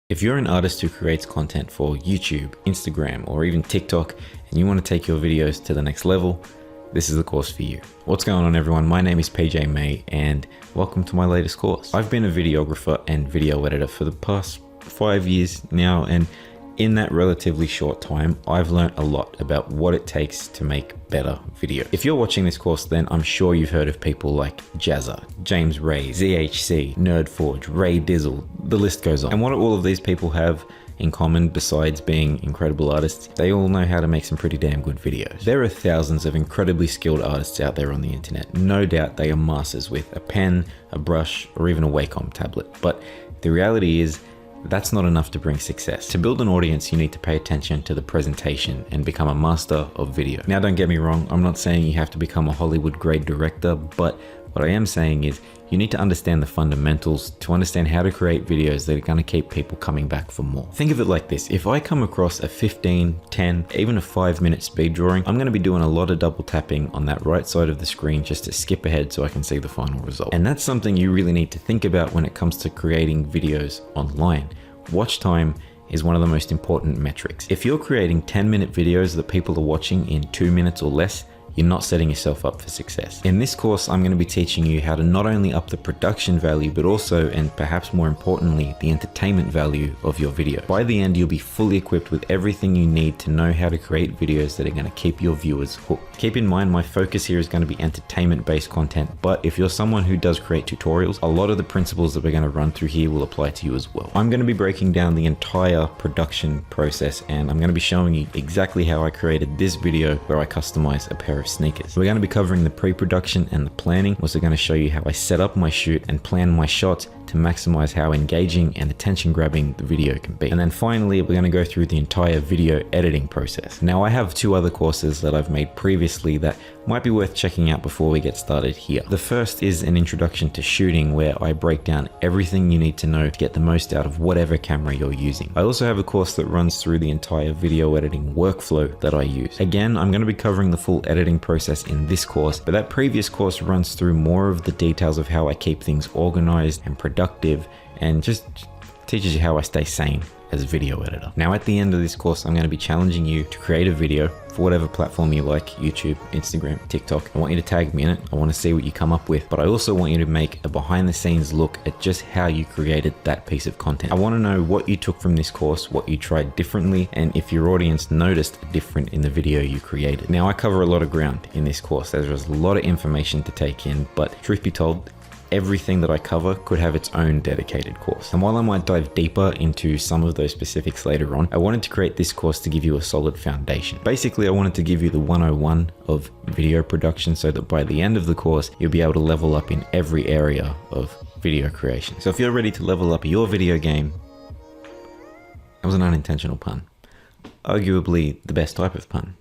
If you're an artist who creates content for YouTube, Instagram, or even TikTok, and you want to take your videos to the next level, this is the course for you. What's going on, everyone? My name is PJ May, and welcome to my latest course. I've been a videographer and video editor for the past 5 years now, and in that relatively short time, I've learned a lot about what it takes to make better video. If you're watching this course, then I'm sure you've heard of people like Jazza, James Ray, ZHC, Nerdforge, Ray Dizzle, the list goes on. And what all of these people have in common, besides being incredible artists, they all know how to make some pretty damn good videos. There are thousands of incredibly skilled artists out there on the internet. No doubt they are masters with a pen, a brush, or even a Wacom tablet. But the reality is, that's not enough to bring success. To build an audience, you need to pay attention to the presentation and become a master of video. Now, don't get me wrong, I'm not saying you have to become a Hollywood grade director, but what I am saying is you need to understand the fundamentals to understand how to create videos that are going to keep people coming back for more. Think of it like this. If I come across a 15, 10, even a 5-minute speed drawing, I'm going to be doing a lot of double tapping on that right side of the screen just to skip ahead so I can see the final result. And that's something you really need to think about when it comes to creating videos online. Watch time is one of the most important metrics. If you're creating 10-minute videos that people are watching in 2 minutes or less, you're not setting yourself up for success. In this course, I'm going to be teaching you how to not only up the production value, but also, and perhaps more importantly, the entertainment value of your video. By the end, you'll be fully equipped with everything you need to know how to create videos that are going to keep your viewers hooked. Keep in mind, my focus here is going to be entertainment-based content, but if you're someone who does create tutorials, a lot of the principles that we're going to run through here will apply to you as well. I'm going to be breaking down the entire production process, and I'm going to be showing you exactly how I created this video where I customize a pair of sneakers. We're going to be covering the pre-production and the planning. I'm also going to show you how I set up my shoot and plan my shots to maximize how engaging and attention grabbing the video can be. And then finally, we're going to go through the entire video editing process. Now, I have 2 other courses that I've made previously that might be worth checking out before we get started here. The first is an introduction to shooting, where I break down everything you need to know to get the most out of whatever camera you're using. I also have a course that runs through the entire video editing workflow that I use. Again, I'm going to be covering the full editing process in this course, but that previous course runs through more of the details of how I keep things organized and productive, and just teaches you how I stay sane as a video editor. Now, at the end of this course, I'm going to be challenging you to create a video for whatever platform you like, YouTube, Instagram, TikTok. I want you to tag me in it. I want to see what you come up with, but I also want you to make a behind the scenes look at just how you created that piece of content. I want to know what you took from this course, what you tried differently, and if your audience noticed a difference in the video you created. Now, I cover a lot of ground in this course. There's a lot of information to take in, but truth be told, everything that I cover could have its own dedicated course. And while I might dive deeper into some of those specifics later on, I wanted to create this course to give you a solid foundation. Basically, I wanted to give you the 101 of video production so that by the end of the course, you'll be able to level up in every area of video creation. So if you're ready to level up your video game, that was an unintentional pun. Arguably the best type of pun.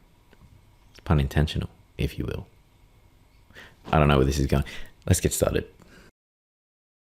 Pun intentional, if you will. I don't know where this is going. Let's get started.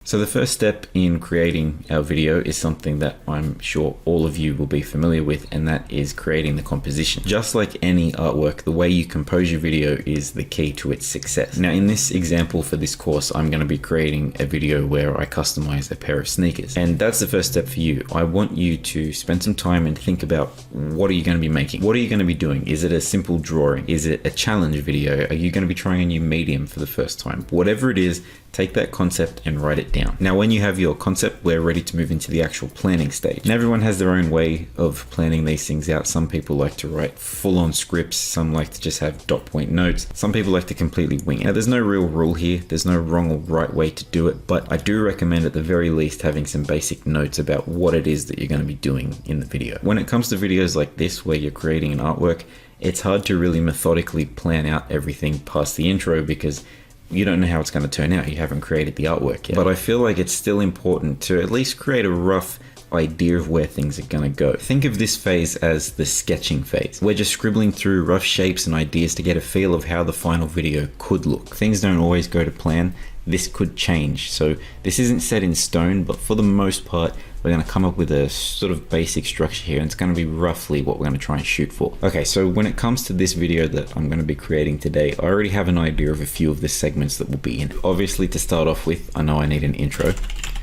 So the first step in creating our video is something that I'm sure all of you will be familiar with, and that is creating the composition. Just like any artwork, the way you compose your video is the key to its success. Now, in this example for this course, I'm going to be creating a video where I customize a pair of sneakers. And that's the first step for you. I want you to spend some time and think about, what are you going to be making? What are you going to be doing? Is it a simple drawing? Is it a challenge video? Are you going to be trying a new medium for the first time? Whatever it is, take that concept and write it down. Now, when you have your concept, we're ready to move into the actual planning stage. And everyone has their own way of planning these things out. Some people like to write full-on scripts. Some like to just have dot point notes. Some people like to completely wing it. Now, there's no real rule here. There's no wrong or right way to do it, but I do recommend at the very least having some basic notes about what it is that you're going to be doing in the video. When it comes to videos like this, where you're creating an artwork, it's hard to really methodically plan out everything past the intro because you don't know how it's going to turn out. You haven't created the artwork yet. But I feel like it's still important to at least create a rough idea of where things are going to go. Think of this phase as the sketching phase. We're just scribbling through rough shapes and ideas to get a feel of how the final video could look. Things don't always go to plan. This could change. So this isn't set in stone, but for the most part, we're going to come up with a sort of basic structure here, and it's going to be roughly what we're going to try and shoot for. Okay, so when it comes to this video that I'm going to be creating today, I already have an idea of a few of the segments that will be in. Obviously, to start off with, I know I need an intro,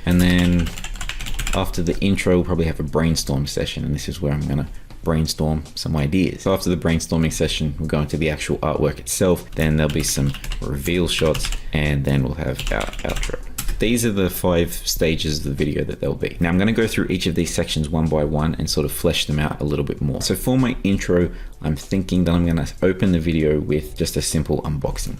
and then After the intro, we'll probably have a brainstorm session, and this is where I'm gonna brainstorm some ideas. So after the brainstorming session, we'll go into the actual artwork itself, then there'll be some reveal shots, and then we'll have our outro. These are the 5 stages of the video that there'll be. Now I'm going to go through each of these sections one by one and sort of flesh them out a little bit more. So for my intro, I'm thinking that I'm going to open the video with just a simple unboxing.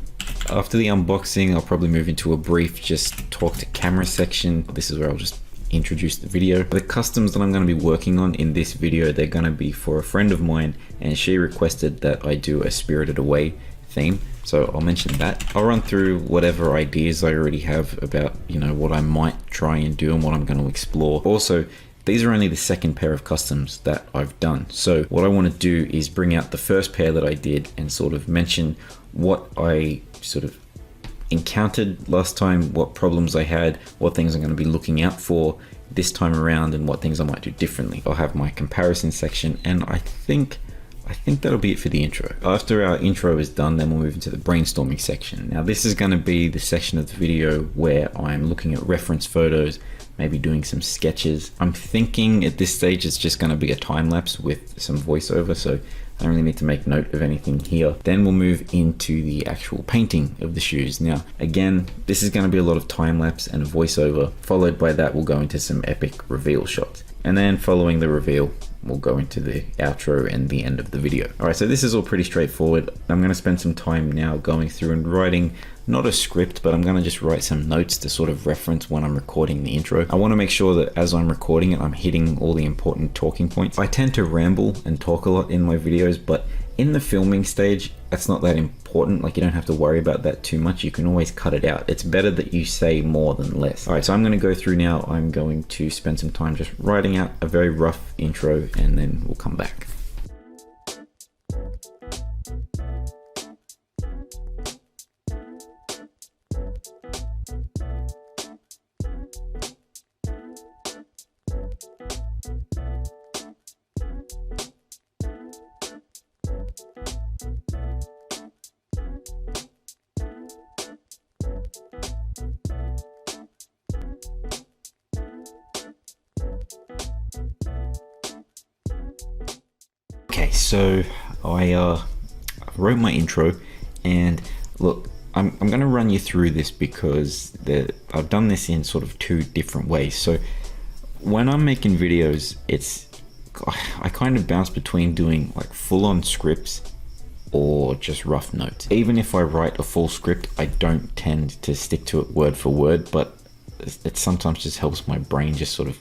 After the unboxing, I'll probably move into a brief just talk to camera section. This is where I'll just introduce the video. The customs that I'm going to be working on in this video, they're going to be for a friend of mine, and she requested that I do a Spirited Away theme. So I'll mention that. I'll run through whatever ideas I already have about, you know, what I might try and do and what I'm going to explore. Also, these are only the second pair of customs that I've done. So what I want to do is bring out the first pair that I did and sort of mention what I sort of encountered last time, what problems I had, what things I'm going to be looking out for this time around, and what things I might do differently. I'll have my comparison section, and I think that'll be it for the intro. After our intro is done, then we'll move into the brainstorming section. Now this is going to be the section of the video where I'm looking at reference photos, maybe doing some sketches. I'm thinking at this stage it's just going to be a time lapse with some voiceover, so I don't really need to make note of anything here. Then we'll move into the actual painting of the shoes. Now, again, this is going to be a lot of time lapse and voiceover. Followed by that, we'll go into some epic reveal shots. And then following the reveal, we'll go into the outro and the end of the video. All right, so this is all pretty straightforward. I'm going to spend some time now going through and writing, not a script, but I'm going to just write some notes to sort of reference when I'm recording the intro. I want to make sure that as I'm recording it, I'm hitting all the important talking points. I tend to ramble and talk a lot in my videos, but in the filming stage, that's not that important. Like, you don't have to worry about that too much. You can always cut it out. It's better that you say more than less. All right, so I'm going to go through now. I'm going to spend some time just writing out a very rough intro, and then we'll come back. Okay, so I wrote my intro, and look, I'm going to run you through this because I've done this in sort of 2 different ways. So when I'm making videos, I kind of bounce between doing like full-on scripts or just rough notes. Even if I write a full script, I don't tend to stick to it word for word, but it sometimes just helps my brain just sort of,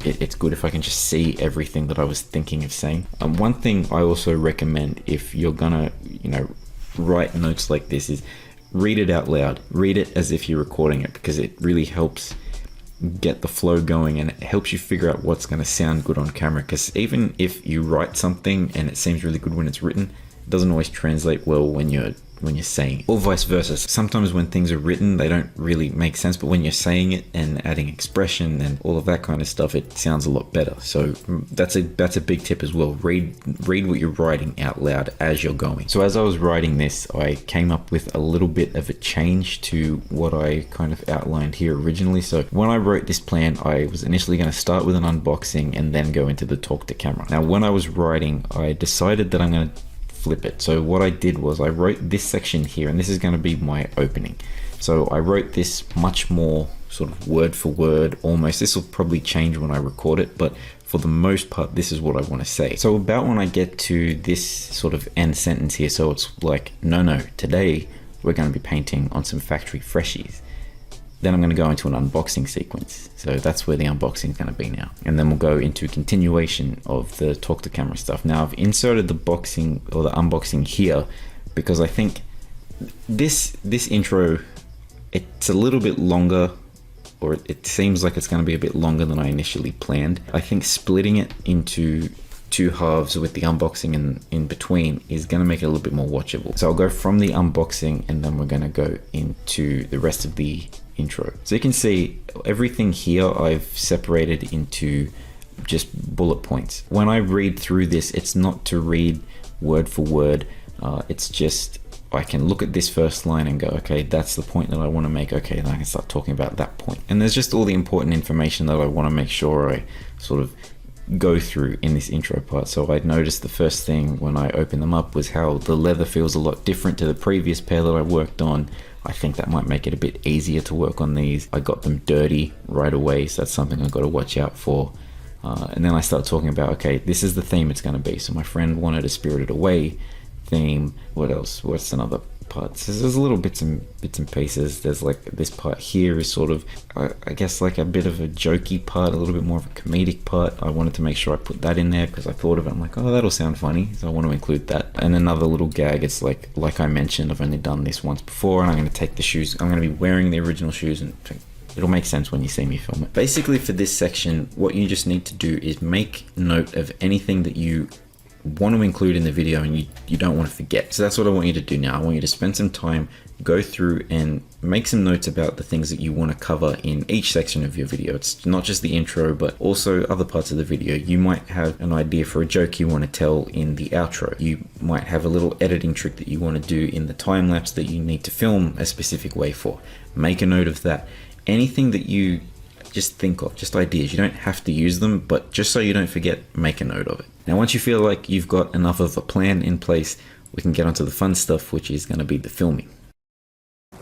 it's good if I can just see everything that I was thinking of saying. One thing I also recommend if you're gonna, write notes like this is read it out loud. Read it as if you're recording it, because it really helps get the flow going, and it helps you figure out what's going to sound good on camera. Because even if you write something and it seems really good when it's written, it doesn't always translate well when you're saying it, or vice versa. Sometimes when things are written, they don't really make sense, but when you're saying it and adding expression and all of that kind of stuff, it sounds a lot better. So that's a big tip as well. Read what you're writing out loud as you're going. So as I was writing this, I came up with a little bit of a change to what I kind of outlined here originally. So when I wrote this plan, I was initially going to start with an unboxing and then go into the talk to camera. Now when I was writing, I decided that I'm going to flip it. So what I did was I wrote this section here, and this is going to be my opening. So I wrote this much more sort of word for word almost. This will probably change when I record it, but for the most part, this is what I want to say. So about when I get to this sort of end sentence here, so it's like, no, today we're going to be painting on some factory freshies. Then I'm going to go into an unboxing sequence. So that's where the unboxing is going to be now. And then we'll go into continuation of the talk to camera stuff. Now I've inserted the boxing or the unboxing here because I think this intro, it's a little bit longer, or it seems like it's going to be a bit longer than I initially planned. I think splitting it into 2 halves with the unboxing in between is going to make it a little bit more watchable. So I'll go from the unboxing and then we're going to go into the rest of the intro. So you can see everything here I've separated into just bullet points. When I read through this, it's not to read word for word. It's just I can look at this first line and go, okay, that's the point that I want to make. Okay, then I can start talking about that point. And there's just all the important information that I want to make sure I sort of go through in this intro part. So I noticed the first thing when I opened them up was how the leather feels a lot different to the previous pair that I worked on. I think that might make it a bit easier to work on these. I got them dirty right away, so that's something I've got to watch out for. And then I start talking about, okay, this is the theme it's going to be. So my friend wanted a Spirited Away theme. What else? What's another part? So there's little bits and pieces. There's like this part here is sort of, I guess, like a bit of a jokey part, a little bit more of a comedic part. I wanted to make sure I put that in there because I thought of it. I'm like, oh, that'll sound funny, so I want to include that. And another little gag, it's like I mentioned, I've only done this once before, and I'm going to take the shoes. I'm going to be wearing the original shoes, and it'll make sense when you see me film it. Basically, for this section, what you just need to do is make note of anything that you want to include in the video and you don't want to forget. So that's what I want you to do now. I want you to spend some time, go through and make some notes about the things that you want to cover in each section of your video. It's not just the intro, but also other parts of the video. You might have an idea for a joke you want to tell in the outro. You might have a little editing trick that you want to do in the time lapse that you need to film a specific way for. Make a note of that. Anything that you just think of, just ideas. You don't have to use them, but just so you don't forget, make a note of it. Now, once you feel like you've got enough of a plan in place, we can get onto the fun stuff, which is going to be the filming.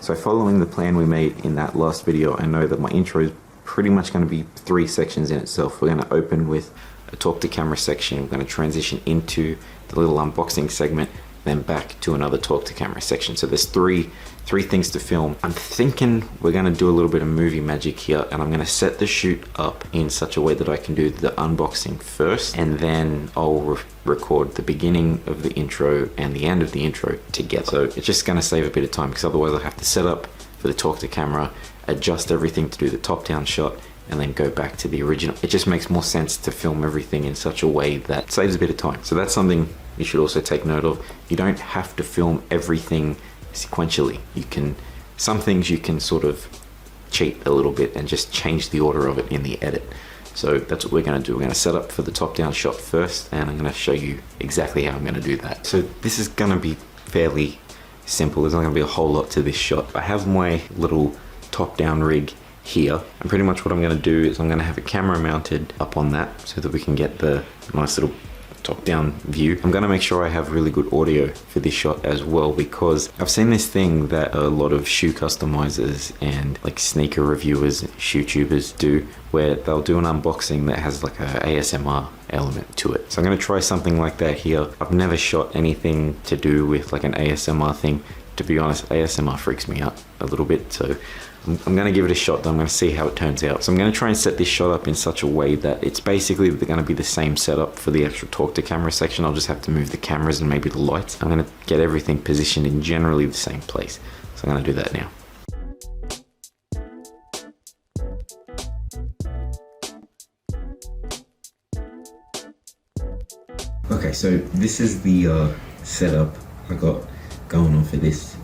So following the plan we made in that last video, I know that my intro is pretty much going to be 3 sections in itself. We're going to open with a talk to camera section. We're going to transition into the little unboxing segment, then back to another talk to camera section. So there's three things to film. I'm thinking we're going to do a little bit of movie magic here, and I'm going to set the shoot up in such a way that I can do the unboxing first, and then I'll record the beginning of the intro and the end of the intro together. So it's just going to save a bit of time, because otherwise I'll have to set up for the talk to camera, adjust everything to do the top down shot, and then go back to the original. It just makes more sense to film everything in such a way that saves a bit of time. So that's something you should also take note of. You don't have to film everything sequentially. Some things you can sort of cheat a little bit and just change the order of it in the edit. So that's what we're going to do. We're going to set up for the top down shot first, and I'm going to show you exactly how I'm going to do that. So this is going to be fairly simple. There's not going to be a whole lot to this shot. I have my little top down rig here, and pretty much what I'm going to do is I'm going to have a camera mounted up on that so that we can get the nice little top down view. I'm going to make sure I have really good audio for this shot as well, because I've seen this thing that a lot of shoe customizers and like sneaker reviewers, shoe tubers do, where they'll do an unboxing that has like a ASMR element to it. So I'm going to try something like that here. I've never shot anything to do with like an ASMR thing. To be honest, ASMR freaks me out a little bit, so I'm going to give it a shot. I'm going to see how it turns out. So I'm going to try and set this shot up in such a way that it's basically going to be the same setup for the actual talk to camera section. I'll just have to move the cameras and maybe the lights. I'm going to get everything positioned in generally the same place. So I'm going to do that now. Okay, so this is the setup I got going on for this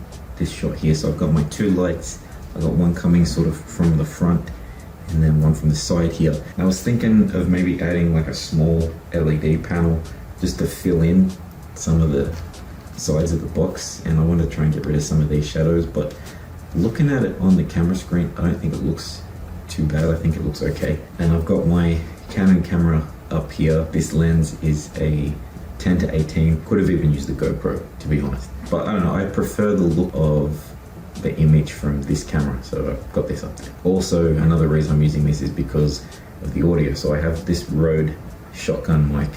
shot here. So I've got my 2 lights. I got one coming sort of from the front and then one from the side here. I was thinking of maybe adding like a small LED panel just to fill in some of the sides of the box, and I wanted to try and get rid of some of these shadows, but looking at it on the camera screen, I don't think it looks too bad. I think it looks okay. And I've got my Canon camera up here. This lens is a 10 to 18. Could have even used the GoPro, to be honest. But I don't know, I prefer the look of the image from this camera, so I've got this up there. Also, another reason I'm using this is because of the audio. So I have this Rode shotgun mic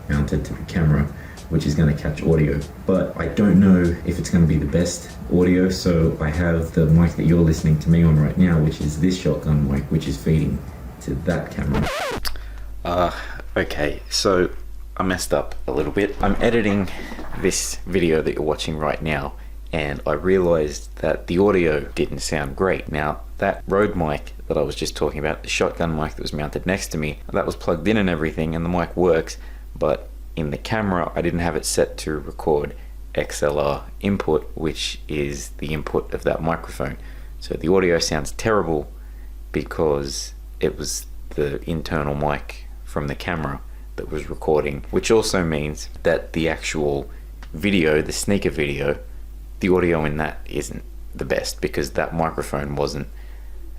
mounted to the camera, which is going to catch audio, but I don't know if it's going to be the best audio. So I have the mic that you're listening to me on right now, which is this shotgun mic, which is feeding to that camera. Okay, so I messed up a little bit. I'm editing this video that you're watching right now, and I realized that the audio didn't sound great. Now, that Rode mic that I was just talking about, the shotgun mic that was mounted next to me, that was plugged in and everything, and the mic works, but in the camera, I didn't have it set to record XLR input, which is the input of that microphone. So the audio sounds terrible because it was the internal mic from the camera that was recording, which also means that the actual video, the sneaker video, the audio in that isn't the best because that microphone wasn't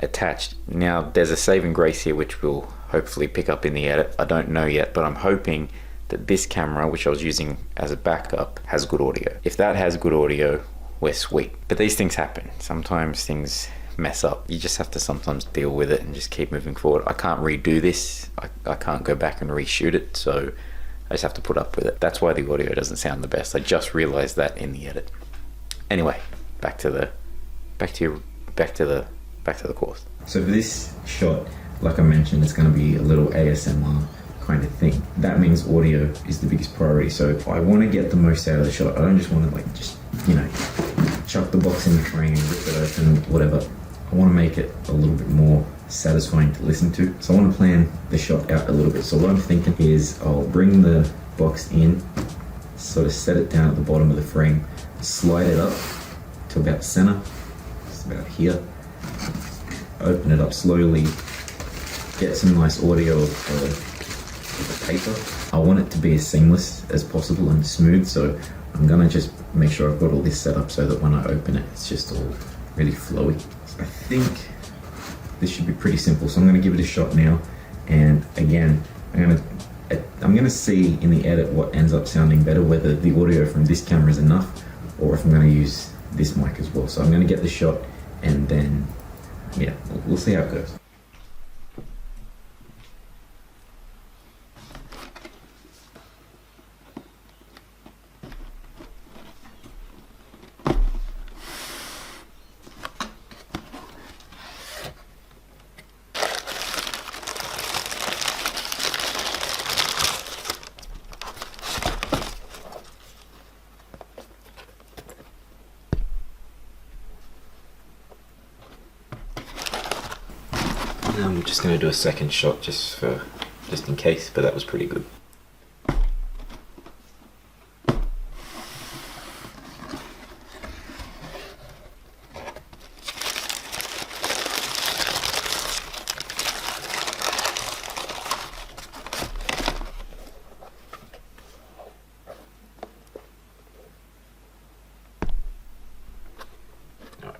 attached. Now there's a saving grace here which we'll hopefully pick up in the edit. I don't know yet, but I'm hoping that this camera, which I was using as a backup, has good audio. If that has good audio, we're sweet. But these things happen. Sometimes things mess up. You just have to sometimes deal with it and just keep moving forward. I can't redo this. I can't go back and reshoot it, so I just have to put up with it. That's why the audio doesn't sound the best. I just realized that in the edit. Anyway, back to the course. So for this shot, like I mentioned, it's going to be a little ASMR kind of thing. That means audio is the biggest priority. So I want to get the most out of the shot. I don't just want to like just, you know, chuck the box in the frame, rip it open, whatever. I want to make it a little bit more satisfying to listen to. So I want to plan the shot out a little bit. So what I'm thinking is I'll bring the box in, sort of set it down at the bottom of the frame, slide it up to about center, just about here, open it up slowly, get some nice audio of the paper. I want it to be as seamless as possible and smooth, so I'm gonna just make sure I've got all this set up so that when I open it, it's just all really flowy. So I think this should be pretty simple, so I'm gonna give it a shot now, and again, I'm gonna see in the edit what ends up sounding better, whether the audio from this camera is enough, or if I'm gonna use this mic as well. So I'm gonna get the shot, and then, yeah, we'll see how it goes. I'm just going to do a second shot just in case, but that was pretty good.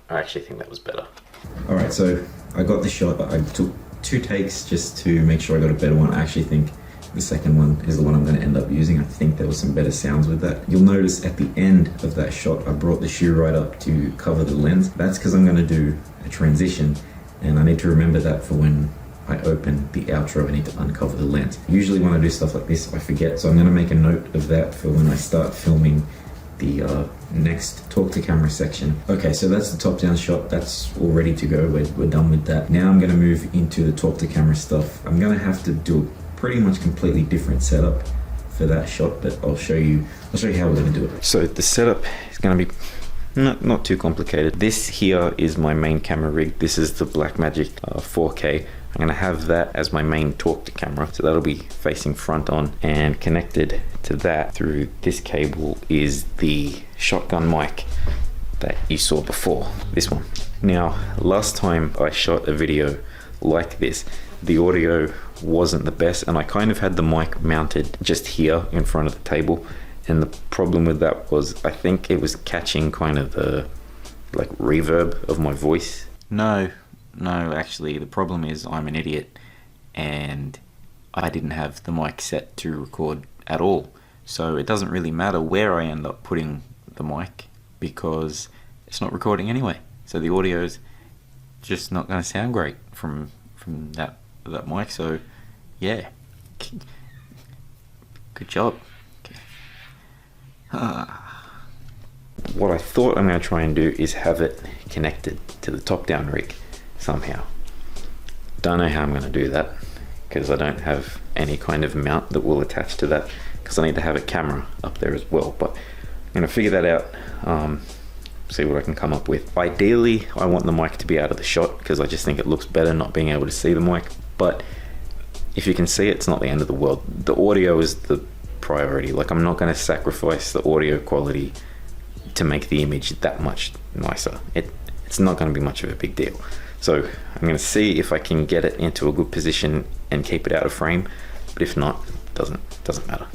I actually think that was better. Alright, so I got the shot. I took 2 takes just to make sure I got a better one. I actually think the second one is the one I'm going to end up using. I think there was some better sounds with that. You'll notice at the end of that shot, I brought the shoe right up to cover the lens. That's because I'm going to do a transition, and I need to remember that for when I open the outro, I need to uncover the lens. Usually when I do stuff like this, I forget, so I'm going to make a note of that for when I start filming the next talk to camera section. Okay, so that's the top down shot. That's all ready to go. We're done with that. Now I'm going to move into the talk to camera stuff. I'm going to have to do a pretty much completely different setup for that shot, but I'll show you how we're going to do it. So the setup is going to be not too complicated. This here is my main camera rig. This is the Blackmagic 4K. I'm going to have that as my main talk to camera, so that'll be facing front on, and connected to that through this cable is the shotgun mic that you saw before, this one. Now, last time I shot a video like this, the audio wasn't the best, and I kind of had the mic mounted just here in front of the table, and the problem with that was I think it was catching kind of the like reverb of my voice. No, actually the problem is I'm an idiot and I didn't have the mic set to record at all, so it doesn't really matter where I end up putting the mic because it's not recording anyway, so the audio's just not going to sound great from that mic. So yeah, good job. What I thought I'm going to try and do is have it connected to the top down rig somehow. Don't know how I'm going to do that because I don't have any kind of mount that will attach to that, because I need to have a camera up there as well, but I'm going to figure that out, see what I can come up with. Ideally I want the mic to be out of the shot because I just think it looks better not being able to see the mic, but if you can see it, it's not the end of the world. The audio is the priority. Like, I'm not going to sacrifice the audio quality to make the image that much nicer. It's not going to be much of a big deal. So I'm going to see if I can get it into a good position and keep it out of frame, but if not, it doesn't matter.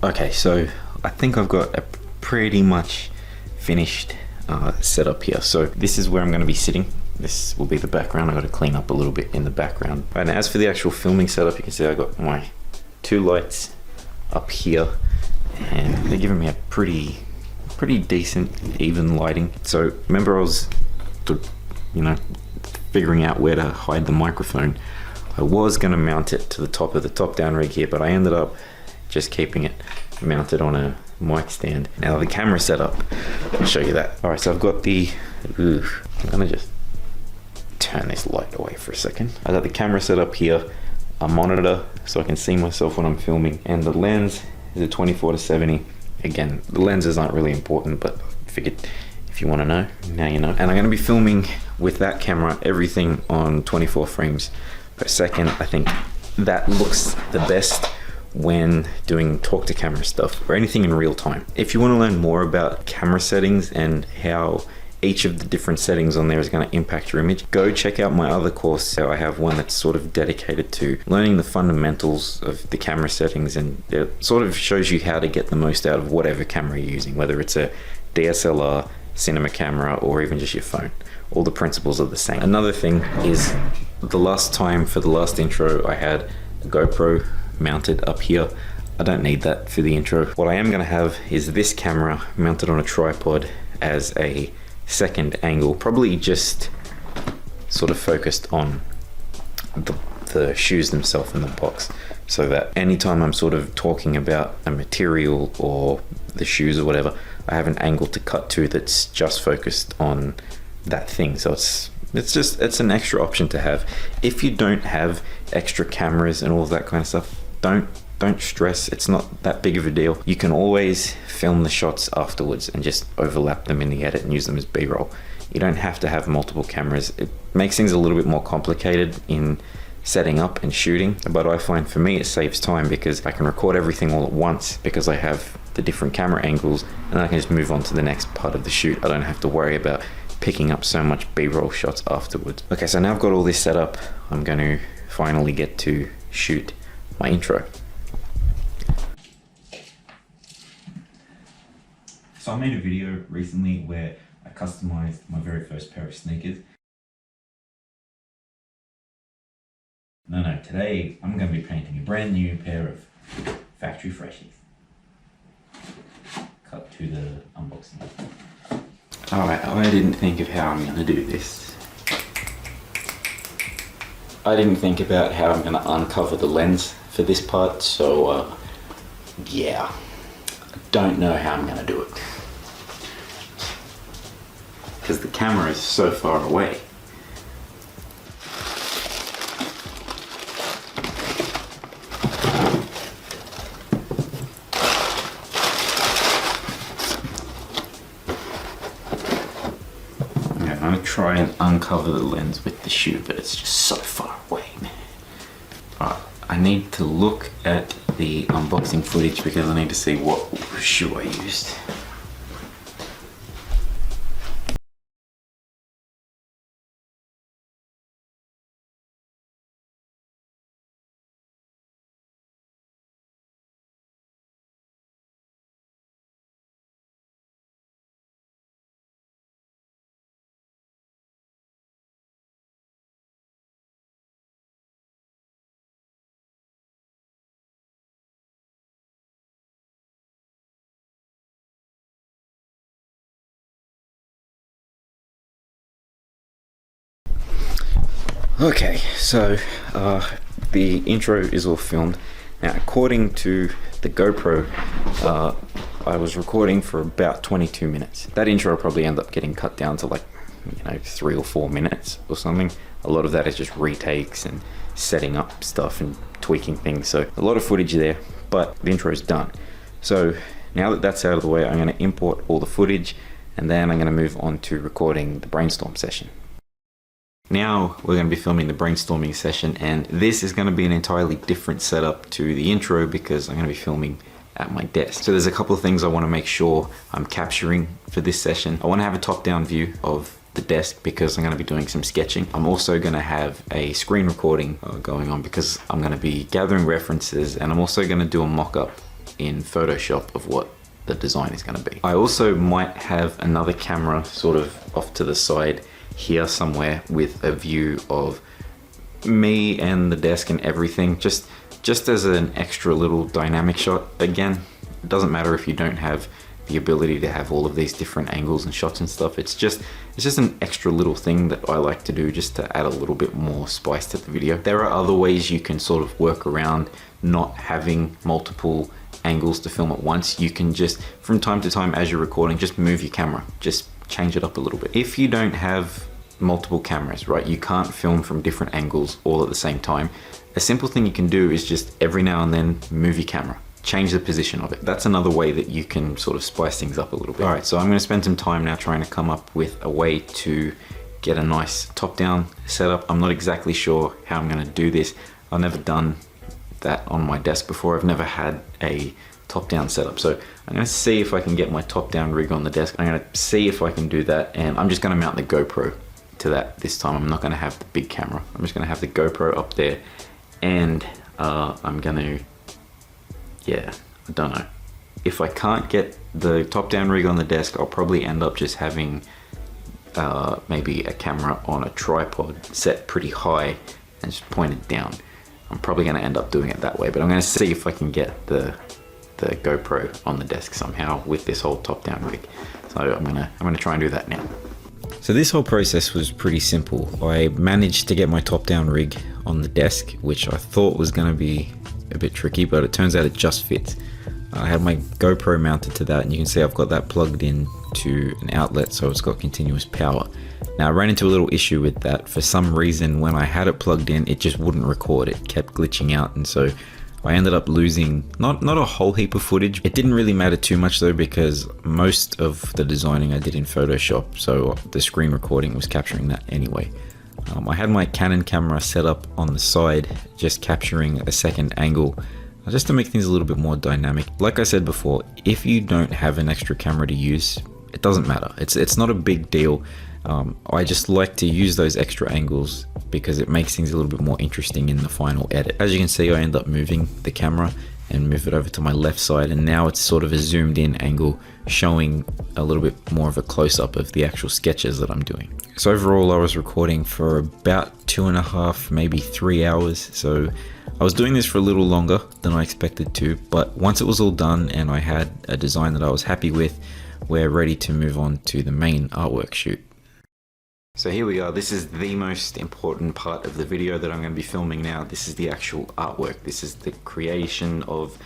Okay, so I think I've got a pretty much finished setup here. So this is where I'm going to be sitting. This will be the background. I've got to clean up a little bit in the background. Right, and as for the actual filming setup, you can see I got my 2 lights up here, and they're giving me a pretty decent, even lighting. So remember I was, figuring out where to hide the microphone. I was going to mount it to the top of the top-down rig here, but I ended up just keeping it mounted on a mic stand. Now the camera setup, I'll show you that. All right, so I've got the, I'm gonna just turn this light away for a second. I got the camera set up here, a monitor so I can see myself when I'm filming, and the lens is a 24-70. Again, the lenses aren't really important, but I figured if you want to know, now you know. And I'm going to be filming with that camera, everything on 24 frames per second. I think that looks the best when doing talk to camera stuff or anything in real time. If you want to learn more about camera settings and how each of the different settings on there is going to impact your image, go check out my other course. So I have one that's sort of dedicated to learning the fundamentals of the camera settings, and it sort of shows you how to get the most out of whatever camera you're using, whether it's a DSLR, cinema camera, or even just your phone. All the principles are the same. Another thing is, the last time for the last intro I had a GoPro mounted up here. I don't need that for the intro. What I am going to have is this camera mounted on a tripod as a second angle, probably just sort of focused on the shoes themselves in the box, so that anytime I'm sort of talking about a material or the shoes or whatever, I have an angle to cut to that's just focused on that thing. So it's an extra option to have. If you don't have extra cameras and all of that kind of stuff, don't stress. It's not that big of a deal. You can always film the shots afterwards and just overlap them in the edit and use them as B-roll. You don't have to have multiple cameras. It makes things a little bit more complicated in setting up and shooting, but I find for me it saves time because I can record everything all at once because I have the different camera angles, and I can just move on to the next part of the shoot. I don't have to worry about picking up so much B-roll shots afterwards. Okay, so now I've got all this set up, I'm going to finally get to shoot my intro. So I made a video recently where I customized my very first pair of sneakers. No, today I'm going to be painting a brand new pair of factory freshies. Cut to the unboxing. Alright, I didn't think of how I'm going to do this. I didn't think about how I'm going to uncover the lens for this part, so yeah, I don't know how I'm going to do it. Because the camera is so far away. Okay, I'm going to try and uncover the lens with the shoe, but it's just so far away, man. Alright, I need to look at the unboxing footage because I need to see what shoe I used. Okay, so the intro is all filmed. Now, according to the GoPro, I was recording for about 22 minutes. That intro will probably end up getting cut down to 3 or 4 minutes or something. A lot of that is just retakes and setting up stuff and tweaking things. So a lot of footage there, but the intro is done. So now that that's out of the way, I'm going to import all the footage, and then I'm going to move on to recording the brainstorm session. Now we're going to be filming the brainstorming session, and this is going to be an entirely different setup to the intro because I'm going to be filming at my desk. So there's a couple of things I want to make sure I'm capturing for this session. I want to have a top-down view of the desk because I'm going to be doing some sketching. I'm also going to have a screen recording going on because I'm going to be gathering references, and I'm also going to do a mock-up in Photoshop of what the design is going to be. I also might have another camera sort of off to the side here somewhere with a view of me and the desk and everything, just as an extra little dynamic shot. Again, it doesn't matter if you don't have the ability to have all of these different angles and shots and stuff. It's just an extra little thing that I like to do just to add a little bit more spice to the video. There are other ways you can sort of work around not having multiple angles to film at once. You can just, from time to time as you're recording, just move your camera, just change it up a little bit. If you don't have multiple cameras, right, you can't film from different angles all at the same time. A simple thing you can do is just every now and then move your camera, change the position of it. That's another way that you can sort of spice things up a little bit. All right, so I'm going to spend some time now trying to come up with a way to get a nice top-down setup. I'm not exactly sure how I'm going to do this. I've never done that on my desk before. I've never had a top-down setup, so I'm going to see if I can get my top-down rig on the desk. I'm going to see if I can do that, and I'm just going to mount the GoPro to that this time. I'm not going to have the big camera. I'm just going to have the GoPro up there, and I'm going to, yeah, I don't know. If I can't get the top-down rig on the desk, I'll probably end up just having maybe a camera on a tripod set pretty high and just pointed down. I'm probably going to end up doing it that way, but I'm going to see if I can get the GoPro on the desk somehow with this whole top-down rig. So I'm gonna try and do that now. So this whole process was pretty simple. I managed to get my top-down rig on the desk, which I thought was going to be a bit tricky, but it turns out it just fits. I had my GoPro mounted to that, and you can see I've got that plugged in to an outlet, so it's got continuous power. Now I ran into a little issue with that. For some reason, when I had it plugged in, it just wouldn't record. It kept glitching out, and so I ended up losing not a whole heap of footage. It didn't really matter too much though, because most of the designing I did in Photoshop, so the screen recording was capturing that anyway. I had my Canon camera set up on the side, just capturing a second angle, just to make things a little bit more dynamic. Like I said before, if you don't have an extra camera to use, it doesn't matter. It's not a big deal. I just like to use those extra angles because it makes things a little bit more interesting in the final edit. As you can see, I end up moving the camera and move it over to my left side, and now it's sort of a zoomed in angle showing a little bit more of a close-up of the actual sketches that I'm doing. So overall I was recording for about 2.5, maybe 3 hours. So I was doing this for a little longer than I expected to, but once it was all done and I had a design that I was happy with, we're ready to move on to the main artwork shoot. So here we are. This is the most important part of the video that I'm going to be filming now. This is the actual artwork. This is the creation of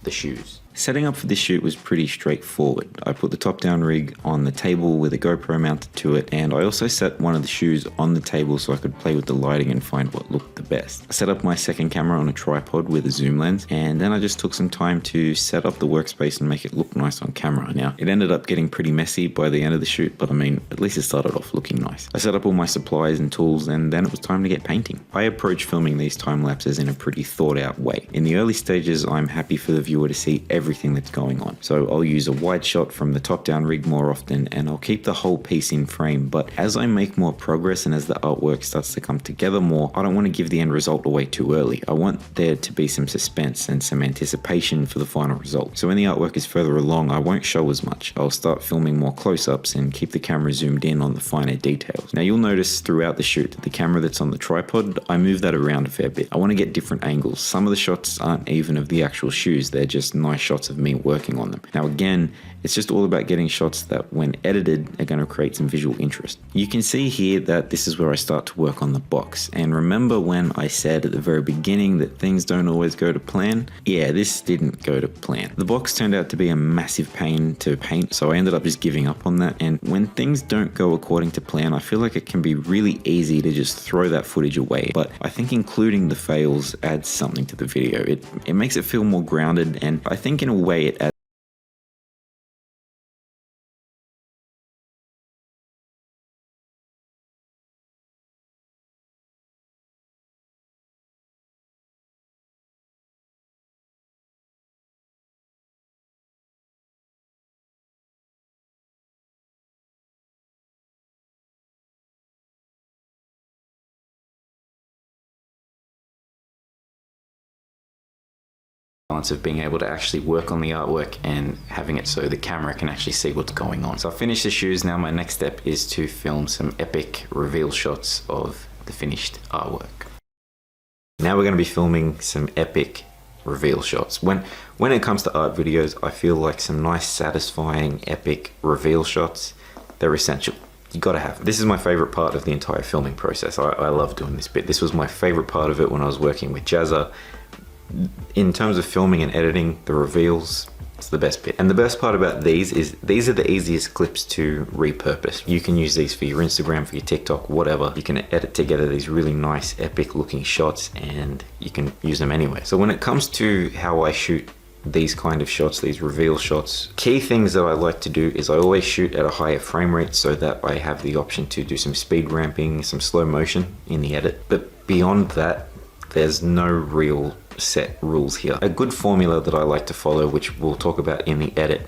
the shoes. Setting up for this shoot was pretty straightforward. I put the top-down rig on the table with a GoPro mounted to it, and I also set one of the shoes on the table so I could play with the lighting and find what looked the best. I set up my second camera on a tripod with a zoom lens, and then I just took some time to set up the workspace and make it look nice on camera. Now, it ended up getting pretty messy by the end of the shoot, but I mean, at least it started off looking nice. I set up all my supplies and tools, and then it was time to get painting. I approach filming these time lapses in a pretty thought out way. In the early stages, I'm happy for the viewer to see everything that's going on. So I'll use a wide shot from the top-down rig more often, and I'll keep the whole piece in frame. But as I make more progress and as the artwork starts to come together more, I don't want to give the end result away too early. I want there to be some suspense and some anticipation for the final result. So when the artwork is further along, I won't show as much. I'll start filming more close-ups and keep the camera zoomed in on the finer details. Now you'll notice throughout the shoot that the camera that's on the tripod, I move that around a fair bit. I want to get different angles. Some of the shots aren't even of the actual shoes, they're just nice shots of me working on them. Now again, it's just all about getting shots that when edited are going to create some visual interest. You can see here that this is where I start to work on the box, and remember when I said at the very beginning that things don't always go to plan? Yeah, this didn't go to plan. The box turned out to be a massive pain to paint, so I ended up just giving up on that. And when things don't go according to plan, I feel like it can be really easy to just throw that footage away, but I think including the fails adds something to the video. It makes it feel more grounded, and I think in a way it adds balance of being able to actually work on the artwork and having it so the camera can actually see what's going on. So I've finished the shoes. Now my next step is to film some epic reveal shots of the finished artwork. Now we're going to be filming some epic reveal shots. When it comes to art videos, I feel like some nice, satisfying, epic reveal shots, they're essential. You gotta have them. This is my favorite part of the entire filming process. I love doing this bit. This was my favorite part of it when I was working with Jazza. In terms of filming and editing, the reveals, it's the best bit. And the best part about these is these are the easiest clips to repurpose. You can use these for your Instagram, for your TikTok, whatever. You can edit together these really nice, epic looking shots and you can use them anywhere. So when it comes to how I shoot these kind of shots, these reveal shots, key things that I like to do is I always shoot at a higher frame rate so that I have the option to do some speed ramping, some slow motion in the edit. But beyond that, there's no real set rules here. A good formula that I like to follow, which we'll talk about in the edit,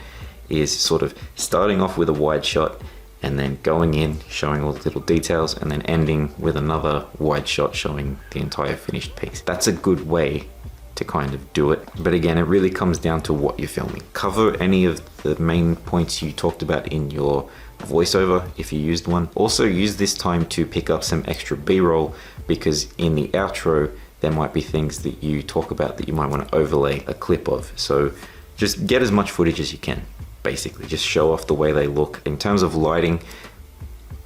is sort of starting off with a wide shot and then going in, showing all the little details, and then ending with another wide shot showing the entire finished piece. That's a good way to kind of do it. But again, it really comes down to what you're filming. Cover any of the main points you talked about in your voiceover if you used one. Also use this time to pick up some extra B-roll, because in the outro there might be things that you talk about that you might want to overlay a clip of. So just get as much footage as you can, basically. Just show off the way they look. In terms of lighting,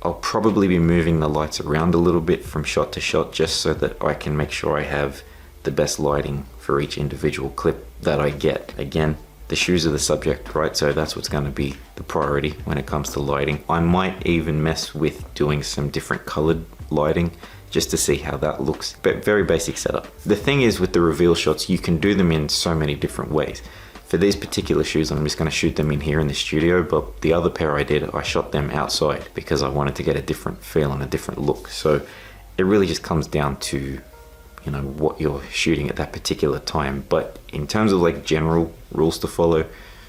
I'll probably be moving the lights around a little bit from shot to shot just so that I can make sure I have the best lighting for each individual clip that I get. Again, the shoes are the subject, right? So that's what's going to be the priority when it comes to lighting. I might even mess with doing some different colored lighting just to see how that looks, but very basic setup. The thing is with the reveal shots, you can do them in so many different ways. For these particular shoes, I'm just going to shoot them in here in the studio, but the other pair I did, I shot them outside because I wanted to get a different feel and a different look. So it really just comes down to, you know, what you're shooting at that particular time. But in terms of like general rules to follow,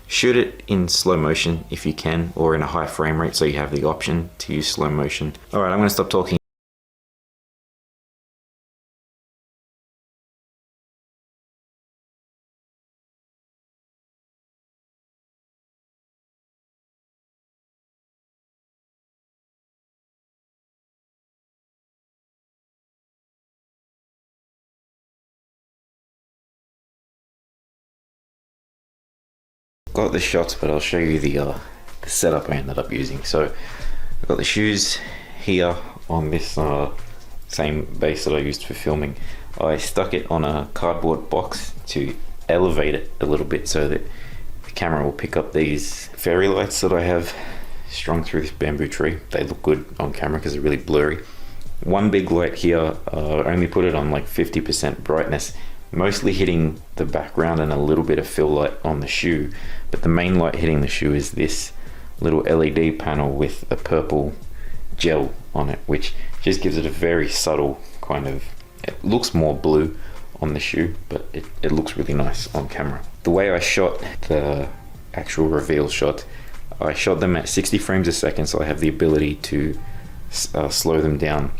shoot it in slow motion if you can, or in a high frame rate so you have the option to use slow motion. All right, I'm going to stop talking. Got the shots, but I'll show you the setup I ended up using. So I've got the shoes here on this same base that I used for filming. I stuck it on a cardboard box to elevate it a little bit so that the camera will pick up these fairy lights that I have strung through this bamboo tree. They look good on camera because they're really blurry. One big light here, I only put it on like 50% brightness, mostly hitting the background and a little bit of fill light on the shoe, but the main light hitting the shoe is this little LED panel with a purple gel on it, which just gives it a very subtle kind of, it looks more blue on the shoe, but it looks really nice on camera. The way I shot the actual reveal shot, I shot them at 60 frames a second, so I have the ability to slow them down.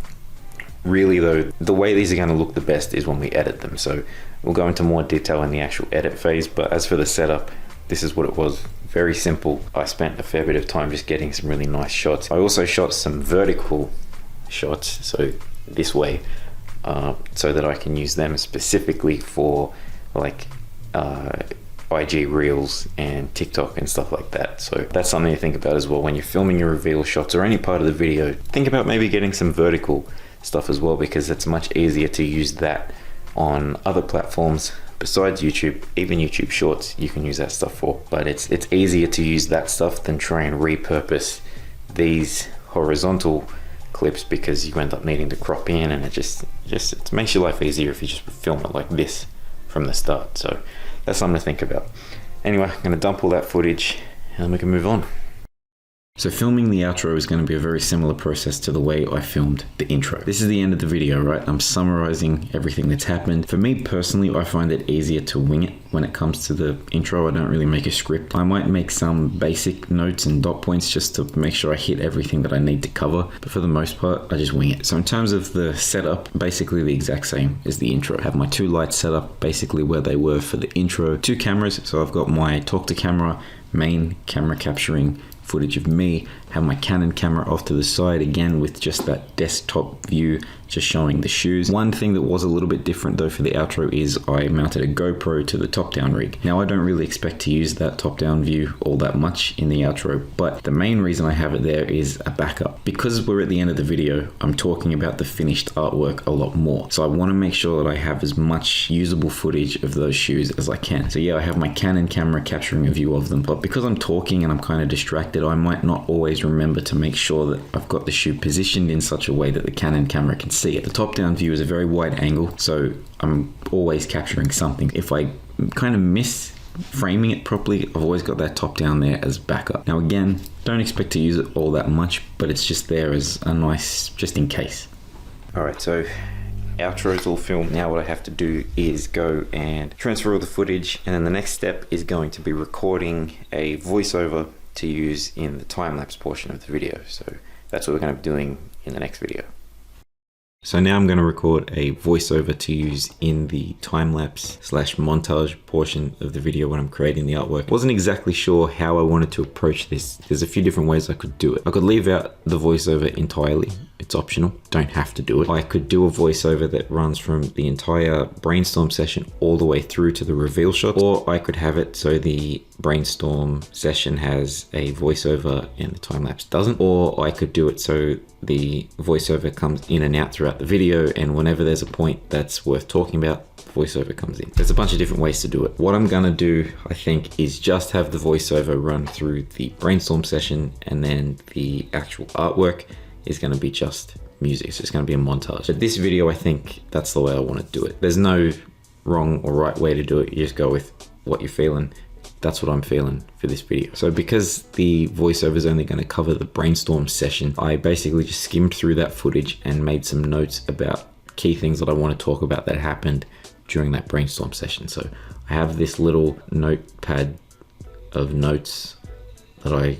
Really though, the way these are going to look the best is when we edit them, so we'll go into more detail in the actual edit phase. But as for the setup, this is what it was. Very simple. I spent a fair bit of time just getting some really nice shots. I also shot some vertical shots, so this way, so that I can use them specifically for like IG Reels and TikTok and stuff like that. So that's something to think about as well when you're filming your reveal shots or any part of the video. Think about maybe getting some vertical stuff as well, because it's much easier to use that on other platforms besides YouTube. Even YouTube Shorts you can use that stuff for, but it's easier to use that stuff than try and repurpose these horizontal clips, because you end up needing to crop in, and it makes your life easier if you just film it like this from the start. So that's something to think about. Anyway, I'm going to dump all that footage and we can move on. So filming the outro is going to be a very similar process to the way I filmed the intro. This is the end of the video, right? I'm summarizing everything that's happened. For me personally, I find it easier to wing it when it comes to the intro. I don't really make a script. I might make some basic notes and dot points just to make sure I hit everything that I need to cover. But for the most part, I just wing it. So in terms of the setup, basically the exact same as the intro. I have my two lights set up basically where they were for the intro. Two cameras. So I've got my talk to camera, main camera capturing footage of me, have my Canon camera off to the side again with just that desktop view just showing the shoes. One thing that was a little bit different though for the outro is I mounted a GoPro to the top down rig. Now I don't really expect to use that top down view all that much in the outro, but the main reason I have it there is a backup. Because we're at the end of the video, I'm talking about the finished artwork a lot more. So I want to make sure that I have as much usable footage of those shoes as I can. So yeah, I have my Canon camera capturing a view of them, but because I'm talking and I'm kind of distracted, I might not always remember to make sure that I've got the shoe positioned in such a way that the Canon camera can see it. The top down view is a very wide angle, so I'm always capturing something. If I kind of miss framing it properly, I've always got that top down there as backup. Now again, don't expect to use it all that much, but it's just there as a nice, just in case. All right, so outro's all filmed. Now what I have to do is go and transfer all the footage, and then the next step is going to be recording a voiceover to use in the time-lapse portion of the video. So that's what we're going to be doing in the next video. So now I'm going to record a voiceover to use in the time-lapse / montage portion of the video when I'm creating the artwork. Wasn't exactly sure how I wanted to approach this. There's a few different ways I could do it. I could leave out the voiceover entirely. It's optional. Don't have to do it. I could do a voiceover that runs from the entire brainstorm session all the way through to the reveal shot, or I could have it so the brainstorm session has a voiceover and the time-lapse doesn't, or I could do it so the voiceover comes in and out throughout the video, and whenever there's a point that's worth talking about, voiceover comes in. There's a bunch of different ways to do it. What I'm gonna do, I think, is just have the voiceover run through the brainstorm session, and then the actual artwork is gonna be just music. So it's gonna be a montage. But this video, I think that's the way I wanna do it. There's no wrong or right way to do it. You just go with what you're feeling. That's what I'm feeling for this video. So because the voiceover is only going to cover the brainstorm session, I basically just skimmed through that footage and made some notes about key things that I want to talk about that happened during that brainstorm session. So I have this little notepad of notes that I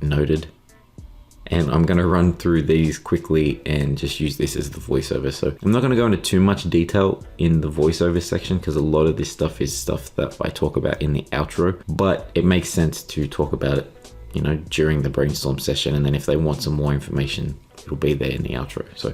noted, and I'm going to run through these quickly and just use this as the voiceover. So I'm not going to go into too much detail in the voiceover section because a lot of this stuff is stuff that I talk about in the outro, but it makes sense to talk about it, you know, during the brainstorm session. And then if they want some more information, it'll be there in the outro. So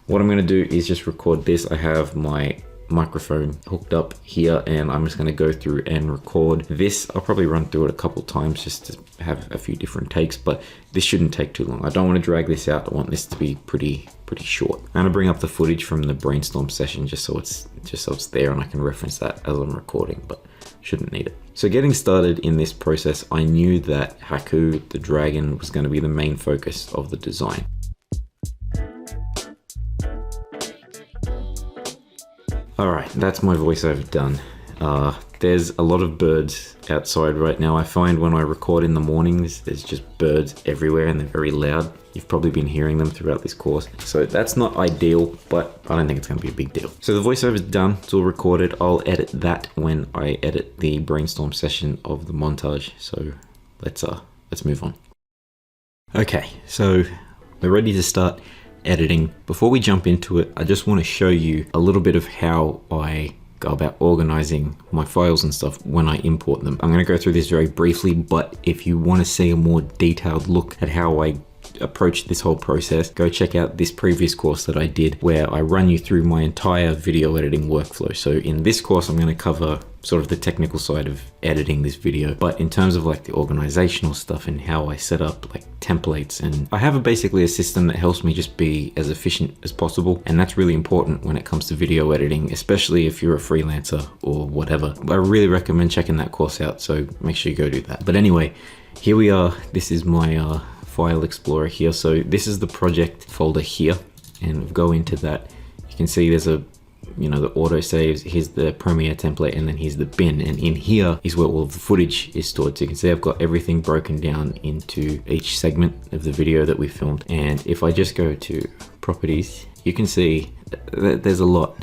what I'm going to do is just record this. I have my microphone hooked up here, and I'm just going to go through and record this. I'll probably run through it a couple times just to have a few different takes, but this shouldn't take too long. I don't want to drag this out. I want this to be pretty short. I'm going to bring up the footage from the brainstorm session just so it's there and I can reference that as I'm recording, but shouldn't need it. So getting started in this process, I knew that Haku, the dragon, was going to be the main focus of the design. All right, that's my voiceover done. There's a lot of birds outside right now. I find when I record in the mornings, there's just birds everywhere and they're very loud. You've probably been hearing them throughout this course. So that's not ideal, but I don't think it's gonna be a big deal. So the voiceover is done, it's all recorded. I'll edit that when I edit the brainstorm session of the montage. So let's move on. Okay, so we're ready to start editing. Before we jump into it, I just want to show you a little bit of how I go about organizing my files and stuff when I import them. I'm going to go through this very briefly, but if you want to see a more detailed look at how I approach this whole process, go check out this previous course that I did where I run you through my entire video editing workflow. So in this course, I'm going to cover sort of the technical side of editing this video, but in terms of like the organizational stuff and how I set up like templates, and I have basically a system that helps me just be as efficient as possible, and that's really important when it comes to video editing, especially if you're a freelancer or whatever. I really recommend checking that course out, so make sure you go do that. But anyway, here we are. This is my file explorer here. So this is the project folder here, and we'll go into that. You can see there's a you know, the auto saves, here's the Premiere template, and then here's the bin. And in here is where all of the footage is stored. So you can see I've got everything broken down into each segment of the video that we filmed. And if I just go to properties, you can see that there's a lot.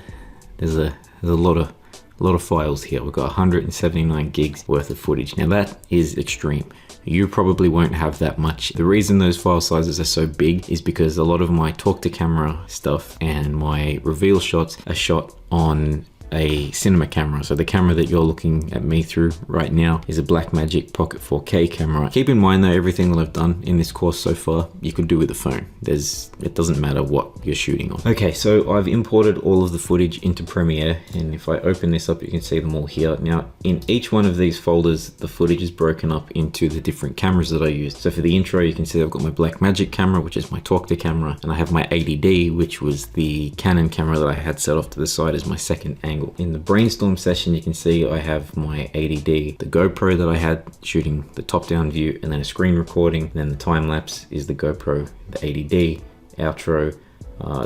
There's a lot of files here. We've got 179 gigs worth of footage. Now that is extreme. You probably won't have that much. The reason those file sizes are so big is because a lot of my talk to camera stuff and my reveal shots are shot on a cinema camera. So the camera that you're looking at me through right now is a Blackmagic Pocket 4K camera. Keep in mind though, everything that I've done in this course so far, you could do with a phone. It doesn't matter what you're shooting on. Okay, so I've imported all of the footage into Premiere, and if I open this up, you can see them all here. Now, in each one of these folders, the footage is broken up into the different cameras that I used. So for the intro, you can see I've got my Blackmagic camera, which is my talk to camera, and I have my 80D, which was the Canon camera that I had set off to the side as my second angle. In the brainstorm session, you can see I have my 80D, the GoPro that I had shooting the top-down view, and then a screen recording, and then the time-lapse is the GoPro, the 80D, outro.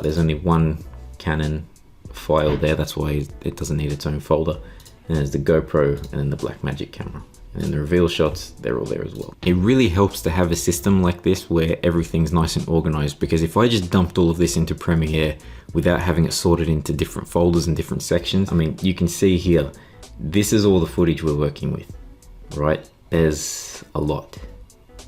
There's only one Canon file there, that's why it doesn't need its own folder. And there's the GoPro and then the Blackmagic camera. And then the reveal shots, they're all there as well. It really helps to have a system like this where everything's nice and organized, because if I just dumped all of this into Premiere without having it sorted into different folders and different sections, I mean, you can see here, this is all the footage we're working with, right? There's a lot.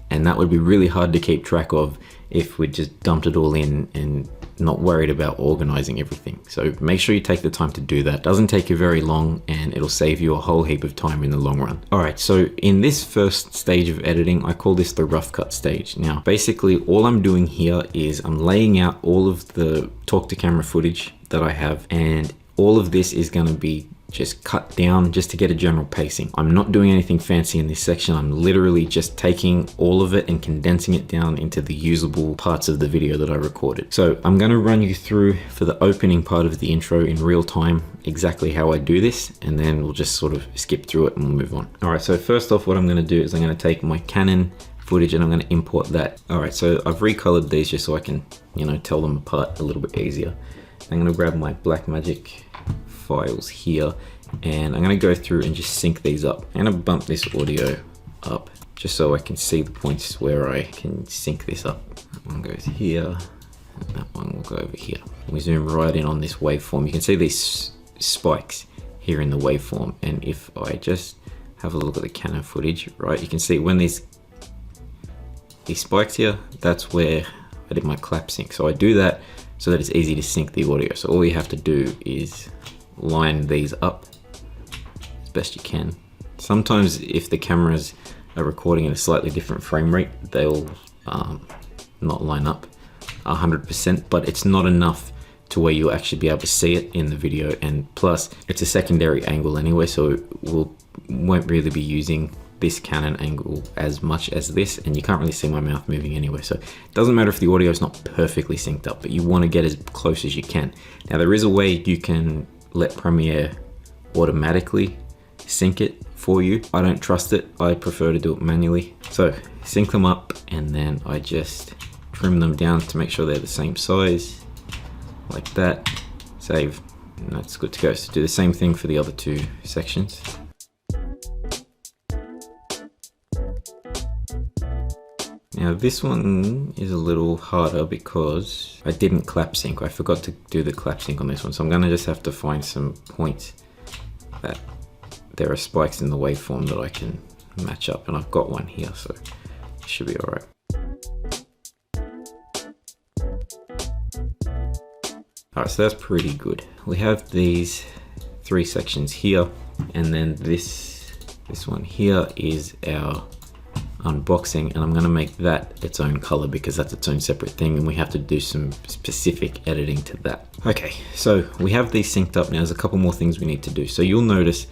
And that would be really hard to keep track of if we just dumped it all in and not worried about organizing everything. So make sure you take the time to do that. It doesn't take you very long, and it'll save you a whole heap of time in the long run. All right, so in this first stage of editing, I call this the rough cut stage. Now, basically all I'm doing here is I'm laying out all of the talk to camera footage that I have, and all of this is gonna be just cut down just to get a general pacing. I'm not doing anything fancy in this section. I'm literally just taking all of it and condensing it down into the usable parts of the video that I recorded. So I'm gonna run you through for the opening part of the intro in real time exactly how I do this, and then we'll just sort of skip through it and we'll move on. All right, so first off, what I'm gonna do is I'm gonna take my Canon footage and I'm gonna import that. All right, so I've recolored these just so I can, you know, tell them apart a little bit easier. I'm gonna grab my Blackmagic files here, and I'm gonna go through and just sync these up. I'm gonna bump this audio up just so I can see the points where I can sync this up. That one goes here, and that one will go over here. We zoom right in on this waveform. You can see these spikes here in the waveform, and if I just have a look at the Canon footage, right, you can see when these spikes here, that's where I did my clap sync. So I do that so that it's easy to sync the audio. So all you have to do is line these up as best you can. Sometimes if the cameras are recording at a slightly different frame rate, they'll not line up 100%, but it's not enough to where you'll actually be able to see it in the video. And plus it's a secondary angle anyway, so won't really be using this Canon angle as much as this, and you can't really see my mouth moving anyway. So it doesn't matter if the audio is not perfectly synced up, but you want to get as close as you can. Now there is a way you can let Premiere automatically sync it for you. I don't trust it. I prefer to do it manually. So sync them up, and then I just trim them down to make sure they're the same size, like that. Save, and that's good to go. So do the same thing for the other two sections. Now this one is a little harder because I didn't clap sync. I forgot to do the clap sync on this one. So I'm gonna just have to find some points that there are spikes in the waveform that I can match up, and I've got one here, so it should be all right. All right, so that's pretty good. We have these three sections here, and then this one here is our unboxing, and I'm going to make that its own color because that's its own separate thing, and we have to do some specific editing to that. Okay, so we have these synced up now. There's a couple more things we need to do. So you'll notice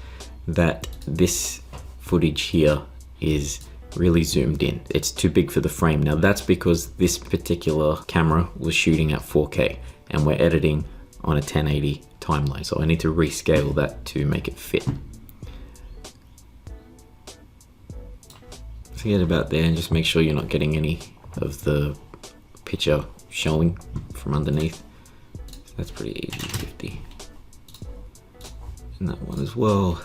that this footage here is really zoomed in. It's too big for the frame. Now that's because this particular camera was shooting at 4K and we're editing on a 1080 timeline, so I need to rescale that to make it fit. Forget about there and just make sure you're not getting any of the picture showing from underneath. So that's pretty easy, 50. and that one as well.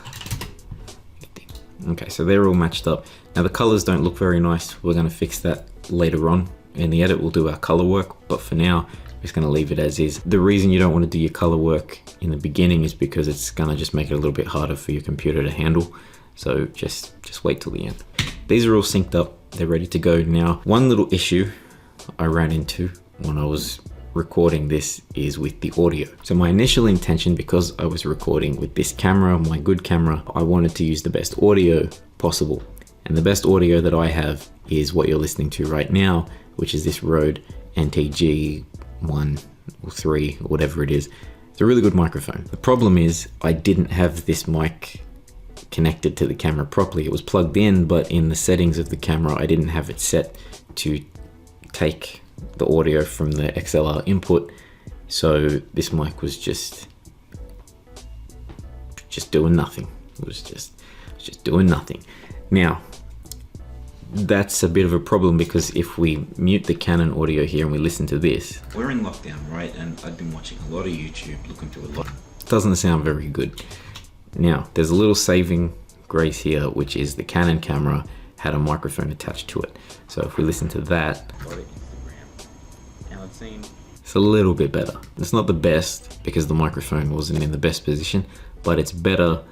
Okay, so they're all matched up. Now the colors don't look very nice. We're going to fix that later on. In the edit, we'll do our color work, but for now, we're just going to leave it as is. The reason you don't want to do your color work in the beginning is because it's going to just make it a little bit harder for your computer to handle. So just wait till the end. These are all synced up. They're ready to go now. One little issue I ran into when I was recording this is with the audio. So my initial intention, because I was recording with this camera, my good camera, I wanted to use the best audio possible. And the best audio that I have is what you're listening to right now, which is this Rode NTG 1 or 3 or whatever it is. It's a really good microphone. The problem is I didn't have this mic connected to the camera properly. It was plugged in, but in the settings of the camera, I didn't have it set to take the audio from the XLR input. So this mic was just doing nothing. It was just doing nothing. Now, that's a bit of a problem because if we mute the Canon audio here and we listen to this, we're in lockdown, right? And I've been watching a lot of YouTube, looking to a lot. It doesn't sound very good. Now, there's a little saving grace here, which is the Canon camera had a microphone attached to it. So if we listen to that, it's a little bit better. It's not the best because the microphone wasn't in the best position, but it's better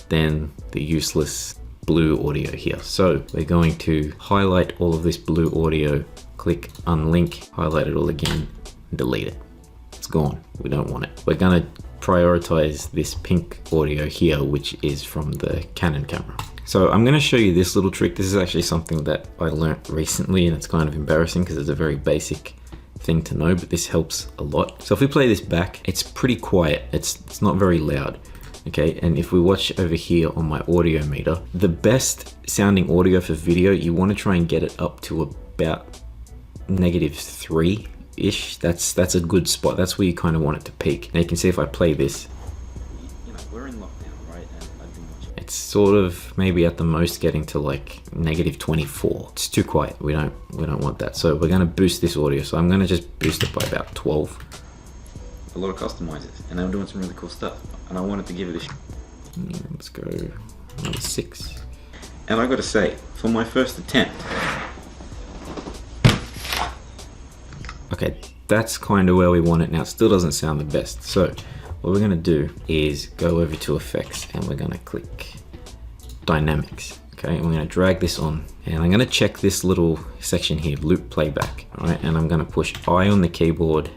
than the useless blue audio here. So we're going to highlight all of this blue audio, click unlink, highlight it all again, and delete it. It's gone. We don't want it. We're gonna prioritize this pink audio here, which is from the Canon camera. So I'm gonna show you this little trick. This is actually something that I learned recently and it's kind of embarrassing because it's a very basic thing to know, but this helps a lot. So if we play this back, it's pretty quiet. It's not very loud. Okay, and if we watch over here on my audio meter, the best sounding audio for video, you want to try and get it up to about -3-ish. That's a good spot. That's where you kind of want it to peak. Now you can see if I play this, we're in lockdown, right? And I've been watching. It's sort of maybe at the most getting to like -24. It's too quiet. We don't want that. So we're going to boost this audio. So I'm going to just boost it by about 12. A lot of customizers, and I'm doing some really cool stuff, and I wanted to give it a let's go number 6. And I gotta say, for my first attempt, okay, that's kind of where we want it now. It still doesn't sound the best. So what we're gonna do is go over to effects and we're gonna click dynamics. Okay, and we're gonna drag this on, and I'm gonna check this little section here, loop playback. All right, and I'm gonna push I on the keyboard,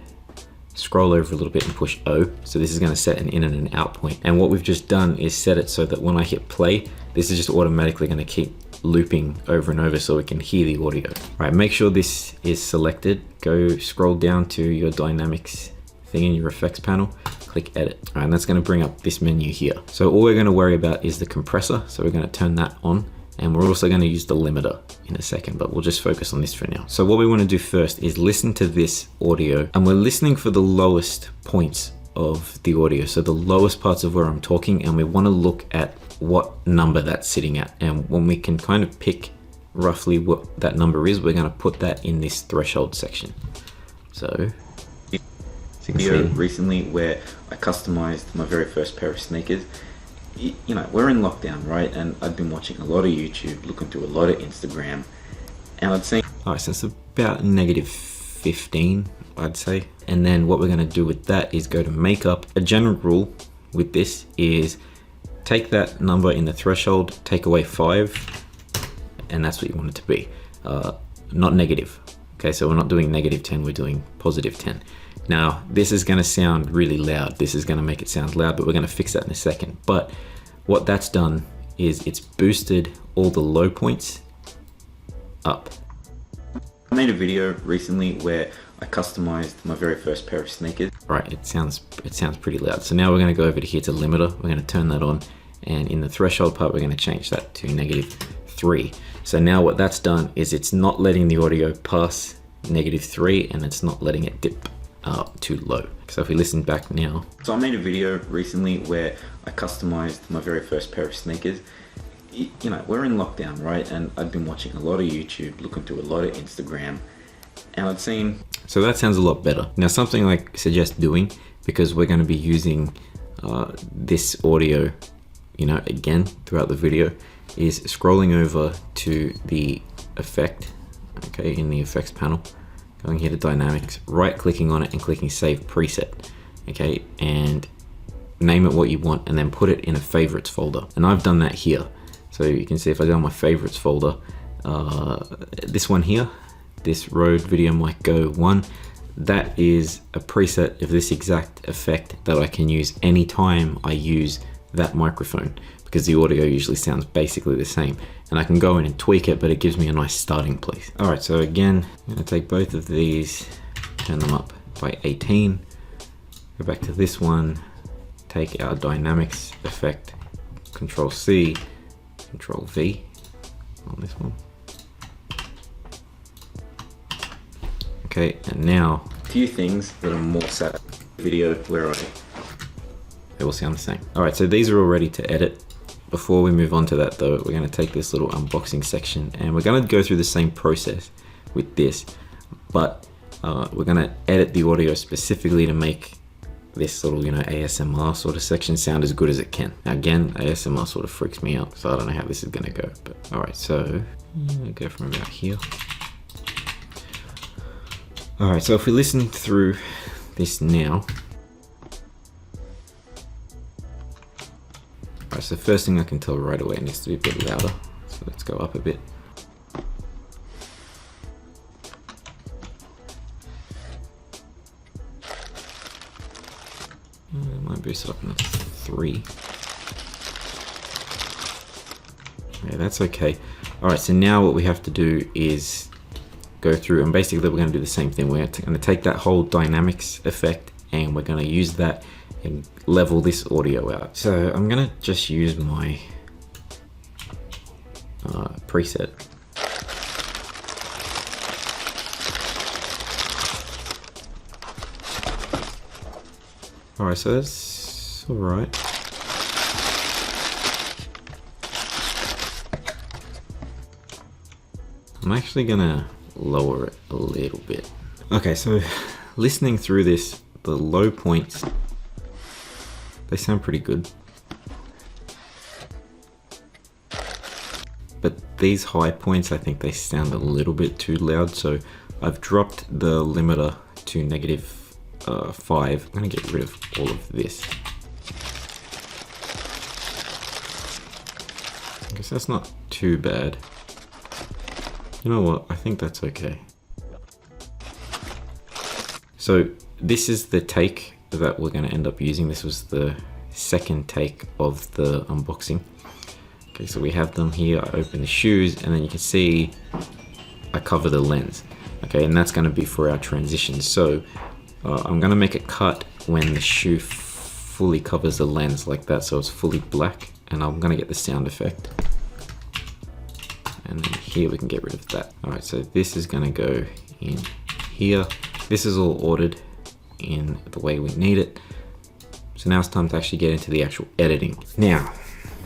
scroll over a little bit and push O. So this is going to set an in and an out point. And what we've just done is set it so that when I hit play, this is just automatically going to keep looping over and over so we can hear the audio. All right, make sure this is selected. Go scroll down to your dynamics thing in your effects panel, click edit. All right, and that's going to bring up this menu here. So all we're going to worry about is the compressor. So we're going to turn that on. And we're also going to use the limiter in a second, but we'll just focus on this for now. So what we want to do first is listen to this audio, and we're listening for the lowest points of the audio. So the lowest parts of where I'm talking, and we want to look at what number that's sitting at. And when we can kind of pick roughly what that number is, we're going to put that in this threshold section. So video recently where I customized my very first pair of sneakers. We're in lockdown, right? And I've been watching a lot of YouTube, looking through a lot of Instagram, and I'd say, all right, so it's about -15, I'd say. And then what we're going to do with that is go to makeup. A general rule with this is take that number in the threshold, take away 5, and that's what you want it to be, not negative. Okay, so we're not doing -10, we're doing +10. Now, this is going to sound really loud. This is going to make it sound loud, but we're going to fix that in a second. But what that's done is it's boosted all the low points up. I made a video recently where I customized my very first pair of sneakers. Right, it sounds pretty loud. So now we're going to go over to here to limiter. We're going to turn that on, and in the threshold part, we're going to change that to -3. So now what that's done is it's not letting the audio pass -3, and it's not letting it dip too low. So if we listen back now. So I made a video recently where I customized my very first pair of sneakers. We're in lockdown, right? And I've been watching a lot of YouTube, looking through a lot of Instagram, and I'd seen. So that sounds a lot better. Now something I suggest doing, because we're going to be using this audio, again throughout the video, is scrolling over to the effect, okay, in the effects panel, going here to dynamics, right clicking on it and clicking save preset, okay, and name it what you want and then put it in a favorites folder. And I've done that here. So you can see if I go on my favorites folder, this one here, this Rode Video Mic Go 1, that is a preset of this exact effect that I can use anytime I use that microphone, because the audio usually sounds basically the same, and I can go in and tweak it, but it gives me a nice starting place. All right, so again, I'm gonna take both of these, turn them up by 18, go back to this one, take our dynamics effect, Control C, Control V on this one. Okay, and now a few things that are more set video where they will sound the same. All right, so these are all ready to edit. Before we move on to that though, we're gonna take this little unboxing section and we're gonna go through the same process with this, but we're gonna edit the audio specifically to make this little, ASMR sort of section sound as good as it can. Now again, ASMR sort of freaks me out, so I don't know how this is gonna go, but all right, so I'm gonna go from about here. All right, so if we listen through this now, all right, so the first thing I can tell right away, it needs to be a bit louder. So let's go up a bit. It might boost it up to 3. Yeah, that's okay. All right, so now what we have to do is go through, and basically we're going to do the same thing. We're going to take that whole dynamics effect and we're going to use that and level this audio out. So I'm going to just use my preset. All right, so that's all right. I'm actually gonna lower it a little bit. Okay, so listening through this, the low points, they sound pretty good. But these high points, I think they sound a little bit too loud, so I've dropped the limiter to -5. I'm gonna get rid of all of this. I guess that's not too bad. You know what? I think that's okay. So this is the take that we're going to end up using. This was the second take of the unboxing. Okay, so we have them here. I open the shoes and then you can see I cover the lens. Okay, and that's going to be for our transition. So I'm going to make a cut when the shoe fully covers the lens like that, so it's fully black, and I'm going to get the sound effect. And then here we can get rid of that. All right, so this is gonna go in here. This is all ordered in the way we need it. So now it's time to actually get into the actual editing. Now,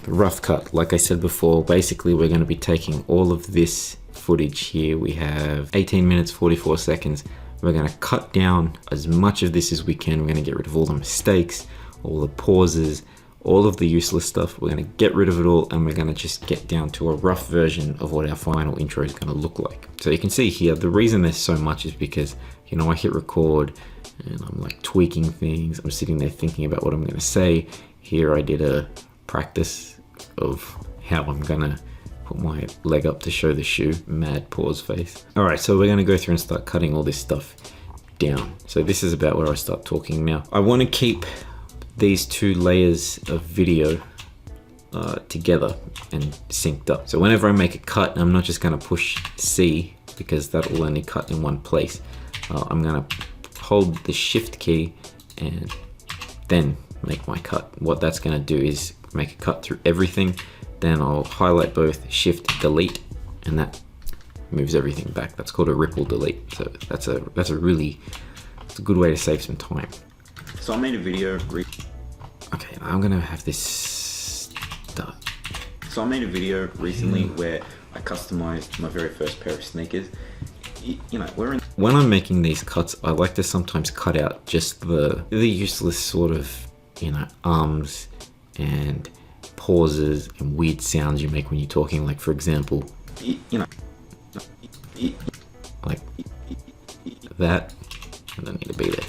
the rough cut, like I said before, basically we're gonna be taking all of this footage here. We have 18 minutes, 44 seconds. We're gonna cut down as much of this as we can. We're gonna get rid of all the mistakes, all the pauses, all of the useless stuff. We're gonna get rid of it all, and we're gonna just get down to a rough version of what our final intro is gonna look like. So you can see here, the reason there's so much is because, I hit record and I'm like tweaking things. I'm sitting there thinking about what I'm gonna say. Here I did a practice of how I'm gonna put my leg up to show the shoe. Mad pause face. All right, so we're gonna go through and start cutting all this stuff down. So this is about where I start talking now. I wanna keep these two layers of video together and synced up. So whenever I make a cut, I'm not just gonna push C because that will only cut in one place. I'm gonna hold the shift key and then make my cut. What that's gonna do is make a cut through everything. Then I'll highlight both, shift delete, and that moves everything back. That's called a ripple delete. So that's a good way to save some time. So I made a video. Okay, I'm gonna have this start. So I made a video recently where I customized my very first pair of sneakers. When I'm making these cuts, I like to sometimes cut out just the useless sort of ums and pauses and weird sounds you make when you're talking. Like for example, like that. I don't need to be there.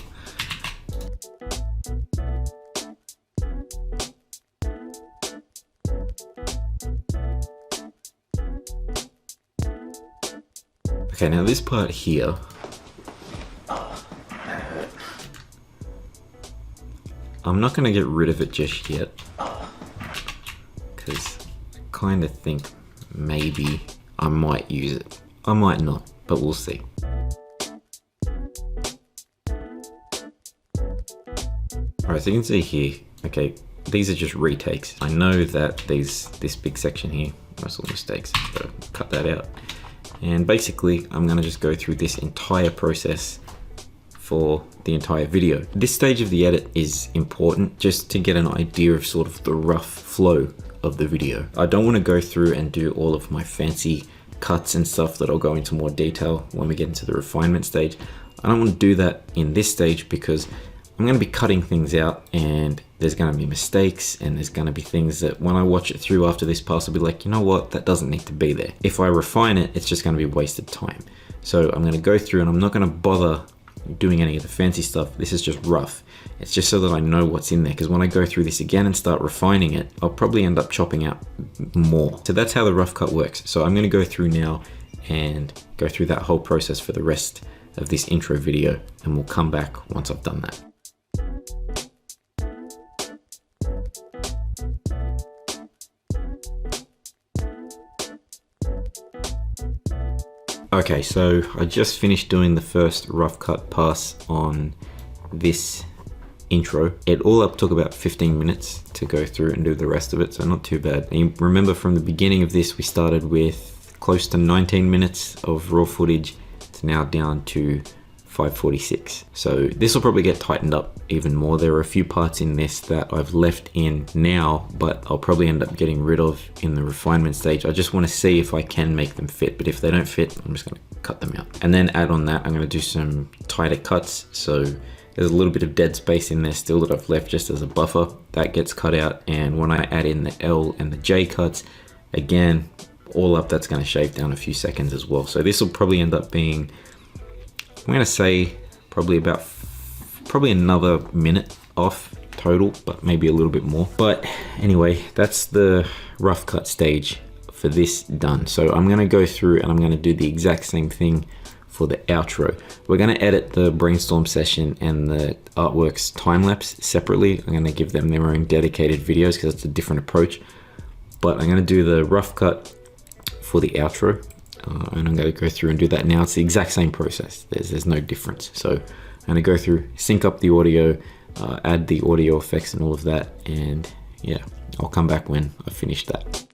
Okay, now this part here, I'm not going to get rid of it just yet, because I kind of think maybe I might use it. I might not, but we'll see. Alright, so you can see here, okay, these are just retakes. I know that this big section here, most of the mistakes, so cut that out. And basically, I'm gonna just go through this entire process for the entire video. This stage of the edit is important just to get an idea of sort of the rough flow of the video. I don't wanna go through and do all of my fancy cuts and stuff that I'll go into more detail when we get into the refinement stage. I don't wanna do that in this stage because I'm gonna be cutting things out and there's gonna be mistakes and there's gonna be things that when I watch it through after this pass, I'll be like, you know what, that doesn't need to be there. If I refine it, it's just gonna be wasted time. So I'm gonna go through and I'm not gonna bother doing any of the fancy stuff. This is just rough. It's just so that I know what's in there, because when I go through this again and start refining it, I'll probably end up chopping out more. So that's how the rough cut works. So I'm gonna go through now and go through that whole process for the rest of this intro video, and we'll come back once I've done that. Okay, so I just finished doing the first rough cut pass on this intro. It all up took about 15 minutes to go through and do the rest of it, so not too bad. And you remember from the beginning of this, we started with close to 19 minutes of raw footage to now down to 546. So this will probably get tightened up even more. There are a few parts in this that I've left in now, but I'll probably end up getting rid of in the refinement stage. I just want to see if I can make them fit, but if they don't fit, I'm just going to cut them out. And then add on that, I'm going to do some tighter cuts. So there's a little bit of dead space in there still that I've left just as a buffer. That gets cut out, and when I add in the L and the J cuts, again, all up, that's going to shave down a few seconds as well. So this will probably end up being, I'm gonna say probably another minute off total, but maybe a little bit more. But anyway, that's the rough cut stage for this done. So I'm gonna go through and I'm gonna do the exact same thing for the outro. We're gonna edit the brainstorm session and the artworks time lapse separately. I'm gonna give them their own dedicated videos because it's a different approach. But I'm gonna do the rough cut for the outro. And I'm going to go through and do that now. It's the exact same process. There's no difference. So I'm going to go through, sync up the audio, add the audio effects and all of that. And yeah, I'll come back when I've finished that.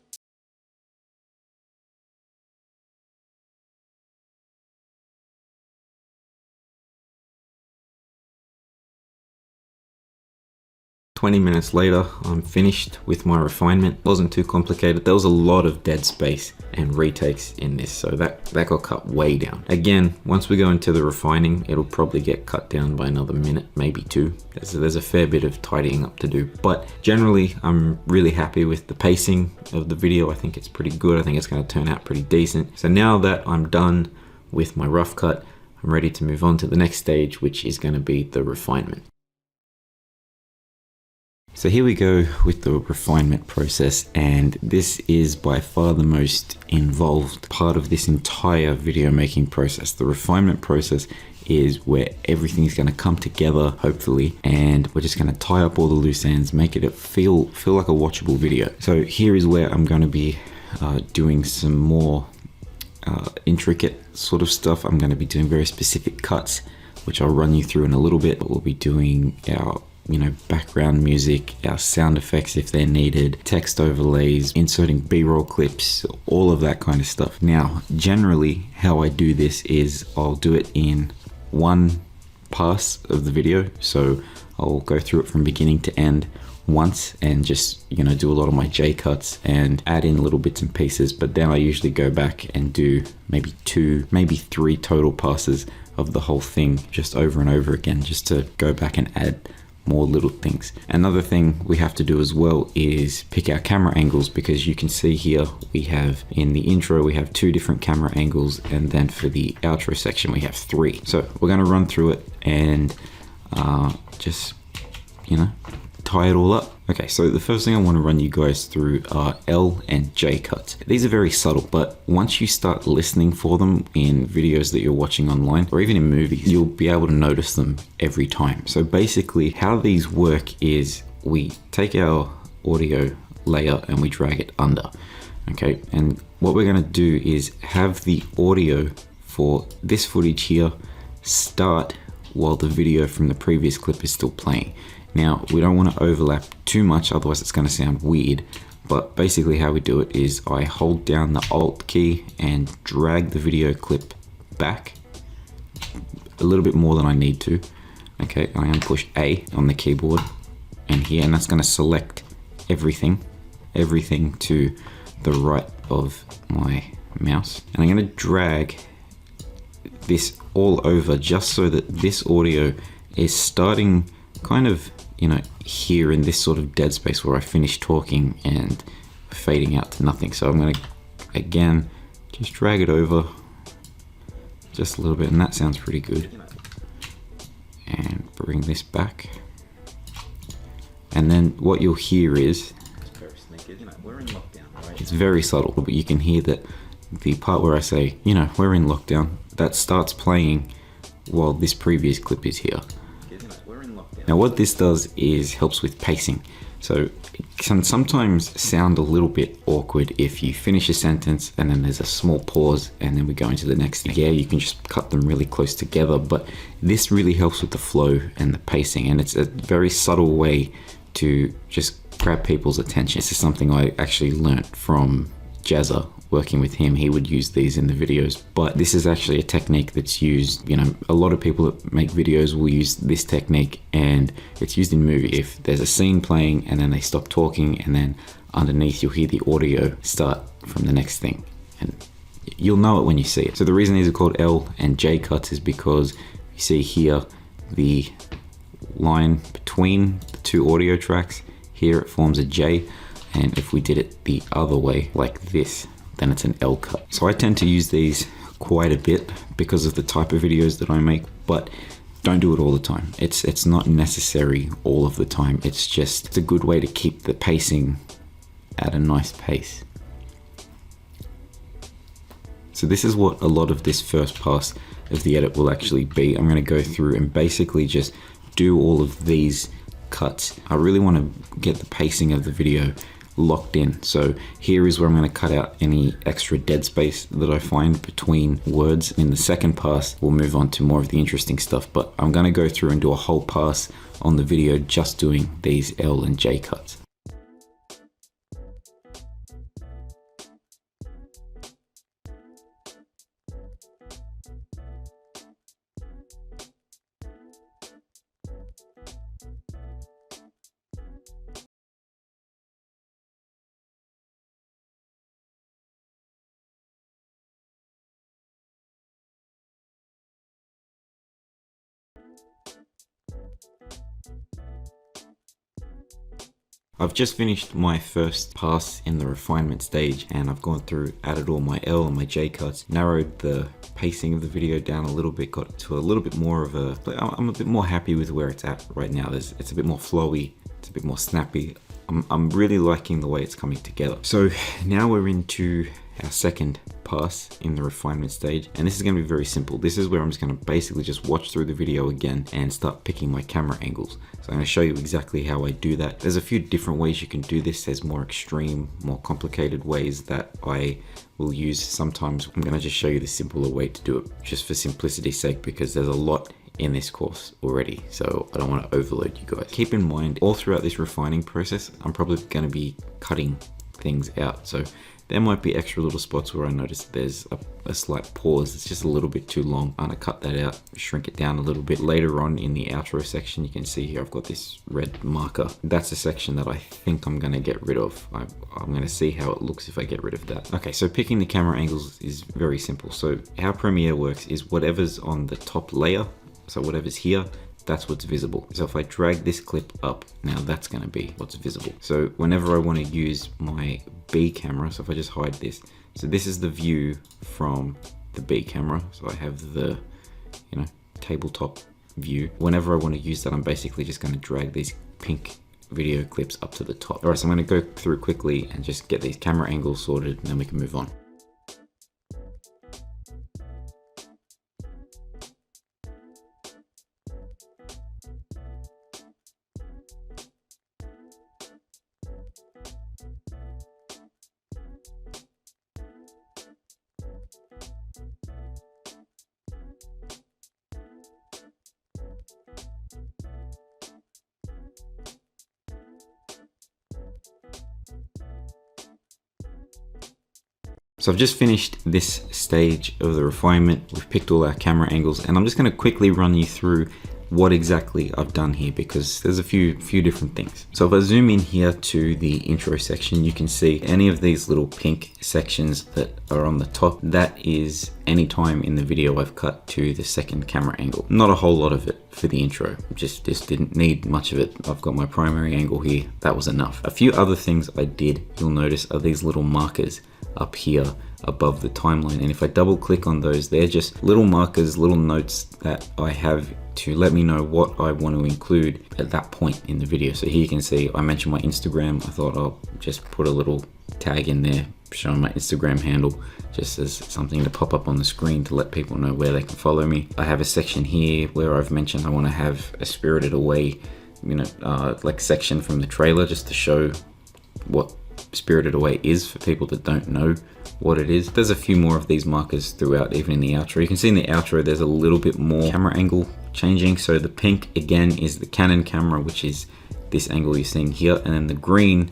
"20 minutes later, I'm finished with my refinement. Wasn't too complicated. There was a lot of dead space and retakes in this, so that got cut way down. Again, once we go into the refining, it'll probably get cut down by another minute, maybe two. There's a fair bit of tidying up to do, but generally, I'm really happy with the pacing of the video. I think it's pretty good. I think it's going to turn out pretty decent. So now that I'm done with my rough cut, I'm ready to move on to the next stage, which is going to be the refinement. So here we go with the refinement process, and this is by far the most involved part of this entire video making process. The refinement process is where everything's going to come together, hopefully, and we're just going to tie up all the loose ends, make it feel like a watchable video. So here is where I'm going to be doing some more intricate sort of stuff. I'm going to be doing very specific cuts, which I'll run you through in a little bit. We'll be doing our background music, our sound effects if they're needed, text overlays, inserting B-roll clips, all of that kind of stuff. Now, generally, how I do this is I'll do it in one pass of the video. So I'll go through it from beginning to end once and just, do a lot of my J cuts and add in little bits and pieces. But then I usually go back and do maybe 2, maybe 3 total passes of the whole thing just over and over again, just to go back and add more little things. Another thing we have to do as well is pick our camera angles, because you can see here we have in the intro we have 2 different camera angles, and then for the outro section we have 3. So we're going to run through it and just, you know, tie it all up. Okay, so the first thing I want to run you guys through are L and J cuts. These are very subtle, but once you start listening for them in videos that you're watching online, or even in movies, you'll be able to notice them every time. So basically how these work is we take our audio layer and we drag it under. Okay, and what we're going to do is have the audio for this footage here start while the video from the previous clip is still playing. Now, we don't want to overlap too much, otherwise it's going to sound weird, but basically how we do it is I hold down the Alt key and drag the video clip back a little bit more than I need to. Okay, I'm going to push A on the keyboard and here, and that's going to select everything to the right of my mouse. And I'm going to drag this all over just so that this audio is starting kind of, you know, here in this sort of dead space where I finish talking and fading out to nothing. So I'm going to again just drag it over just a little bit, and that sounds pretty good. And bring this back, and then what you'll hear is it's very subtle, but you can hear that the part where I say, you know, we're in lockdown, that starts playing while this previous clip is here. Now what this does is helps with pacing. So it can sometimes sound a little bit awkward if you finish a sentence and then there's a small pause and then we go into the next thing. Yeah, you can just cut them really close together, but this really helps with the flow and the pacing, and it's a very subtle way to just grab people's attention. This is something I actually learnt from Jazza. Working with him, he would use these in the videos, but this is actually a technique that's used, you know, a lot of people that make videos will use this technique, and it's used in movie. If there's a scene playing and then they stop talking, and then underneath you'll hear the audio start from the next thing, and you'll know it when you see it. So the reason these are called L and J cuts is because you see here the line between the 2 audio tracks, here it forms a J, and if we did it the other way like this, then it's an L cut. So I tend to use these quite a bit because of the type of videos that I make, but don't do it all the time. It's not necessary all of the time. It's a good way to keep the pacing at a nice pace. So this is what a lot of this first pass of the edit will actually be. I'm going to go through and basically just do all of these cuts. I really want to get the pacing of the video locked in. So here is where I'm going to cut out any extra dead space that I find between words. In the second pass, we'll move on to more of the interesting stuff, but I'm going to go through and do a whole pass on the video just doing these L and J cuts. I've just finished my first pass in the refinement stage, and I've gone through, added all my L and my J cuts, narrowed the pacing of the video down a little bit, got to a little bit more of a, I'm a bit more happy with where it's at right now. It's a bit more flowy, it's a bit more snappy. I'm really liking the way it's coming together. So now we're into our second pass in the refinement stage, and this is going to be very simple. This is where I'm just going to basically just watch through the video again and start picking my camera angles. So I'm going to show you exactly how I do that. There's a few different ways you can do this. There's more extreme, more complicated ways that I will use. Sometimes I'm going to just show you the simpler way to do it, just for simplicity's sake, because there's a lot in this course already, so I don't want to overload you guys. Keep in mind, all throughout this refining process, I'm probably going to be cutting things out. So there might be extra little spots where I notice there's a slight pause. It's just a little bit too long. I'm gonna cut that out, shrink it down a little bit. Later on in the outro section, you can see here I've got this red marker. That's a section that I think I'm gonna get rid of. I'm gonna see how it looks if I get rid of that. Okay, so picking the camera angles is very simple. So how Premiere works is whatever's on the top layer, so whatever's here, that's what's visible. So if I drag this clip up, now that's going to be what's visible. So whenever I want to use my B camera, so if I just hide this, so this is the view from the B camera. So I have the, you know, tabletop view. Whenever I want to use that, I'm basically just going to drag these pink video clips up to the top. All right, so I'm going to go through quickly and just get these camera angles sorted, and then we can move on. So I've just finished this stage of the refinement. We've picked all our camera angles, and I'm just going to quickly run you through what exactly I've done here, because there's a few different things. So if I zoom in here to the intro section, you can see any of these little pink sections that are on the top. That is any time in the video I've cut to the second camera angle. Not a whole lot of it for the intro, just didn't need much of it. I've got my primary angle here, that was enough. A few other things I did, you'll notice, are these little markers up here above the timeline, and if I double click on those, they're just little markers, little notes that I have to let me know what I want to include at that point in the video. So here you can see I mentioned my Instagram. I thought I'll just put a little tag in there showing my Instagram handle, just as something to pop up on the screen to let people know where they can follow me. I have a section here where I've mentioned I want to have a Spirited Away, you know, like section from the trailer, just to show what Spirited Away is for people that don't know what it is. There's a few more of these markers throughout, even in the outro. You can see in the outro there's a little bit more camera angle changing. So the pink again is the Canon camera, which is this angle you're seeing here, and then the green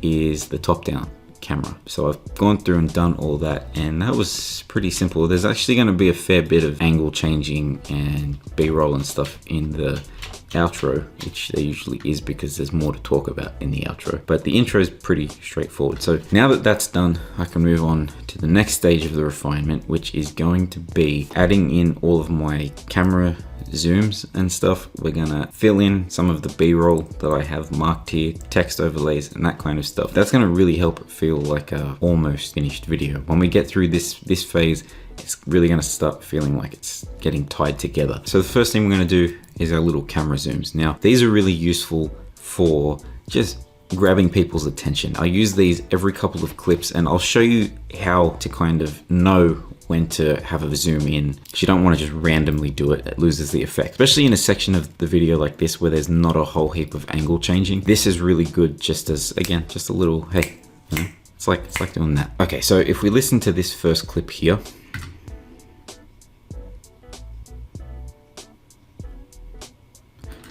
is the top down camera. So I've gone through and done all that, and that was pretty simple. There's actually going to be a fair bit of angle changing and B-roll and stuff in the outro, which there usually is because there's more to talk about in the outro, but the intro is pretty straightforward. So now that that's done, I can move on to the next stage of the refinement, which is going to be adding in all of my camera zooms and stuff. We're gonna fill in some of the B-roll that I have marked here, text overlays and that kind of stuff. That's gonna really help it feel like a almost finished video. When we get through this phase, it's really gonna start feeling like it's getting tied together. So the first thing we're gonna do is our little camera zooms. Now, these are really useful for just grabbing people's attention. I use these every couple of clips, and I'll show you how to kind of know when to have a zoom in, because you don't want to just randomly do it. It loses the effect, especially in a section of the video like this where there's not a whole heap of angle changing. This is really good just as, again, just a little, hey, you know, it's like doing that. Okay, so if we listen to this first clip here,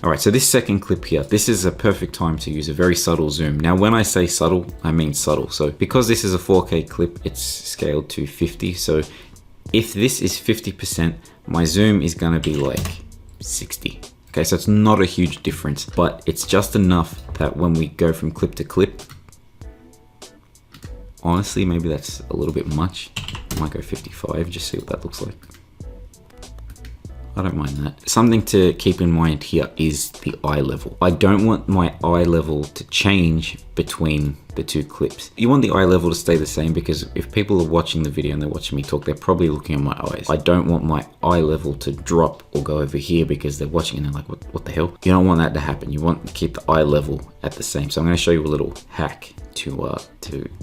all right, so this second clip here, this is a perfect time to use a very subtle zoom. Now, when I say subtle, I mean subtle. So because this is a 4K clip, it's scaled to 50. So if this is 50%, my zoom is gonna be like 60. Okay, so it's not a huge difference, but it's just enough that when we go from clip to clip, honestly, maybe that's a little bit much. I might go 55, just see what that looks like. I don't mind that. Something to keep in mind here is the eye level. I don't want my eye level to change between the two clips. You want the eye level to stay the same, because if people are watching the video and they're watching me talk, they're probably looking at my eyes. I don't want my eye level to drop or go over here because they're watching and they're like, what the hell? You don't want that to happen. You want to keep the eye level at the same. So I'm going to show you a little hack to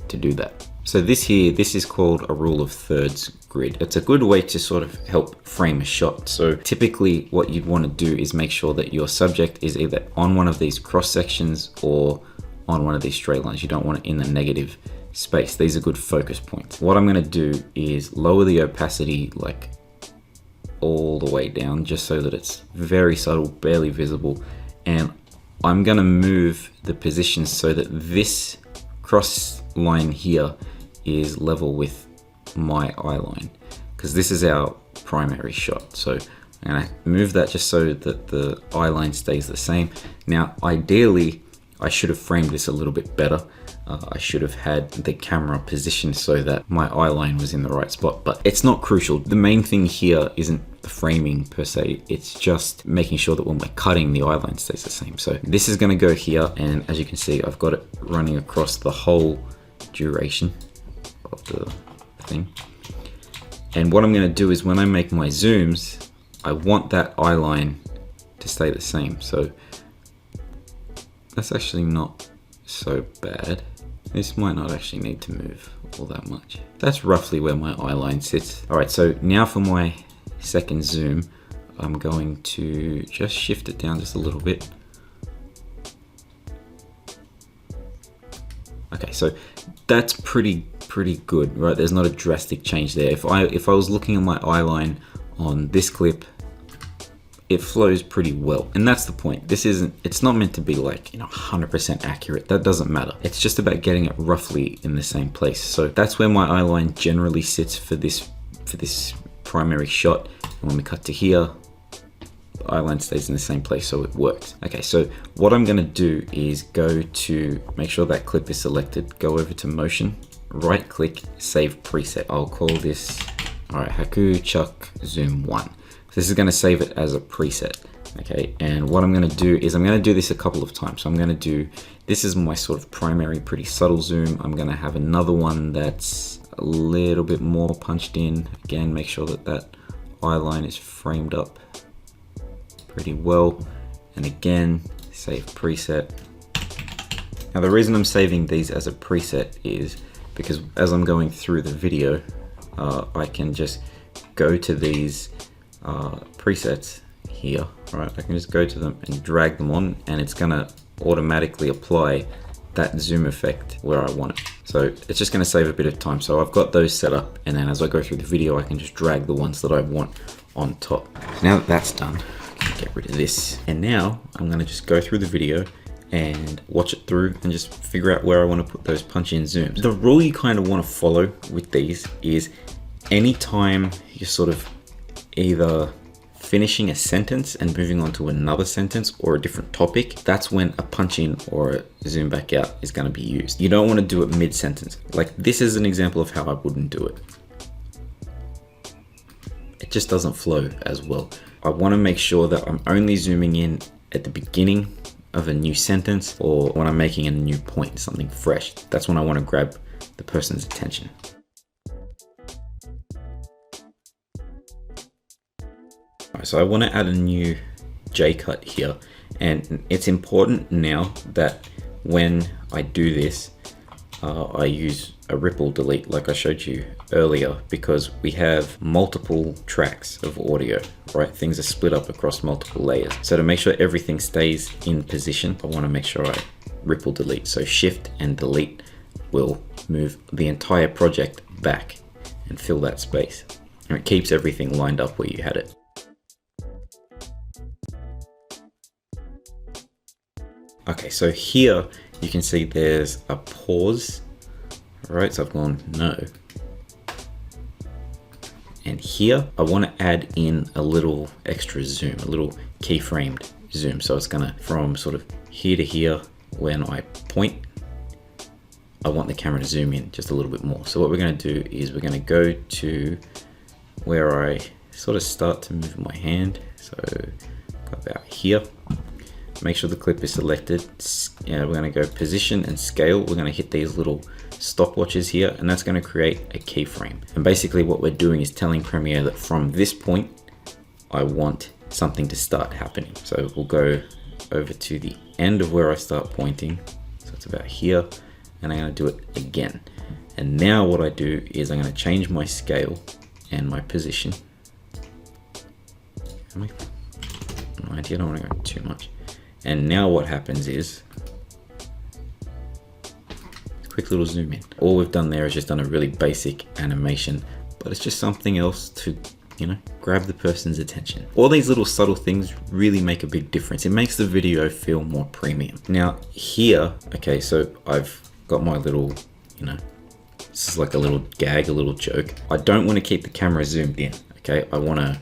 do that. So this is called a rule of thirds grid. It's a good way to sort of help frame a shot. So typically what you'd want to do is make sure that your subject is either on one of these cross sections or on one of these straight lines. You don't want it in the negative space. These are good focus points. What I'm going to do is lower the opacity like all the way down, just so that it's very subtle, barely visible. And I'm going to move the position so that this cross line here is level with my eye line, because this is our primary shot. So I'm gonna move that just so that the eye line stays the same. Now, ideally, I should have framed this a little bit better. I should have had the camera positioned so that my eye line was in the right spot, but it's not crucial. The main thing here isn't the framing per se, it's just making sure that when we're cutting, the eye line stays the same. So this is gonna go here, and as you can see, I've got it running across the whole duration of the thing. And what I'm gonna do is when I make my zooms, I want that eye line to stay the same. So that's actually not so bad. This might not actually need to move all that much. That's roughly where my eye line sits. All right, so now for my second zoom, I'm going to just shift it down just a little bit. Okay, so that's pretty good, right? There's not a drastic change there. If I was looking at my eye line on this clip, it flows pretty well, and that's the point. It's not meant to be like 100% accurate. That doesn't matter. It's just about getting it roughly in the same place. So that's where my eye line generally sits for this primary shot. And when we cut to here, the eye line stays in the same place, so it works. Okay, so what I'm gonna do is go to make sure that clip is selected, go over to motion, right click, save preset. I'll call this, all right, Haku Chuck Zoom 1. This is going to save it as a preset, okay? And what I'm going to do is I'm going to do this a couple of times. So I'm going to do, this is my sort of primary, pretty subtle zoom. I'm going to have another one that's a little bit more punched in. Again, make sure that that eye line is framed up pretty well. And again, save preset. Now the reason I'm saving these as a preset is because as I'm going through the video, I can just go to these presets here, right? I can just go to them and drag them on, and it's gonna automatically apply that zoom effect where I want it. So it's just gonna save a bit of time. So I've got those set up, and then as I go through the video, I can just drag the ones that I want on top. So now that that's done, I can get rid of this. And now I'm gonna just go through the video and watch it through and just figure out where I wanna put those punch in zooms. The rule you kind of wanna follow with these is anytime you're sort of either finishing a sentence and moving on to another sentence or a different topic, that's when a punch in or a zoom back out is going to be used. You don't want to do it mid-sentence. Like this is an example of how I wouldn't do it. It just doesn't flow as well. I want to make sure that I'm only zooming in at the beginning of a new sentence or when I'm making a new point, something fresh. That's when I want to grab the person's attention. So I want to add a new J cut here, and it's important now that when I do this, I use a ripple delete like I showed you earlier, because we have multiple tracks of audio, right? Things are split up across multiple layers. So to make sure everything stays in position, I want to make sure I ripple delete. So shift and delete will move the entire project back and fill that space. And it keeps everything lined up where you had it. Okay, so here you can see there's a pause, right? So I've gone no. And here I want to add in a little extra zoom, a little keyframed zoom. So it's gonna, from sort of here to here, when I point, I want the camera to zoom in just a little bit more. So what we're gonna do is we're gonna go to where I sort of start to move my hand. So about here. Make sure the clip is selected. We're going to go position and scale. We're going to hit these little stopwatches here, and that's going to create a keyframe. And basically what we're doing is telling Premiere that from this point, I want something to start happening. So we'll go over to the end of where I start pointing. So it's about here, and I'm going to do it again. And now what I do is I'm going to change my scale and my position. No idea, I don't want to go too much. And now what happens is, quick little zoom in. All we've done there is just done a really basic animation, but it's just something else to, grab the person's attention. All these little subtle things really make a big difference. It makes the video feel more premium. Now here, okay, so I've got my little, this is like a little gag, a little joke. I don't want to keep the camera zoomed in, okay? I want to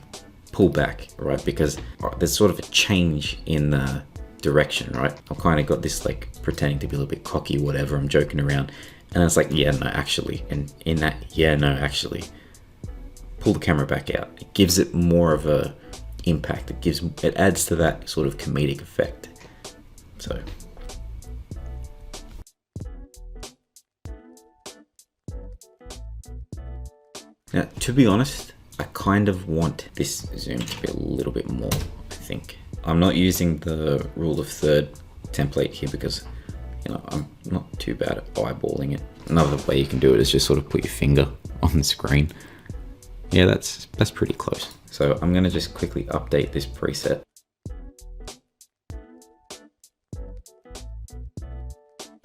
pull back, right? Because there's sort of a change in the direction, right? I've kind of got this like pretending to be a little bit cocky, whatever, I'm joking around. And it's like, yeah, no, actually. And in that, yeah, no, actually, pull the camera back out. It gives it more of a impact. It adds to that sort of comedic effect. So. Now, to be honest, I kind of want this zoom to be a little bit more, I think. I'm not using the rule of third template here because, you know, I'm not too bad at eyeballing it. Another way you can do it is just sort of put your finger on the screen. Yeah, that's pretty close. So I'm gonna just quickly update this preset.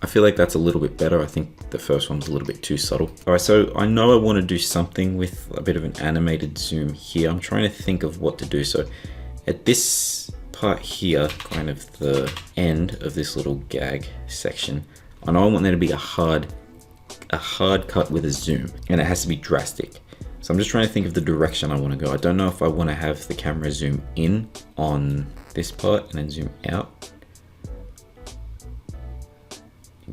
I feel like that's a little bit better. I think the first one was a little bit too subtle. All right, so I know I want to do something with a bit of an animated zoom here. I'm trying to think of what to do. So at this part here, kind of the end of this little gag section, I know I want there to be a hard cut with a zoom, and it has to be drastic. So I'm just trying to think of the direction I want to go. I don't know if I want to have the camera zoom in on this part and then zoom out.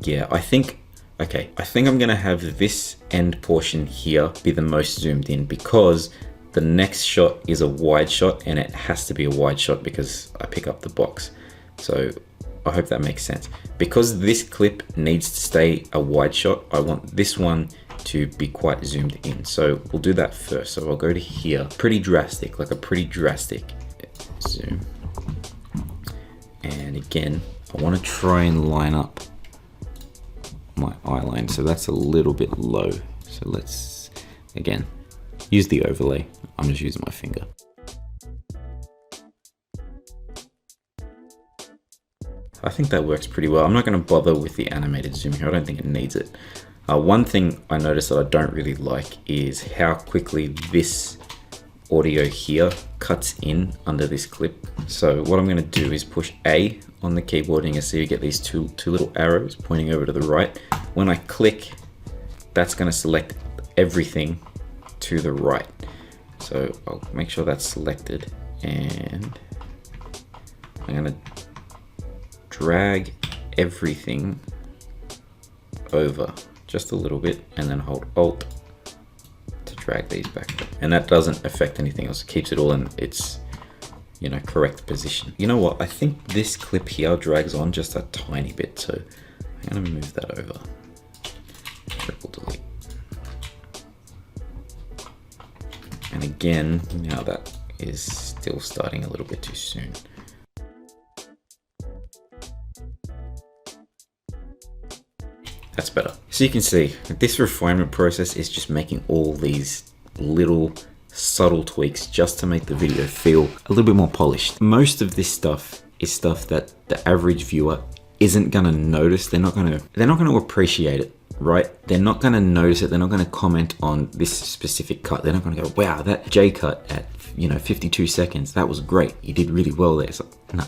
Yeah, I think I'm gonna have this end portion here be the most zoomed in, because the next shot is a wide shot, and it has to be a wide shot because I pick up the box. So I hope that makes sense. Because this clip needs to stay a wide shot, I want this one to be quite zoomed in. So we'll do that first. So I'll go to here, pretty drastic, like a pretty drastic zoom. And again, I want to try and line up my eye line, so that's a little bit low. So let's again use the overlay. I'm just using my finger. I think that works pretty well. I'm not going to bother with the animated zoom here. I don't think it needs it. One thing I noticed that I don't really like is how quickly this audio here cuts in under this clip. So what I'm going to do is push A on the keyboard, and you see you get these two little arrows pointing over to the right. When I click, that's going to select everything to the right. So I'll make sure that's selected, and I'm going to drag everything over just a little bit, and then hold Alt to drag these back. And that doesn't affect anything else. It keeps it all in its, you know, correct position. You know what? I think this clip here drags on just a tiny bit, so I'm gonna move that over. Triple delete. And again, now that is still starting a little bit too soon. That's better. So you can see this refinement process is just making all these little subtle tweaks just to make the video feel a little bit more polished. Most of this stuff is stuff that the average viewer isn't gonna notice. They're not gonna appreciate it, right? They're not gonna notice it. They're not gonna comment on this specific cut. They're not gonna go, wow, that J cut at 52 seconds, that was great. You did really well there. So, nah,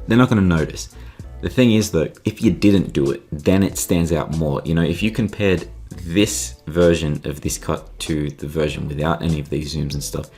they're not gonna notice. The thing is though, if you didn't do it, then it stands out more. You know, if you compared this version of this cut to the version without any of these zooms and stuff,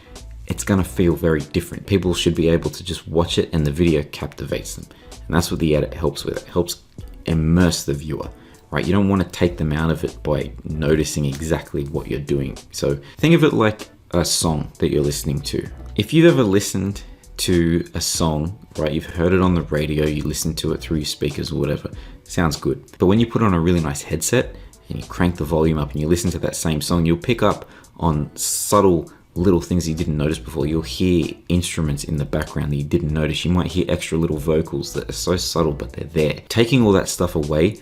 it's gonna feel very different. People should be able to just watch it and the video captivates them. And that's what the edit helps with. It helps immerse the viewer, right? You don't want to take them out of it by noticing exactly what you're doing. So think of it like a song that you're listening to. If you've ever listened to a song, right, you've heard it on the radio, you listen to it through your speakers or whatever, it sounds good. But when you put on a really nice headset and you crank the volume up and you listen to that same song, you'll pick up on subtle little things you didn't notice before. You'll hear instruments in the background that you didn't notice. You might hear extra little vocals that are so subtle, but they're there. Taking all that stuff away,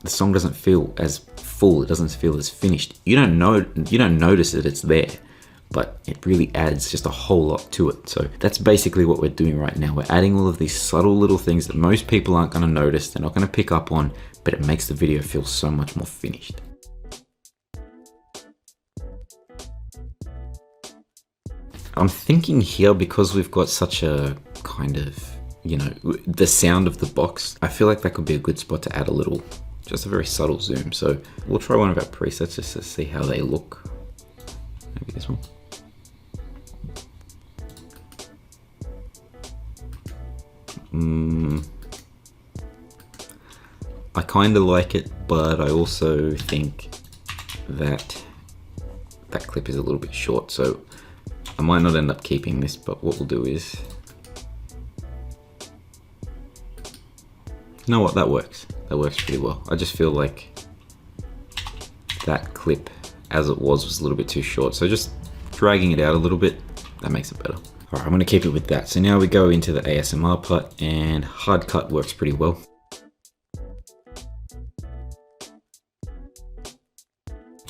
the song doesn't feel as full. It doesn't feel as finished. You don't notice that it's there, but it really adds just a whole lot to it. So that's basically what we're doing right now. We're adding all of these subtle little things that most people aren't going to notice. They're not going to pick up on, but it makes the video feel so much more finished. I'm thinking here, because we've got such a kind of, the sound of the box, I feel like that could be a good spot to add just a very subtle zoom. So we'll try one of our presets just to see how they look. Maybe this one. I kind of like it, but I also think that that clip is a little bit short, so I might not end up keeping this, but what we'll do is, you know what, that works. That works pretty well. I just feel like that clip as it was a little bit too short, so just dragging it out a little bit, that makes it better. All right, I'm gonna keep it with that. So now we go into the ASMR part, and hard cut works pretty well.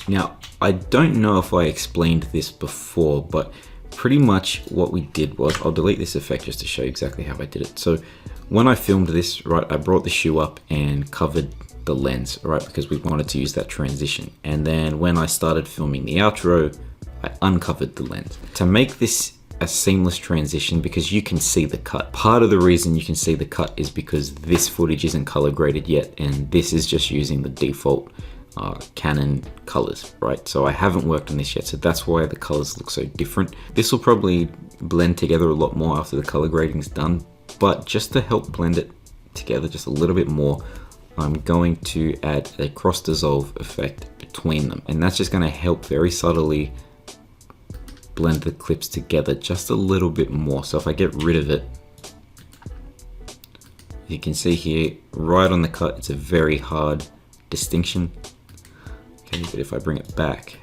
Now, I don't know if I explained this before, but pretty much what we did was, I'll delete this effect just to show you exactly how I did it. So when I filmed this, right, I brought the shoe up and covered the lens, right, because we wanted to use that transition. And then when I started filming the outro, I uncovered the lens. To make this a seamless transition, because you can see the cut. Part of the reason you can see the cut is because this footage isn't color graded yet, and this is just using the default Canon colors, right? So I haven't worked on this yet, so that's why the colors look so different. This will probably blend together a lot more after the color grading is done, but just to help blend it together just a little bit more, I'm going to add a cross dissolve effect between them, and that's just going to help very subtly blend the clips together just a little bit more. So if I get rid of it, you can see here right on the cut, it's a very hard distinction. Okay, but if I bring it back,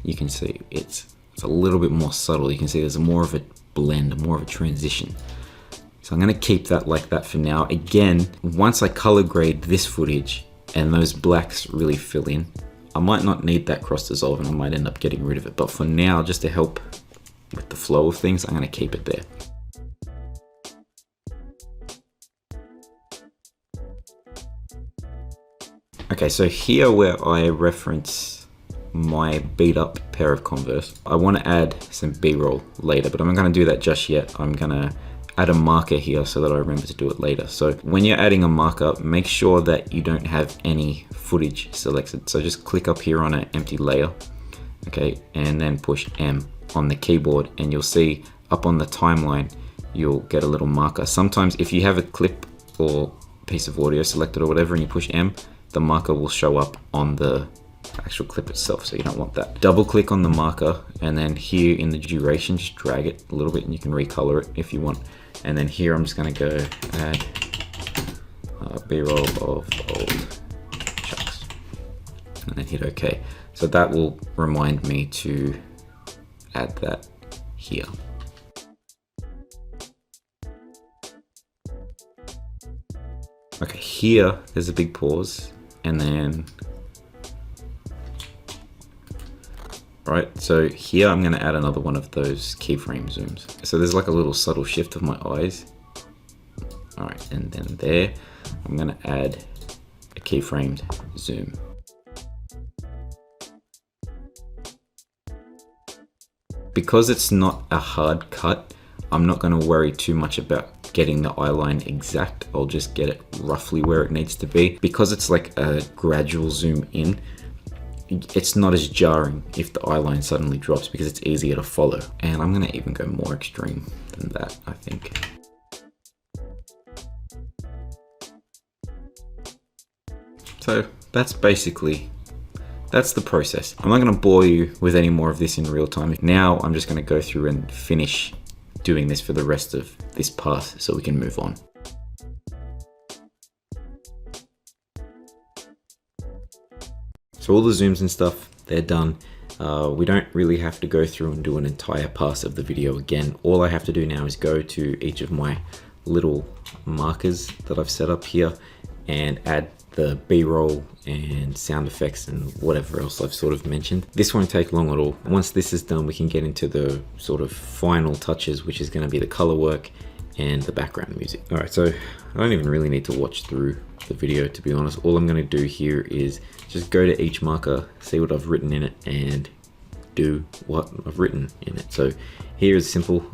you can see it's a little bit more subtle. You can see there's more of a blend, more of a transition. So I'm going to keep that like that for now. Again, once I color grade this footage and those blacks really fill in, I might not need that cross dissolve and I might end up getting rid of it. But for now, just to help with the flow of things, I'm going to keep it there. Okay, so here where I reference my beat up pair of Converse, I want to add some B-roll later, but I'm not going to do that just yet. I'm going to add a marker here so that I remember to do it later. So when you're adding a marker, make sure that you don't have any footage selected. So just click up here on an empty layer, okay, and then push M on the keyboard, and you'll see up on the timeline, you'll get a little marker. Sometimes if you have a clip or piece of audio selected or whatever and you push M, the marker will show up on the actual clip itself, so you don't want that. Double click on the marker, and then here in the duration, just drag it a little bit and you can recolor it if you want. And then here I'm just gonna go add B-roll of old chucks, and then hit OK. So that will remind me to add that here. Okay, here there's a big pause, and then right, so here I'm going to add another one of those keyframe zooms. So there's like a little subtle shift of my eyes. All right, and then there I'm going to add a keyframed zoom. Because it's not a hard cut, I'm not going to worry too much about getting the eye line exact. I'll just get it roughly where it needs to be. Because it's like a gradual zoom in, it's not as jarring if the eye line suddenly drops because it's easier to follow. And I'm gonna even go more extreme than that, I think. So that's the process. I'm not gonna bore you with any more of this in real time. Now I'm just gonna go through and finish doing this for the rest of this path so we can move on. So all the zooms and stuff, they're done. We don't really have to go through and do an entire pass of the video again. All I have to do now is go to each of my little markers that I've set up here and add the B-roll and sound effects and whatever else I've sort of mentioned. This won't take long at all. Once this is done, we can get into the sort of final touches, which is going to be the color work and the background music. All right, so I don't even really need to watch through the video, to be honest. All I'm going to do here is just go to each marker, see what I've written in it, and do what I've written in it. So here is simple.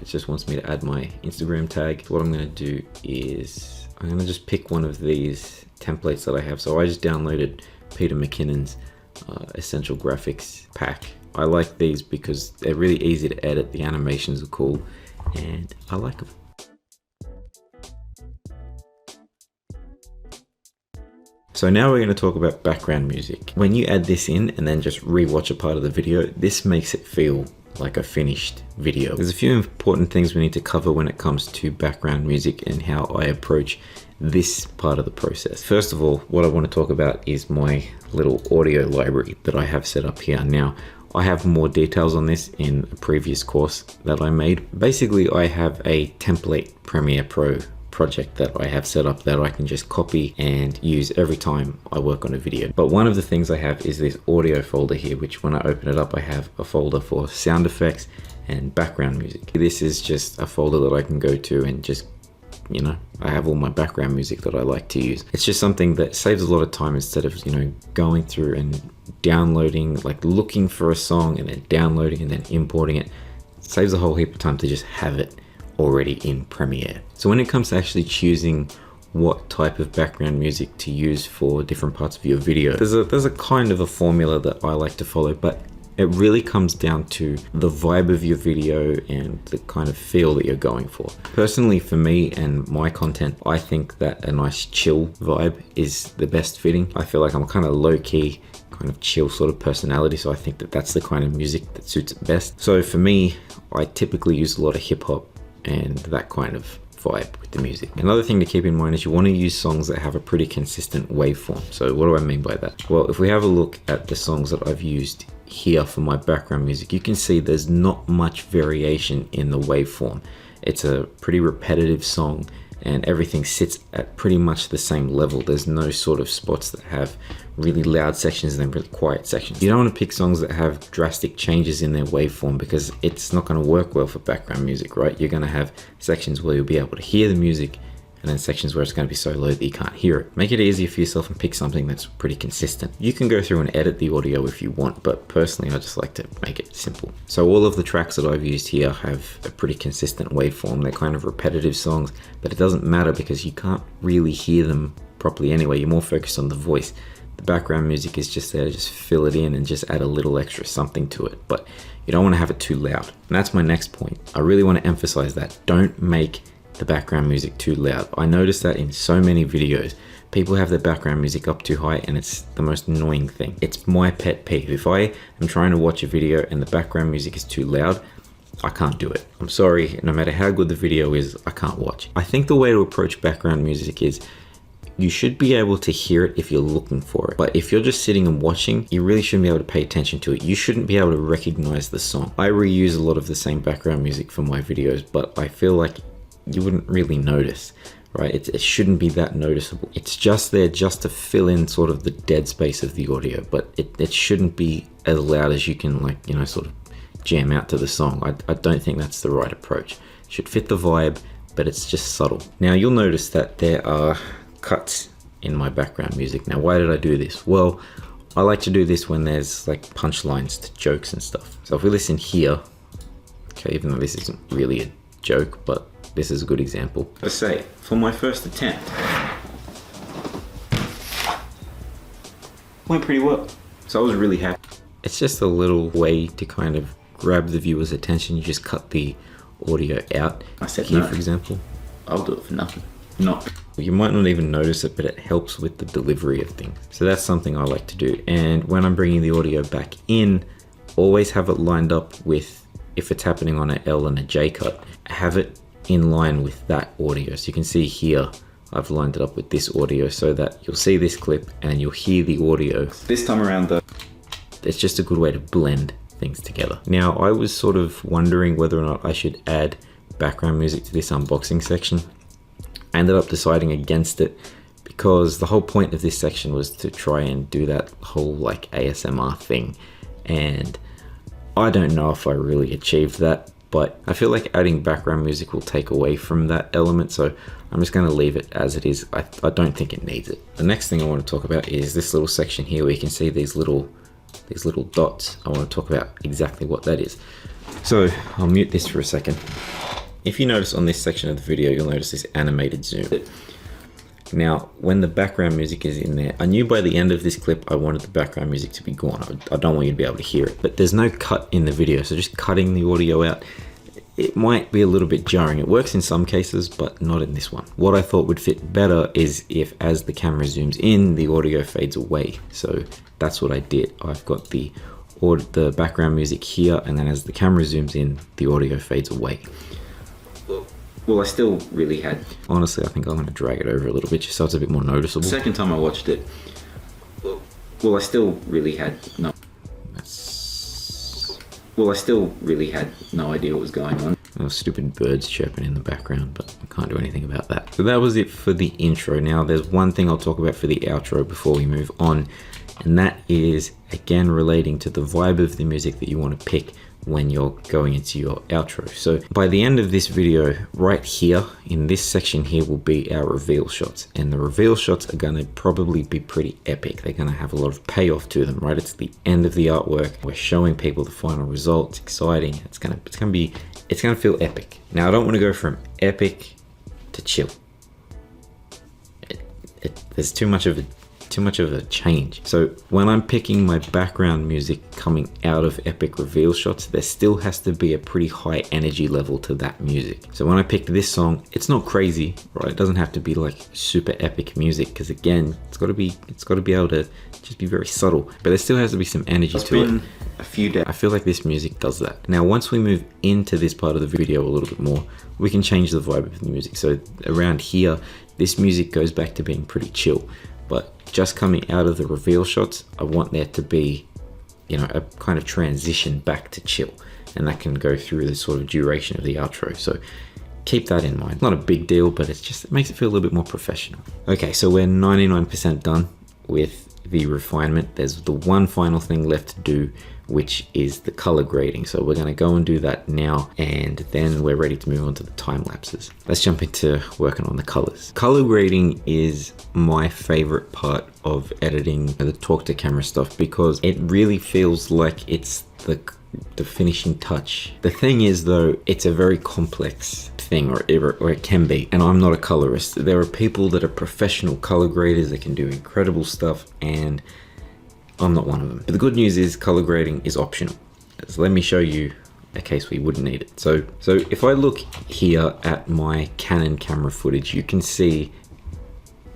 It just wants me to add my Instagram tag. What I'm going to do is I'm going to just pick one of these templates that I have. So I just downloaded Peter McKinnon's Essential Graphics pack. I like these because they're really easy to edit. The animations are cool and I like them. So now we're going to talk about background music. When you add this in and then just rewatch a part of the video, this makes it feel like a finished video. There's a few important things we need to cover when it comes to background music and how I approach this part of the process. First of all, what I want to talk about is my little audio library that I have set up here. Now, I have more details on this in a previous course that I made. Basically, I have a template Premiere Pro project that I have set up that I can just copy and use every time I work on a video. But one of the things I have is this audio folder here, which when I open it up, I have a folder for sound effects and background music. This is just a folder that I can go to and just, you know, I have all my background music that I like to use. It's just something that saves a lot of time instead of, you know, going through and downloading, like looking for a song and then downloading and then importing it. It saves a whole heap of time to just have it already in Premiere. So when it comes to actually choosing what type of background music to use for different parts of your video, there's a kind of a formula that I like to follow, but it really comes down to the vibe of your video and the kind of feel that you're going for. Personally, for me and my content, I think that a nice chill vibe is the best fitting. I feel like I'm kind of low-key, kind of chill sort of personality, so I think that that's the kind of music that suits it best. So for me, I typically use a lot of hip-hop and that kind of vibe with the music. Another thing to keep in mind is you want to use songs that have a pretty consistent waveform. So what do I mean by that? Well, if we have a look at the songs that I've used here for my background music, you can see there's not much variation in the waveform. It's a pretty repetitive song and everything sits at pretty much the same level. There's no sort of spots that have really loud sections and then really quiet sections. You don't want to pick songs that have drastic changes in their waveform because it's not going to work well for background music, right? You're going to have sections where you'll be able to hear the music and then sections where it's going to be so low that you can't hear it. Make it easier for yourself and pick something that's pretty consistent. You can go through and edit the audio if you want, but personally I just like to make it simple. So all of the tracks that I've used here have a pretty consistent waveform. They're kind of repetitive songs, but it doesn't matter because you can't really hear them properly anyway. You're more focused on the voice. The background music is just there to just fill it in and just add a little extra something to it, but you don't want to have it too loud. And that's my next point. I really want to emphasize that. Don't make the background music too loud. I noticed that in so many videos. People have their background music up too high and it's the most annoying thing. It's my pet peeve. If I am trying to watch a video and the background music is too loud, I can't do it. I'm sorry, no matter how good the video is, I can't watch. I think the way to approach background music is you should be able to hear it if you're looking for it. But if you're just sitting and watching, you really shouldn't be able to pay attention to it. You shouldn't be able to recognize the song. I reuse a lot of the same background music for my videos, but I feel like you wouldn't really notice, right? It shouldn't be that noticeable. It's just there just to fill in sort of the dead space of the audio, but it shouldn't be as loud as you can, like, you know, sort of jam out to the song. I don't think that's the right approach. It should fit the vibe, but it's just subtle. Now you'll notice that there are cuts in my background music. Now, why did I do this? Well, I like to do this when there's like punchlines to jokes and stuff. So if we listen here, okay, even though this isn't really a joke, but this is a good example. Let's say, for my first attempt, went pretty well. So I was really happy. It's just a little way to kind of grab the viewer's attention. You just cut the audio out. I said here, no. for example. I'll do it for nothing. No. You might not even notice it, but it helps with the delivery of things. So that's something I like to do. And when I'm bringing the audio back in, always have it lined up with, if it's happening on an L and a J cut, have it in line with that audio. So you can see here, I've lined it up with this audio so that you'll see this clip and you'll hear the audio. This time around though, it's just a good way to blend things together. Now, I was sort of wondering whether or not I should add background music to this unboxing section. I ended up deciding against it because the whole point of this section was to try and do that whole like ASMR thing. And I don't know if I really achieved that, but I feel like adding background music will take away from that element. So I'm just going to leave it as it is. I don't think it needs it. The next thing I want to talk about is this little section here where you can see these little dots. I want to talk about exactly what that is. So I'll mute this for a second. If you notice on this section of the video, you'll notice this animated zoom. Now, when the background music is in there, I knew by the end of this clip, I wanted the background music to be gone. I don't want you to be able to hear it, but there's no cut in the video. So just cutting the audio out, it might be a little bit jarring. It works in some cases, but not in this one. What I thought would fit better is if as the camera zooms in, the audio fades away. So that's what I did. I've got the background music here, and then as the camera zooms in, the audio fades away. Well, I still really had... Honestly, I think I'm going to drag it over a little bit just so it's a bit more noticeable. The second time I watched it, well, I still really had no... Well, I still really had no idea what was going on. There were stupid birds chirping in the background, but I can't do anything about that. So that was it for the intro. Now, there's one thing I'll talk about for the outro before we move on, and that is, again, relating to the vibe of the music that you want to pick when you're going into your outro. So by the end of this video, right here in this section here will be our reveal shots, and the reveal shots are going to probably be pretty epic. They're going to have a lot of payoff to them, right? It's the end of the artwork. We're showing people the final result. It's exciting. It's going to feel epic. Now, I don't want to go from epic to chill. There's too much of a change. So when I'm picking my background music coming out of epic reveal shots, there still has to be a pretty high energy level to that music. So when I picked this song, it's not crazy, right? It doesn't have to be like super epic music, because again, it's got to be able to just be very subtle, but there still has to be some energy to it. A few days. I feel like this music does that. Now, once we move into this part of the video a little bit more, we can change the vibe of the music. So around here, this music goes back to being pretty chill. But just coming out of the reveal shots, I want there to be, you know, a kind of transition back to chill. And that can go through the sort of duration of the outro. So keep that in mind. Not a big deal, but it makes it feel a little bit more professional. Okay, so we're 99% done with the refinement. There's the one final thing left to do, which is the color grading. So we're going to go and do that now, and then we're ready to move on to the time lapses. Let's jump into working on the colors. Color grading is my favorite part of editing the talk to camera stuff, because it really feels like it's the finishing touch. The thing is, though, it's a very complex thing, or it can be, and I'm not a colorist. There are people that are professional color graders that can do incredible stuff, and I'm not one of them. But the good news is color grading is optional. So let me show you a case where you wouldn't need it. So if I look here at my Canon camera footage, you can see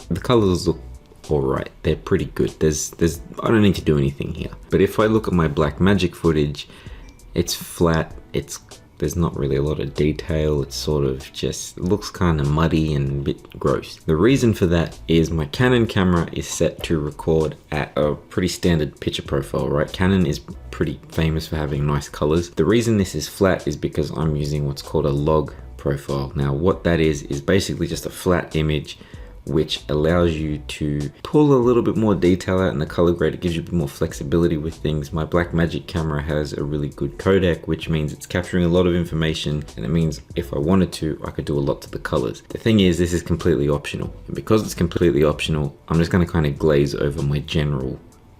the colors look all right. They're pretty good. I don't need to do anything here. But if I look at my Blackmagic footage, it's flat. There's not really a lot of detail. It sort of just looks kind of muddy and a bit gross. The reason for that is my Canon camera is set to record at a pretty standard picture profile, right? Canon is pretty famous for having nice colors. The reason this is flat is because I'm using what's called a log profile. Now, what that is basically just a flat image which allows you to pull a little bit more detail out in the color grade. It gives you a bit more flexibility with things. My Blackmagic camera has a really good codec, which means it's capturing a lot of information, and it means if I wanted to, I could do a lot to the colors. The thing is, this is completely optional, and because it's completely optional, I'm just going to kind of glaze over my general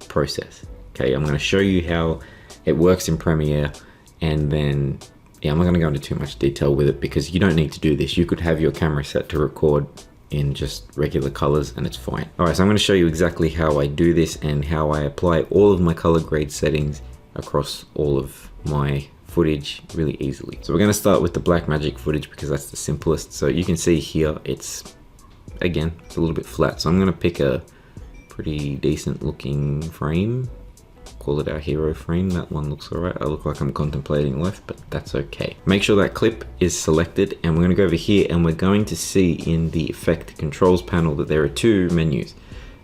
process. Okay, I'm going to show you how it works in Premiere, and then I'm not going to go into too much detail with it, because you don't need to do this. You could have your camera set to record in just regular colors and it's fine. All right, so I'm going to show you exactly how I do this and how I apply all of my color grade settings across all of my footage really easily. So we're going to start with the Blackmagic footage because that's the simplest. So you can see here, it's a little bit flat. So I'm going to pick a pretty decent looking frame. Call it our hero frame. That one looks all right. I look like I'm contemplating life, but that's okay. Make sure that clip is selected, and we're going to go over here and we're going to see in the effect controls panel that there are two menus.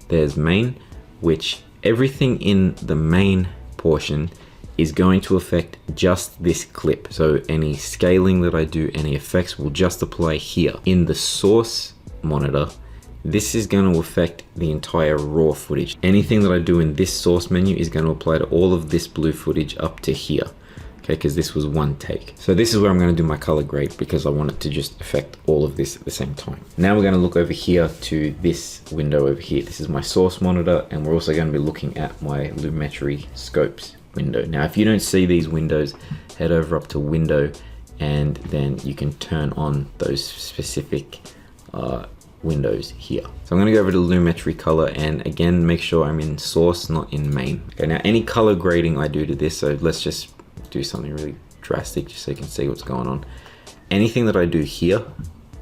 There's main, which everything in the main portion is going to affect just this clip. So any scaling that I do, any effects will just apply here. In the source monitor, this is going to affect the entire raw footage. Anything that I do in this source menu is going to apply to all of this blue footage up to here. Okay, because this was one take. So this is where I'm going to do my color grade, because I want it to just affect all of this at the same time. Now we're going to look over here to this window over here. This is my source monitor, and we're also going to be looking at my Lumetri scopes window. Now, if you don't see these windows, head over up to window, and then you can turn on those specific windows here. So I'm going to go over to Lumetri color, and again, make sure I'm in source, not in main. Okay, now any color grading I do to this, so let's just do something really drastic just so you can see what's going on. anything that I do here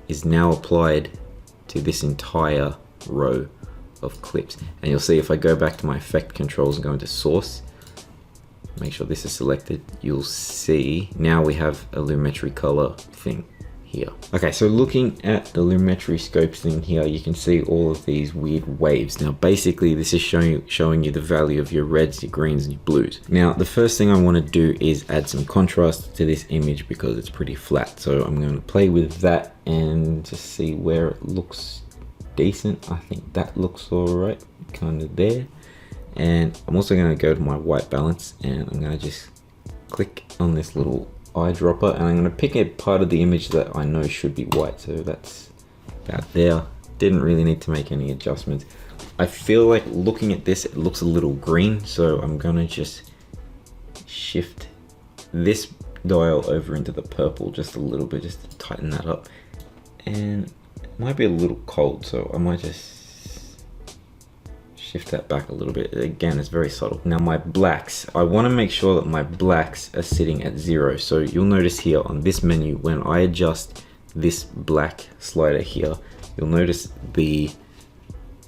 is now applied to this entire row of clips. And you'll see if I go back to my effect controls and go into source, make sure this is selected, you'll see now we have a lumetri color thing here. Okay, so looking at the lumetri scopes thing here, you can see all of these weird waves. Now basically this is showing you the value of your reds, your greens, and your blues. Now the first thing I want to do is add some contrast to this image because it's pretty flat. So I'm going to play with that and just see where it looks decent. I think that looks alright, kind of there. And I'm also going to go to my white balance and I'm going to just click on this little eyedropper, and I'm going to pick a part of the image that I know should be white. So that's about there. Didn't really need to make any adjustments. I feel like looking at this, it looks a little green, so I'm going to just shift this dial over into the purple just a little bit, just to tighten that up. And it might be a little cold, so I might just shift that back a little bit. Again, it's very subtle. Now my blacks, I want to make sure that my blacks are sitting at 0. So you'll notice here on this menu, when I adjust this black slider here, you'll notice the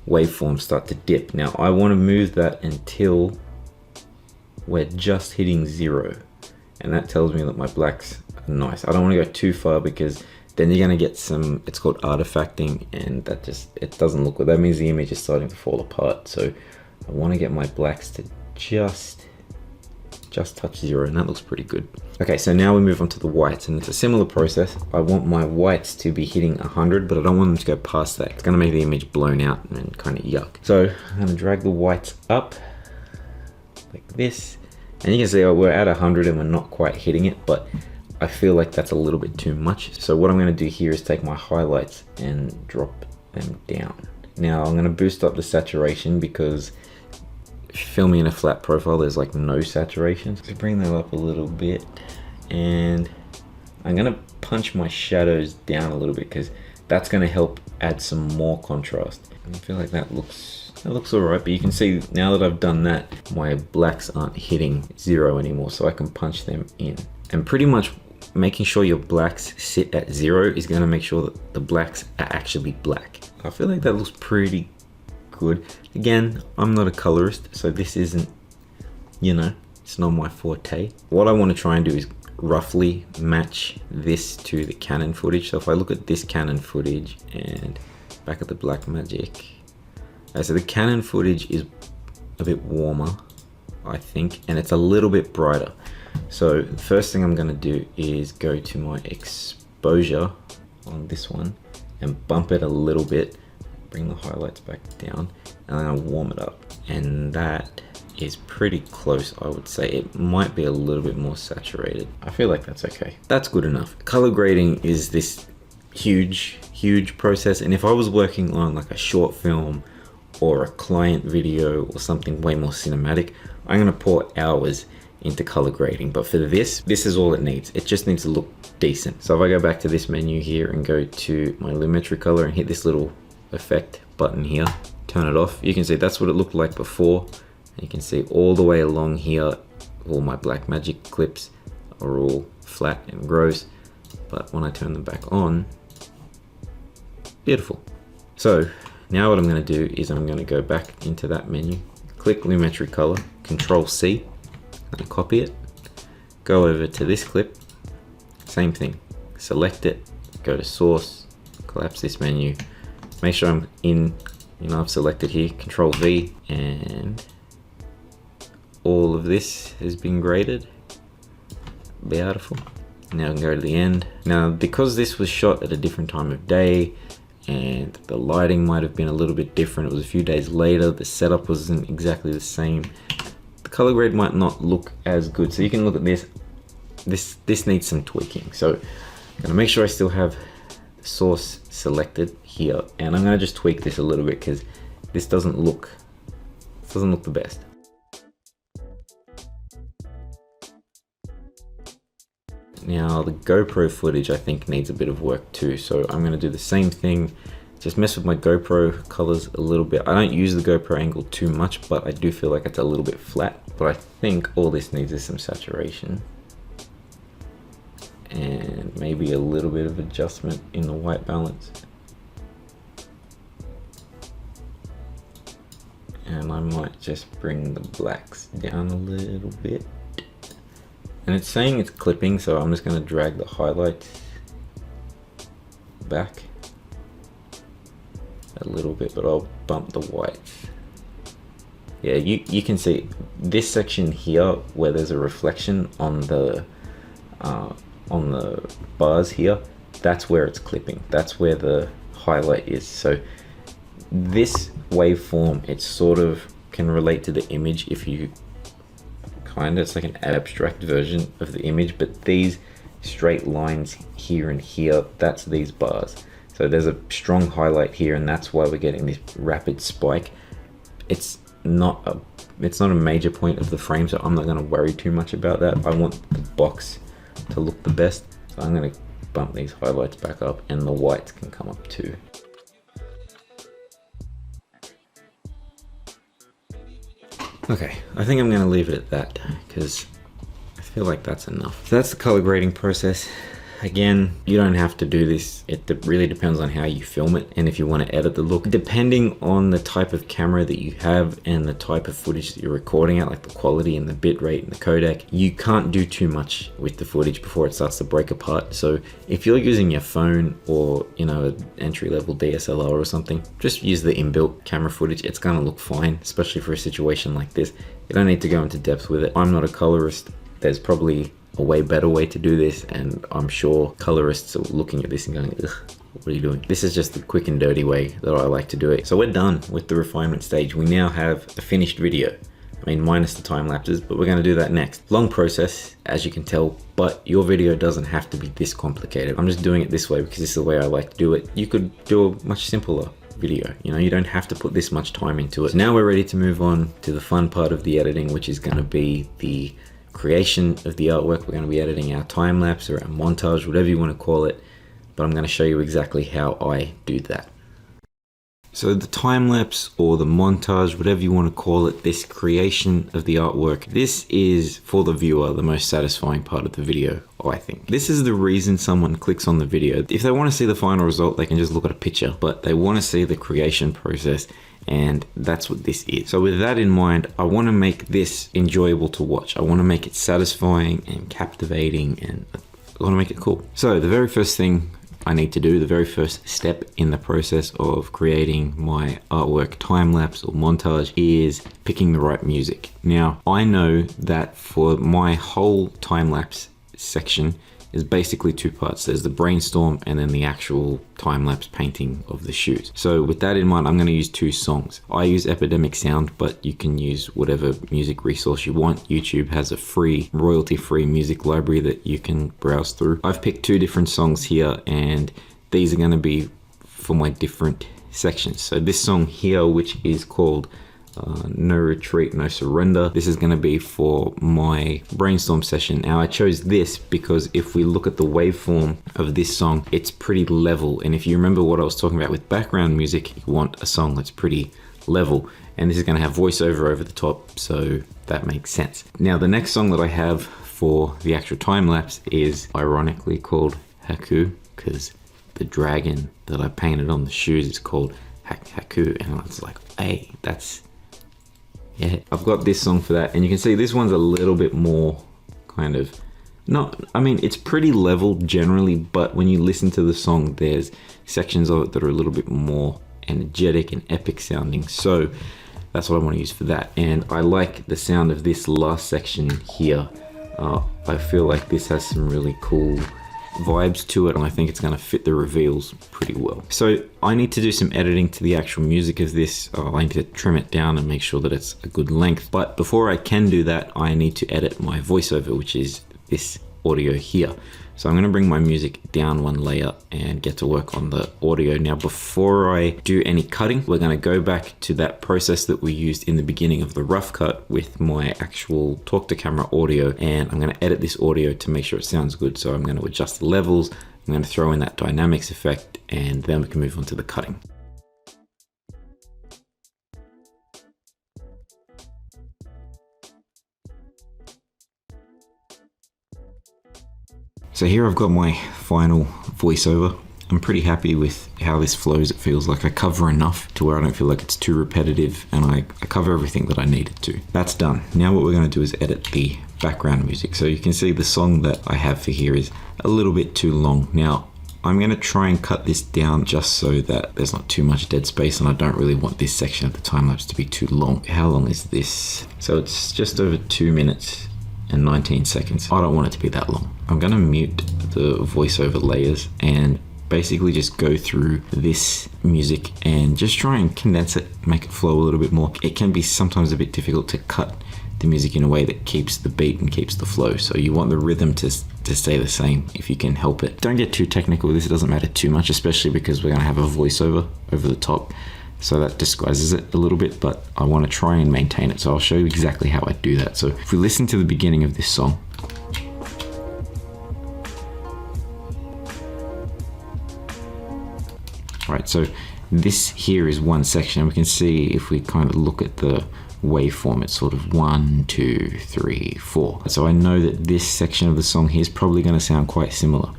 waveforms start to dip. Now I want to move that until we're just hitting 0. And that tells me that my blacks are nice. I don't want to go too far because then you're going to get some, it's called artifacting, and that just, it doesn't look good. That means the image is starting to fall apart. So I want to get my blacks to just touch 0, and that looks pretty good. Okay, so now we move on to the whites, and it's a similar process. I want my whites to be hitting 100, but I don't want them to go past that. It's going to make the image blown out and kind of yuck. So I'm going to drag the whites up like this, and you can see we're at 100 and we're not quite hitting it, but I feel like that's a little bit too much. So what I'm going to do here is take my highlights and drop them down. Now I'm going to boost up the saturation because filming in a flat profile, there's like no saturation. So bring that up a little bit, and I'm going to punch my shadows down a little bit because that's going to help add some more contrast. I feel like that looks all right, but you can see now that I've done that, my blacks aren't hitting 0 anymore, so I can punch them in. And pretty much making sure your blacks sit at 0 is going to make sure that the blacks are actually black. I feel like that looks pretty good. Again, I'm not a colorist, so this isn't, you know, it's not my forte. What I want to try and do is roughly match this to the Canon footage. So if I look at this Canon footage and back at the Blackmagic, so the Canon footage is a bit warmer, I think, and it's a little bit brighter. So the first thing I'm going to do is go to my exposure on this one and bump it a little bit, bring the highlights back down, and then I'll warm it up. And that is pretty close, I would say. It might be a little bit more saturated. I feel like that's okay. That's good enough. Color grading is this huge process, and if I was working on like a short film or a client video or something way more cinematic, I'm going to pour hours into color grading. But for this is all it needs. It just needs to look decent. So if I go back to this menu here and go to my lumetri color and hit this little effect button here, turn it off, you can see that's what it looked like before. And you can see all the way along here, all my Blackmagic clips are all flat and gross, but when I turn them back on, beautiful. So now what I'm going to do is I'm going to go back into that menu, click lumetri color, Control C, and copy it, go over to this clip, same thing, select it, go to source, collapse this menu, make sure I'm in, you know, I've selected here, Control V, and all of this has been graded. Beautiful. Now I can go to the end. Now because this was shot at a different time of day and the lighting might have been a little bit different, it was a few days later, the setup wasn't exactly the same, the color grade might not look as good. So you can look at this, this needs some tweaking. So I'm gonna make sure I still have the source selected here, and I'm gonna just tweak this a little bit because this doesn't look the best. Now the GoPro footage I think needs a bit of work too, so I'm going to do the same thing, just mess with my GoPro colors a little bit. I don't use the GoPro angle too much, but I do feel like it's a little bit flat, but I think all this needs is some saturation. and maybe a little bit of adjustment in the white balance. And I might just bring the blacks down a little bit. And it's saying it's clipping, so I'm just going to drag the highlights back a little bit, but I'll bump the whites. Yeah, you can see this section here where there's a reflection on the bars here. That's where it's clipping. That's where the highlight is. So this waveform, it sort of can relate to the image if you it's like an abstract version of the image, but these straight lines here and here, that's these bars. So there's a strong highlight here, and that's why we're getting this rapid spike. It's not a major point of the frame, so I'm not going to worry too much about that. I want the box to look the best, so I'm going to bump these highlights back up, and the whites can come up too. Okay, I think I'm going to leave it at that because I feel like that's enough. So that's the color grading process. Again, you don't have to do this. It really depends on how you film it and if you want to edit the look. Depending on the type of camera that you have and the type of footage that you're recording at, like the quality and the bit rate and the codec, you can't do too much with the footage before it starts to break apart. So if you're using your phone or, you know, an entry-level DSLR or something, just use the inbuilt camera footage. It's going to look fine, especially for a situation like this. You don't need to go into depth with it. I'm not a colorist. There's probably a way better way to do this, and I'm sure colorists are looking at this and going, ugh, what are you doing? This is just the quick and dirty way that I like to do it. So we're done with the refinement stage. We now have a finished video. I mean, minus the time lapses, but we're going to do that next. Long process, as you can tell, but your video doesn't have to be this complicated. I'm just doing it this way because this is the way I like to do it. You could do a much simpler video, you know, you don't have to put this much time into it. So now we're ready to move on to the fun part of the editing, which is going to be the creation of the artwork. We're going to be editing our time lapse or our montage, whatever you want to call it, but I'm going to show you exactly how I do that. So the time lapse or the montage, whatever you want to call it, this creation of the artwork, this is for the viewer the most satisfying part of the video, I think. This is the reason someone clicks on the video. If they want to see the final result, they can just look at a picture, but they want to see the creation process, and that's what this is. So with that in mind, I want to make this enjoyable to watch. I want to make it satisfying and captivating, and I want to make it cool. So the very first thing I need to do, the very first step in the process of creating my artwork time-lapse or montage, is picking the right music. Now, I know that for my whole time-lapse section is basically two parts. There's the brainstorm and then the actual time-lapse painting of the shoes. So with that in mind, I'm going to use two songs. I use Epidemic Sound, but you can use whatever music resource you want. YouTube has a free, royalty-free music library that you can browse through. I've picked two different songs here, and these are going to be for my different sections. So this song here, which is called No Retreat, No Surrender. This is going to be for my brainstorm session. Now I chose this because if we look at the waveform of this song, it's pretty level. And if you remember what I was talking about with background music, you want a song that's pretty level. And this is going to have voiceover over the top, so that makes sense. Now the next song that I have for the actual time lapse is ironically called Haku, because the dragon that I painted on the shoes is called Haku. And I was like, hey, that's... yeah, I've got this song for that, and you can see this one's a little bit more kind of I mean, it's pretty level generally, but when you listen to the song, there's sections of it that are a little bit more energetic and epic sounding. So that's what I want to use for that. And I like the sound of this last section here. I feel like this has some really cool vibes to it, and I think it's going to fit the reveals pretty well. So I need to do some editing to the actual music of this. I need to trim it down and make sure that it's a good length. But before I can do that, I need to edit my voiceover, which is this audio here. So I'm going to bring my music down one layer and get to work on the audio. Now, before I do any cutting, we're going to go back to that process that we used in the beginning of the rough cut with my actual talk to camera audio. And I'm going to edit this audio to make sure it sounds good. So I'm going to adjust the levels. I'm going to throw in that dynamics effect, and then we can move on to the cutting. So here I've got my final voiceover. I'm pretty happy with how this flows. It feels like I cover enough to where I don't feel like it's too repetitive, and I cover everything that I needed to. That's done. Now what we're going to do is edit the background music. So you can see the song that I have for here is a little bit too long. Now I'm going to try and cut this down just so that there's not too much dead space, and I don't really want this section of the time lapse to be too long. How long is this? So it's just over 2 minutes and 19 seconds. I don't want it to be that long. I'm going to mute the voiceover layers and basically just go through this music and just try and condense it, make it flow a little bit more. It can be sometimes a bit difficult to cut the music in a way that keeps the beat and keeps the flow. So you want the rhythm to stay the same if you can help it. Don't get too technical with this. It doesn't matter too much, especially because we're going to have a voiceover over the top. So that disguises it a little bit, but I want to try and maintain it. So I'll show you exactly how I do that. So if we listen to the beginning of this song, right, so this here is one section, and we can see if we kind of look at the waveform, it's sort of 1, 2, 3, 4. So I know that this section of the song here is probably going to sound quite similar.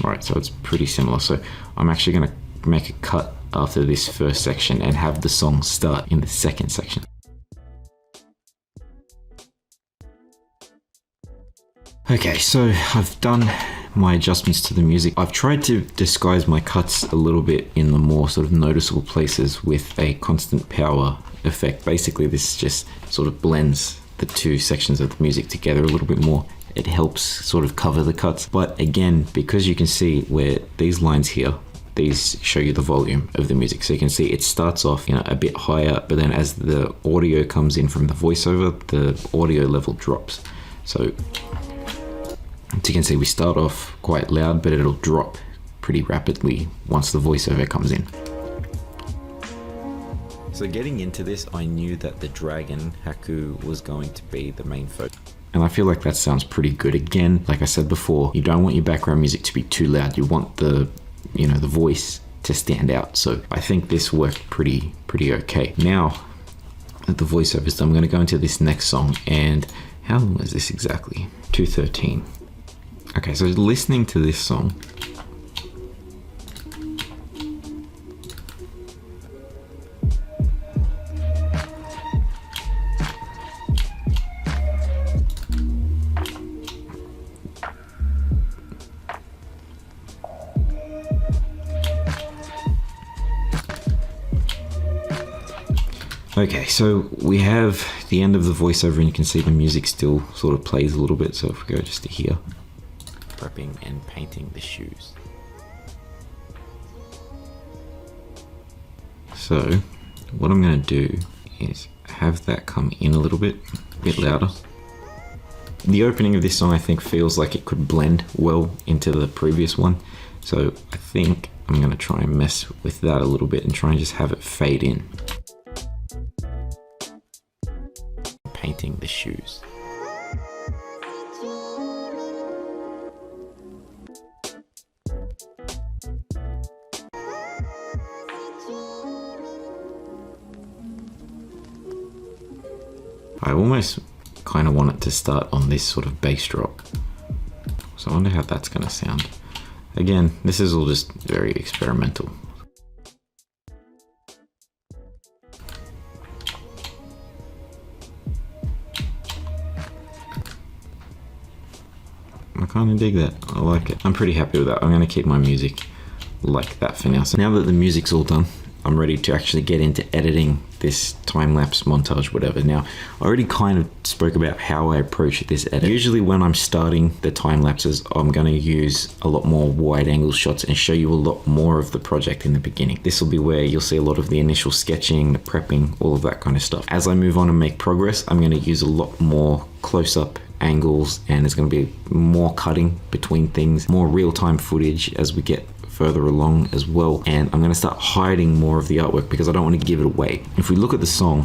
Right, so it's pretty similar. So I'm actually going to make a cut after this first section and have the song start in the second section. Okay, so I've done my adjustments to the music. I've tried to disguise my cuts a little bit in the more sort of noticeable places with a constant power effect. Basically, this just sort of blends the two sections of the music together a little bit more. It helps sort of cover the cuts. But again, because you can see where these lines here, these show you the volume of the music. So you can see it starts off, a bit higher, but then as the audio comes in from the voiceover, the audio level drops. So as you can see, we start off quite loud, but it'll drop pretty rapidly once the voiceover comes in. So getting into this, I knew that the dragon haku was going to be the main focus. And I feel like that sounds pretty good. Again, like I said before, you don't want your background music to be too loud. You want the voice to stand out. So I think this worked pretty okay. Now that the voiceover is done, I'm going to go into this next song. And how long is this exactly? 2:13. Okay, so listening to this song, okay, so we have the end of the voiceover, and you can see the music still sort of plays a little bit. So if we go just to here, prepping and painting the shoes. So what I'm going to do is have that come in a little bit, a bit louder. The opening of this song, I think, feels like it could blend well into the previous one. So I think I'm going to try and mess with that a little bit and try and just have it fade in. Painting the shoes. I almost kind of want it to start on this sort of bass drop. So I wonder how that's going to sound. Again, this is all just very experimental. I kind of dig that. I like it. I'm pretty happy with that. I'm going to keep my music like that for now. So now that the music's all done, I'm ready to actually get into editing this time-lapse montage, whatever. Now, I already kind of spoke about how I approach this edit. Usually when I'm starting the time-lapses, I'm going to use a lot more wide-angle shots and show you a lot more of the project in the beginning. This will be where you'll see a lot of the initial sketching, the prepping, all of that kind of stuff. As I move on and make progress, I'm going to use a lot more close-up angles, and there's going to be more cutting between things, more real-time footage as we get further along as well. And I'm going to start hiding more of the artwork because I don't want to give it away. If we look at the song,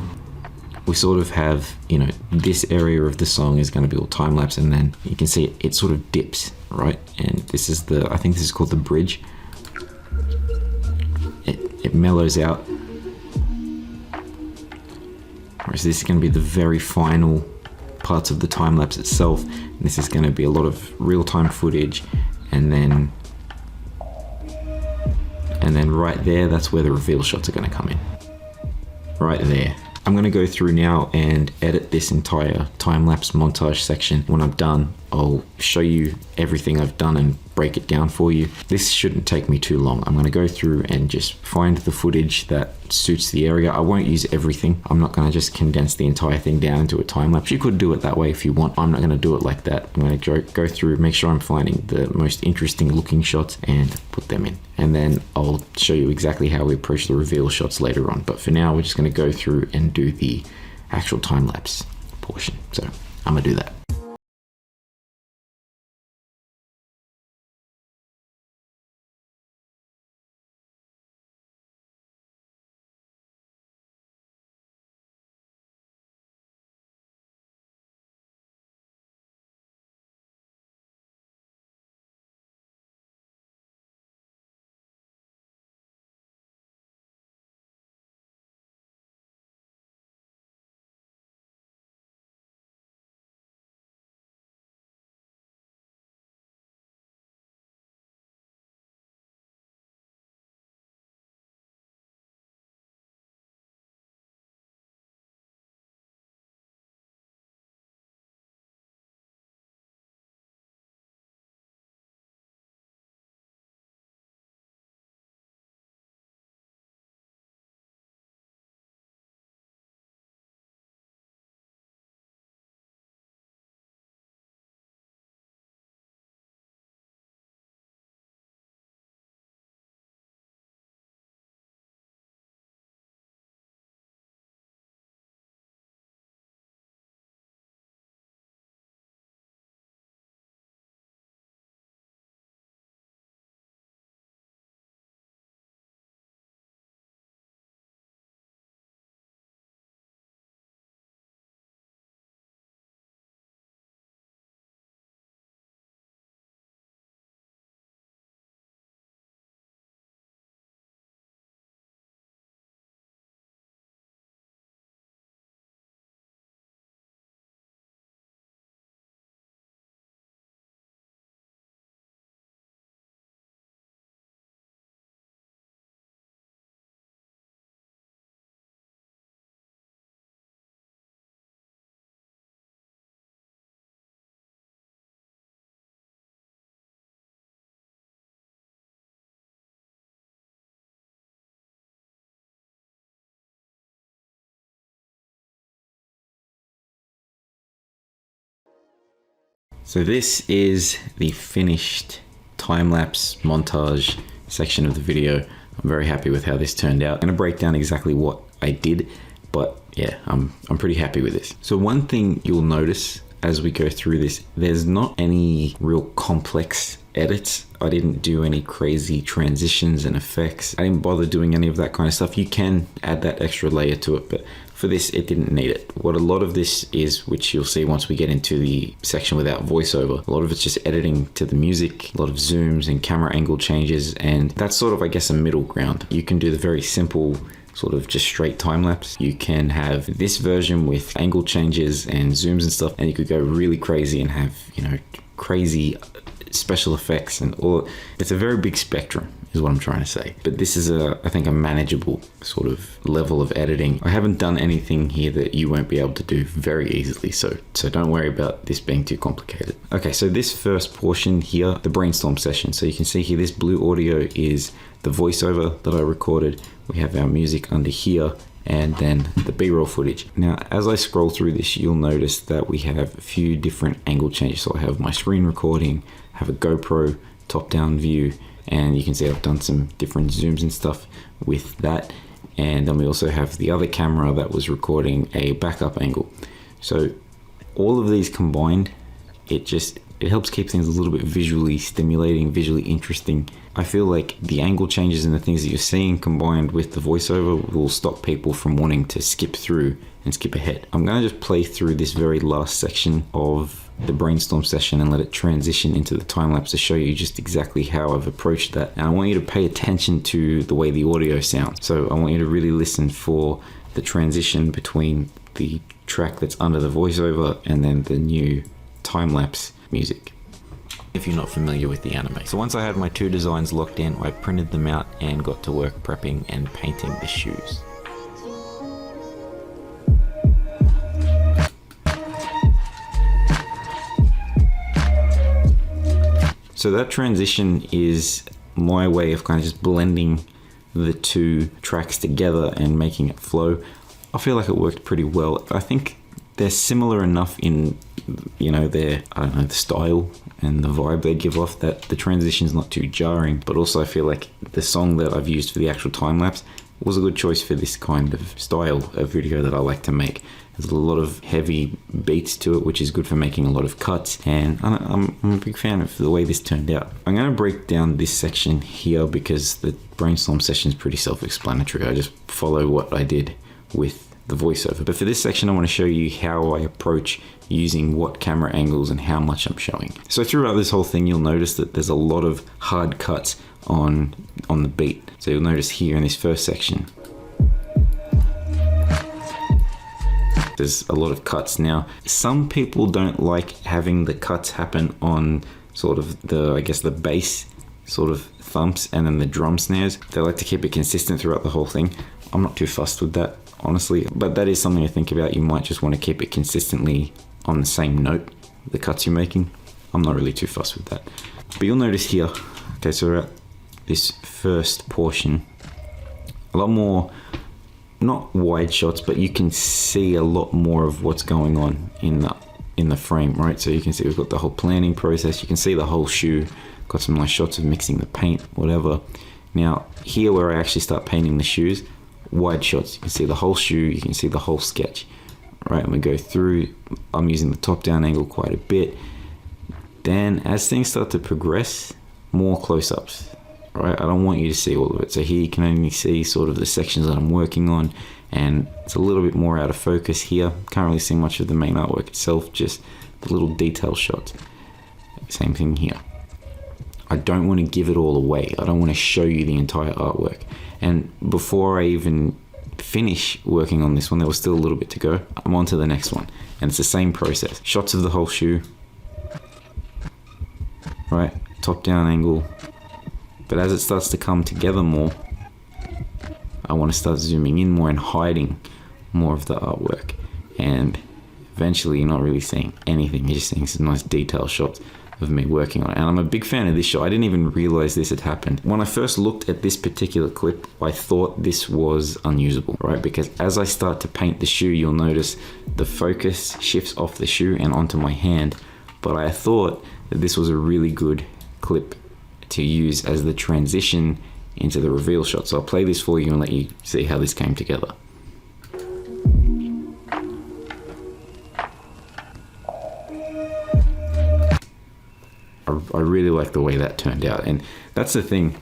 we sort of have, this area of the song is going to be all time lapse, and then you can see it sort of dips, right? And this is I think this is called the bridge. It mellows out. Whereas this is going to be the very final parts of the time lapse itself. And this is going to be a lot of real-time footage, and then right there, that's where the reveal shots are going to come in. Right there. I'm going to go through now and edit this entire time-lapse montage section. When I'm done, I'll show you everything I've done and break it down for you. This shouldn't take me too long. I'm going to go through and just find the footage that suits the area. I won't use everything. I'm not going to just condense the entire thing down into a time lapse. You could do it that way if you want. I'm not going to do it like that. I'm going to go through, make sure I'm finding the most interesting looking shots and put them in. And then I'll show you exactly how we approach the reveal shots later on. But for now, we're just going to go through and do the actual time lapse portion. So I'm going to do that. So this is the finished time-lapse montage section of the video. I'm very happy with how this turned out. I'm gonna break down exactly what I did, but yeah, I'm pretty happy with this. So one thing you'll notice as we go through this, there's not any real complex edits. I didn't do any crazy transitions and effects. I didn't bother doing any of that kind of stuff. You can add that extra layer to it, but for this, it didn't need it. What a lot of this is, which you'll see once we get into the section without voiceover, a lot of it's just editing to the music, a lot of zooms and camera angle changes, and that's sort of, I guess, a middle ground. You can do the very simple sort of just straight time lapse. You can have this version with angle changes and zooms and stuff, and you could go really crazy and have, you know, crazy special effects and all. It's a very big spectrum is what I'm trying to say, but this is I think a manageable sort of level of editing. I haven't done anything here that you won't be able to do very easily, so don't worry about this being too complicated. Okay, so this first portion here, the brainstorm session, so you can see here this blue audio is the voiceover that I recorded. We have our music under here, and then the B-roll footage. Now, as I scroll through this, you'll notice that we have a few different angle changes. So I have my screen recording, have a GoPro top-down view, and you can see I've done some different zooms and stuff with that. And then we also have the other camera that was recording a backup angle. So all of these combined, it helps keep things a little bit visually stimulating, visually interesting. I feel like the angle changes and the things that you're seeing combined with the voiceover will stop people from wanting to skip through and skip ahead. I'm going to just play through this very last section of the brainstorm session and let it transition into the time lapse to show you just exactly how I've approached that. And I want you to pay attention to the way the audio sounds. So I want you to really listen for the transition between the track that's under the voiceover and then the new time-lapse music, if you're not familiar with the anime. So once I had my two designs locked in, I printed them out and got to work prepping and painting the shoes. So that transition is my way of kind of just blending the two tracks together and making it flow. I feel like it worked pretty well. I think they're similar enough in, you know, their, I don't know, the style and the vibe they give off that the transition's not too jarring, but also I feel like the song that I've used for the actual time lapse was a good choice for this kind of style of video that I like to make. There's a lot of heavy beats to it, which is good for making a lot of cuts, and I'm a big fan of the way this turned out. I'm going to break down this section here because the brainstorm session is pretty self-explanatory. I just follow what I did with the voiceover. But for this section, I want to show you how I approach using what camera angles and how much I'm showing. So throughout this whole thing, you'll notice that there's a lot of hard cuts on the beat. So you'll notice here in this first section, there's a lot of cuts. Now, some people don't like having the cuts happen on sort of the, I guess, the bass sort of thumps and then the drum snares. They like to keep it consistent throughout the whole thing. I'm not too fussed with that, honestly, but that is something to think about. You might just want to keep it consistently on the same note, the cuts you're making. I'm not really too fussed with that. But you'll notice here, okay, so we're at this first portion, a lot more, not wide shots, but you can see a lot more of what's going on in the frame, right? So you can see we've got the whole planning process. You can see the whole shoe. Got some nice shots of mixing the paint, whatever. Now here where I actually start painting the shoes, wide shots. You can see the whole shoe. You can see the whole sketch, right? And we go through. I'm using the top-down angle quite a bit. Then as things start to progress, more close-ups. Right, I don't want you to see all of it. So here you can only see sort of the sections that I'm working on, and it's a little bit more out of focus here. Can't really see much of the main artwork itself, just the little detail shots. Same thing here. I don't want to give it all away. I don't want to show you the entire artwork. And before I even finish working on this one, there was still a little bit to go. I'm on to the next one, and it's the same process. Shots of the whole shoe, right? Top-down angle. But as it starts to come together more, I want to start zooming in more and hiding more of the artwork. And eventually you're not really seeing anything. You're just seeing some nice detail shots of me working on it. And I'm a big fan of this shot. I didn't even realize this had happened. When I first looked at this particular clip, I thought this was unusable, right? Because as I start to paint the shoe, you'll notice the focus shifts off the shoe and onto my hand. But I thought that this was a really good clip to use as the transition into the reveal shot. So I'll play this for you and let you see how this came together. I really like the way that turned out, and that's the thing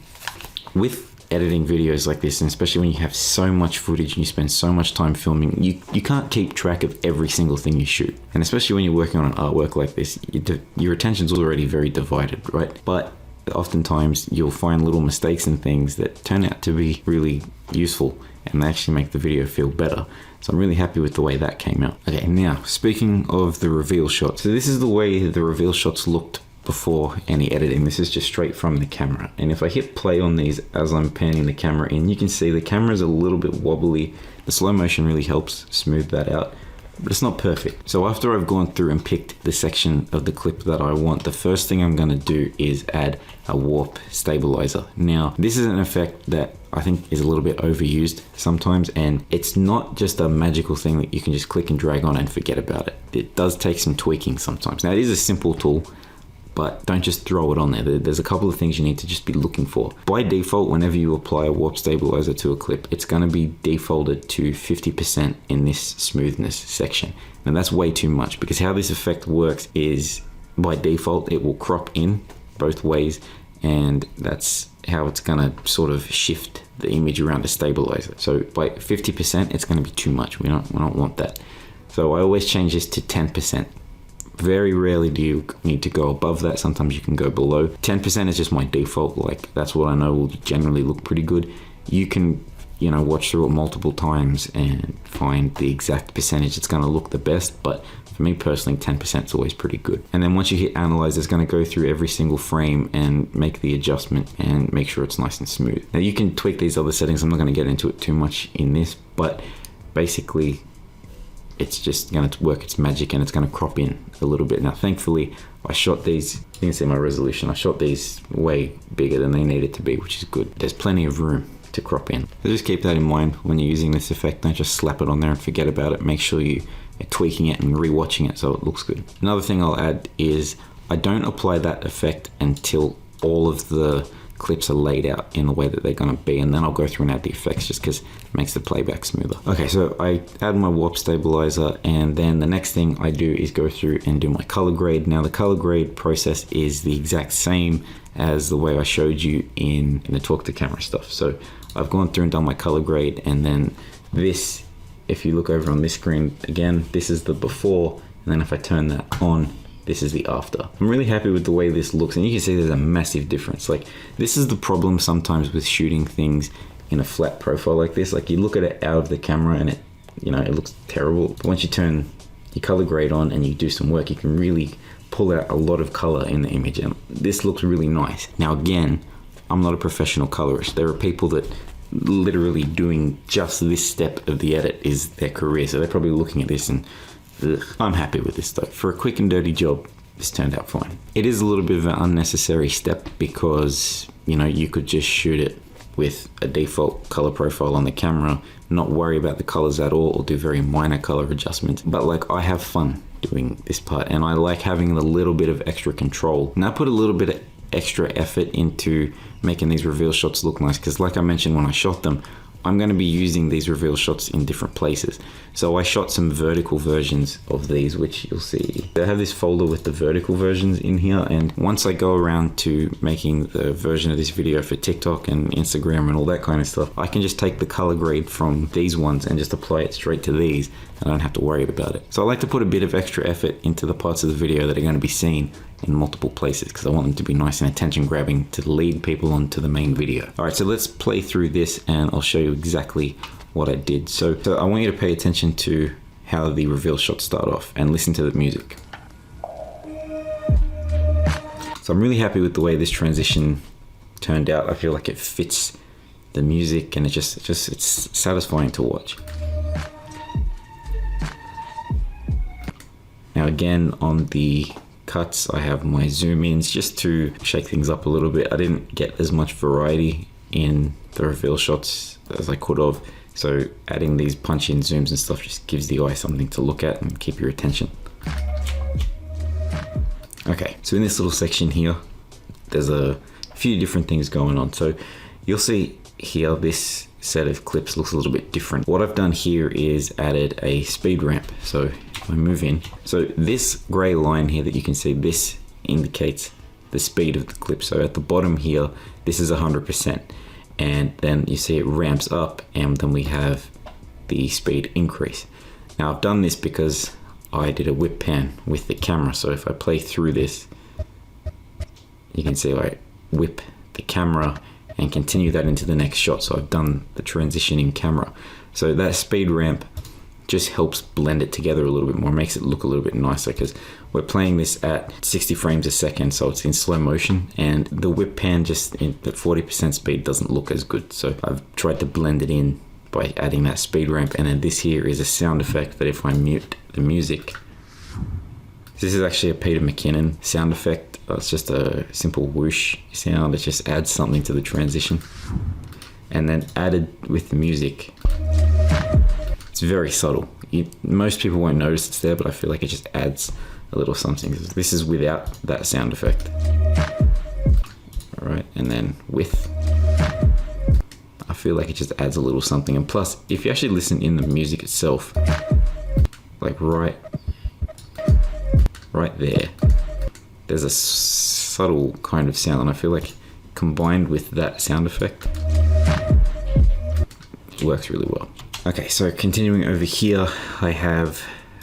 with editing videos like this, and especially when you have so much footage and you spend so much time filming, you can't keep track of every single thing you shoot. And especially when you're working on an artwork like this, your attention's already very divided, right? But oftentimes you'll find little mistakes and things that turn out to be really useful, and they actually make the video feel better. So I'm really happy with the way that came out. Okay, now speaking of the reveal shot, so this is the way the reveal shots looked before any editing. This is just straight from the camera, and if I hit play on these as I'm panning the camera in, you can see the camera's a little bit wobbly. The slow motion really helps smooth that out, but it's not perfect. So after I've gone through and picked the section of the clip that I want, the first thing I'm going to do is add a warp stabilizer. Now this is an effect that I think is a little bit overused sometimes, and it's not just a magical thing that you can just click and drag on and forget about it. It does take some tweaking sometimes. Now it is a simple tool, but don't just throw it on there. There's a couple of things you need to just be looking for. By default, whenever you apply a warp stabilizer to a clip, it's going to be defaulted to 50% in this smoothness section. Now that's way too much, because how this effect works is by default it will crop in both ways, and that's how it's going to sort of shift the image around the stabilizer. So by 50% it's going to be too much. We don't want that. So I always change this to 10%. Very rarely do you need to go above that. Sometimes you can go below. 10% is just my default. Like, that's what I know will generally look pretty good. You can you know, watch through it multiple times and find the exact percentage it's going to look the best, but for me personally, 10% is always pretty good. And then once you hit analyze, it's going to go through every single frame and make the adjustment and make sure it's nice and smooth. Now you can tweak these other settings. I'm not going to get into it too much in this, but basically it's just going to work its magic and it's going to crop in a little bit. Now thankfully I shot these, you can see my resolution, I shot these way bigger than they needed to be, which is good. There's plenty of room to crop in. So just keep that in mind when you're using this effect. Don't just slap it on there and forget about it. Make sure you're tweaking it and rewatching it so it looks good. Another thing I'll add is I don't apply that effect until all of the clips are laid out in the way that they're going to be, and then I'll go through and add the effects just because it makes the playback smoother. Okay, so I add my warp stabilizer, and then the next thing I do is go through and do my color grade. Now the color grade process is the exact same as the way I showed you in the talk to camera stuff. So I've gone through and done my color grade, and then this, if you look over on this screen again, this is the before, and then if I turn that on, this is the after. I'm really happy with the way this looks, and you can see there's a massive difference. Like, this is the problem sometimes with shooting things in a flat profile like this. Like, you look at it out of the camera and it, you know, it looks terrible. But once you turn your color grade on and you do some work, you can really pull out a lot of color in the image, and this looks really nice. Now again, I'm not a professional colorist. There are people that literally doing just this step of the edit is their career, so they're probably looking at this and ugh. I'm happy with this though. For a quick and dirty job, this turned out fine. It is a little bit of an unnecessary step because, you know, you could just shoot it with a default color profile on the camera, not worry about the colors at all, or do very minor color adjustments. But like, I have fun doing this part, and I like having a little bit of extra control. And I put a little bit of extra effort into making these reveal shots look nice, because like I mentioned when I shot them, I'm going to be using these reveal shots in different places. So I shot some vertical versions of these, which you'll see. I have this folder with the vertical versions in here, and once I go around to making the version of this video for TikTok and Instagram and all that kind of stuff, I can just take the color grade from these ones and just apply it straight to these, and I don't have to worry about it. So I like to put a bit of extra effort into the parts of the video that are going to be seen in multiple places, because I want them to be nice and attention grabbing to lead people onto the main video. All right, so let's play through this and I'll show you exactly what I did. So I want you to pay attention to how the reveal shots start off and listen to the music. So I'm really happy with the way this transition turned out. I feel like it fits the music, and it's satisfying to watch. Now again, on the cuts, I have my zoom ins just to shake things up a little bit. I didn't get as much variety in the reveal shots as I could have, so adding these punch in zooms and stuff just gives the eye something to look at and keep your attention. Okay, so in this little section here, there's a few different things going on. So you'll see here, this set of clips looks a little bit different. What I've done here is added a speed ramp. So if I move in, so this gray line here that you can see, this indicates the speed of the clip. So at the bottom here, this is 100%, and then you see it ramps up, and then we have the speed increase. Now I've done this because I did a whip pan with the camera. So if I play through this, you can see I whip the camera and continue that into the next shot. So I've done the transition in camera. So that speed ramp just helps blend it together a little bit more, makes it look a little bit nicer, because we're playing this at 60 frames a second, so it's in slow motion, and the whip pan just at 40% speed doesn't look as good. So I've tried to blend it in by adding that speed ramp. And then this here is a sound effect that if I mute the music, this is actually a Peter McKinnon sound effect. It's just a simple whoosh sound. It just adds something to the transition. And then added with the music, it's very subtle. Most people won't notice it's there, but I feel like it just adds a little something. This is without that sound effect. All right, and then with, I feel like it just adds a little something. And plus, if you actually listen in the music itself, like right there, there's a subtle kind of sound, and I feel like combined with that sound effect, it works really well. Okay, so continuing over here, I have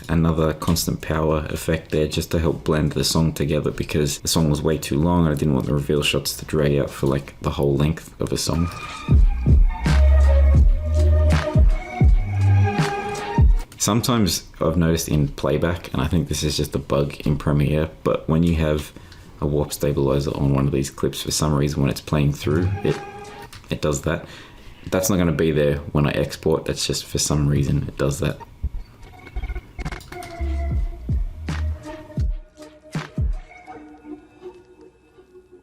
another constant power effect there just to help blend the song together, because the song was way too long and I didn't want the reveal shots to drag out for like the whole length of a song. Sometimes I've noticed in playback, and I think this is just a bug in Premiere, but when you have a warp stabilizer on one of these clips, for some reason when it's playing through, it does that. That's not going to be there when I export. That's just for some reason it does that.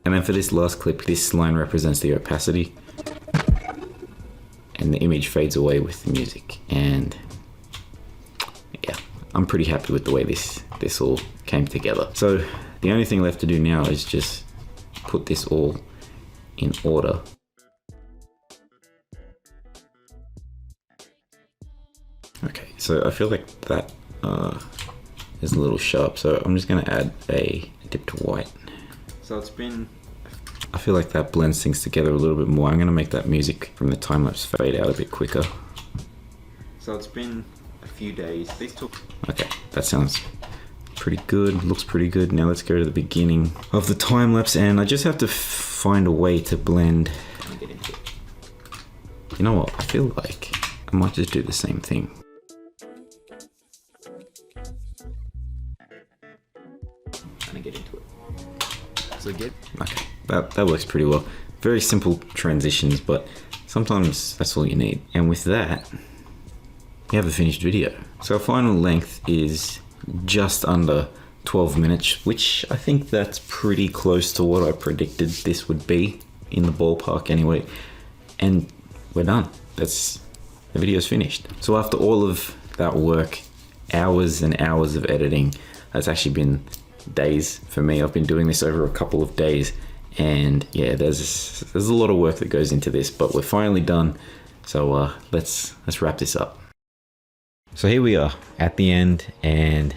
And then for this last clip, this line represents the opacity, and the image fades away with the music. And yeah, I'm pretty happy with the way this all came together. So the only thing left to do now is just put this all in order. Okay, so I feel like that is a little sharp, so I'm just gonna add a dip to white. So it's been, I feel like that blends things together a little bit more. I'm gonna make that music from the time lapse fade out a bit quicker. So it's been a few days. These took. Okay, that sounds pretty good, looks pretty good. Now let's go to the beginning of the time lapse, and I just have to find a way to blend. You know what? I feel like I might just do the same thing. Get into it. So good. Okay, that works pretty well. Very simple transitions, but sometimes that's all you need. And with that, you have a finished video. So our final length is just under 12 minutes, which I think that's pretty close to what I predicted this would be, in the ballpark anyway. And we're done. The video's finished. So after all of that work, hours and hours of editing, that's actually been days for me. I've been doing this over a couple of days, and yeah, there's a lot of work that goes into this, but we're finally done. So let's wrap this up. So here we are at the end, and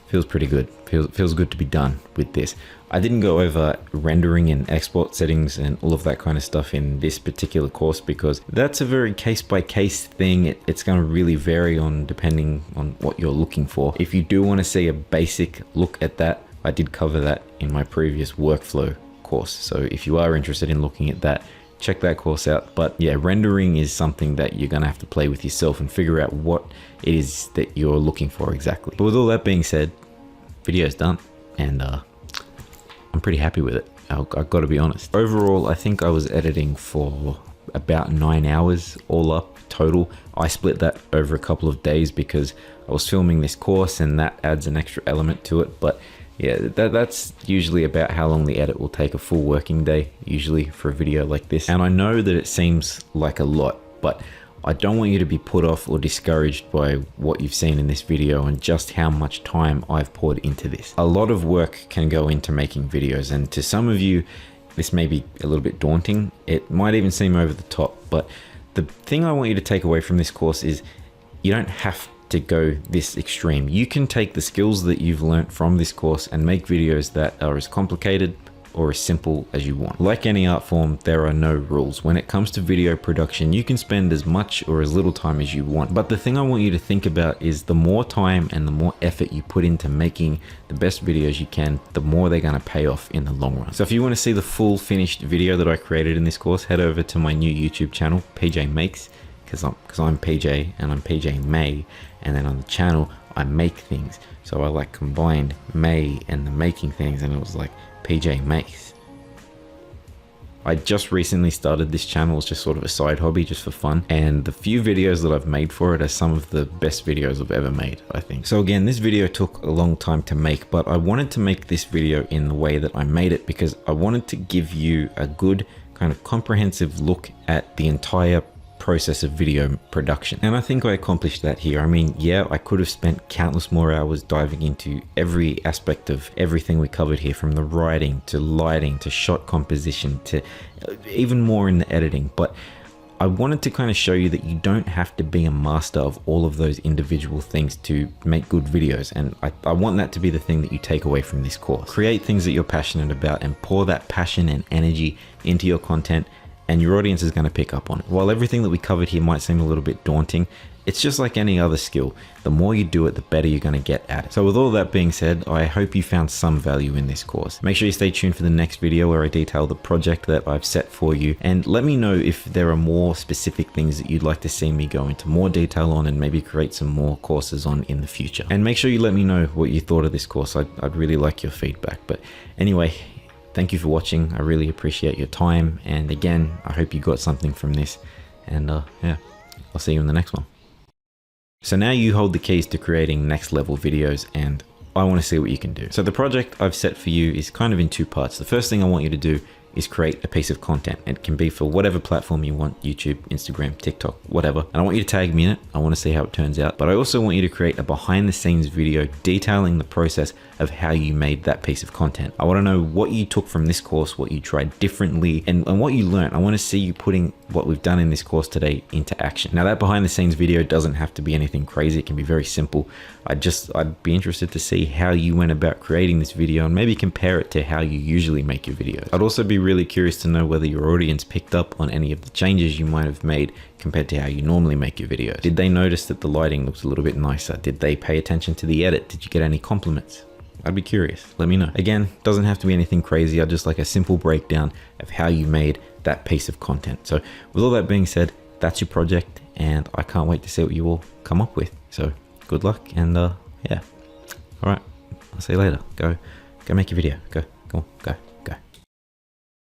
feels pretty good. Feels good to be done with this. I didn't go over rendering and export settings and all of that kind of stuff in this particular course, because that's a very case-by-case thing. It's going to really vary depending on what you're looking for. If you do want to see a basic look at that, I did cover that in my previous workflow course. So if you are interested in looking at that, check that course out. But yeah, rendering is something that you're going to have to play with yourself and figure out what it is that you're looking for exactly. But with all that being said, video's done, and I'm pretty happy with it. I've got to be honest. Overall, I think I was editing for about 9 hours all up total. I split that over a couple of days because I was filming this course, and that adds an extra element to it. But yeah, that's usually about how long the edit will take, a full working day usually for a video like this. And I know that it seems like a lot, but I don't want you to be put off or discouraged by what you've seen in this video and just how much time I've poured into this. A lot of work can go into making videos, and to some of you, this may be a little bit daunting. It might even seem over the top, but the thing I want you to take away from this course is you don't have to go this extreme. You can take the skills that you've learned from this course and make videos that are as complicated or as simple as you want. Like any art form, there are no rules. When it comes to video production, you can spend as much or as little time as you want. But the thing I want you to think about is the more time and the more effort you put into making the best videos you can, the more they're gonna pay off in the long run. So if you wanna see the full finished video that I created in this course, head over to my new YouTube channel, PJ Makes, because I'm PJ and I'm PJ May, and then on the channel, I make things. So I like combined May and the making things, and it was like PJ Makes. I just recently started this channel as just sort of a side hobby, just for fun, and the few videos that I've made for it are some of the best videos I've ever made, I think. So again, this video took a long time to make, but I wanted to make this video in the way that I made it because I wanted to give you a good kind of comprehensive look at the entire process of video production, and I think I accomplished that here. I mean, yeah, I could have spent countless more hours diving into every aspect of everything we covered here, from the writing to lighting to shot composition to even more in the editing, but I wanted to kind of show you that you don't have to be a master of all of those individual things to make good videos, and I want that to be the thing that you take away from this course. Create things that you're passionate about and pour that passion and energy into your content, and your audience is going to pick up on it. While everything that we covered here might seem a little bit daunting, it's just like any other skill. The more you do it, the better you're going to get at it. So with all that being said, I hope you found some value in this course. Make sure you stay tuned for the next video where I detail the project that I've set for you, and let me know if there are more specific things that you'd like to see me go into more detail on and maybe create some more courses on in the future. And make sure you let me know what you thought of this course. I'd really like your feedback. But anyway, thank you for watching. I really appreciate your time, and again, I hope you got something from this, and yeah, I'll see you in the next one. So now you hold the keys to creating next level videos, and I want to see what you can do. So the project I've set for you is kind of in two parts. The first thing I want you to do is create a piece of content. It can be for whatever platform you want, YouTube, Instagram, TikTok, whatever. And I want you to tag me in it. I want to see how it turns out. But I also want you to create a behind the scenes video detailing the process of how you made that piece of content. I want to know what you took from this course, what you tried differently, and what you learned. I want to see you putting what we've done in this course today into action. Now that behind the scenes video doesn't have to be anything crazy. It can be very simple. I'd be interested to see how you went about creating this video and maybe compare it to how you usually make your videos. I'd also be really curious to know whether your audience picked up on any of the changes you might have made compared to how you normally make your videos. Did they notice that the lighting looks a little bit nicer? Did they pay attention to the edit? Did you get any compliments? I'd be curious. Let me know. Again, doesn't have to be anything crazy. I'd just like a simple breakdown of how you made that piece of content. So with all that being said, that's your project, and I can't wait to see what you all come up with. So good luck, and yeah. All right, I'll see you later. Go make your video. Go on, go.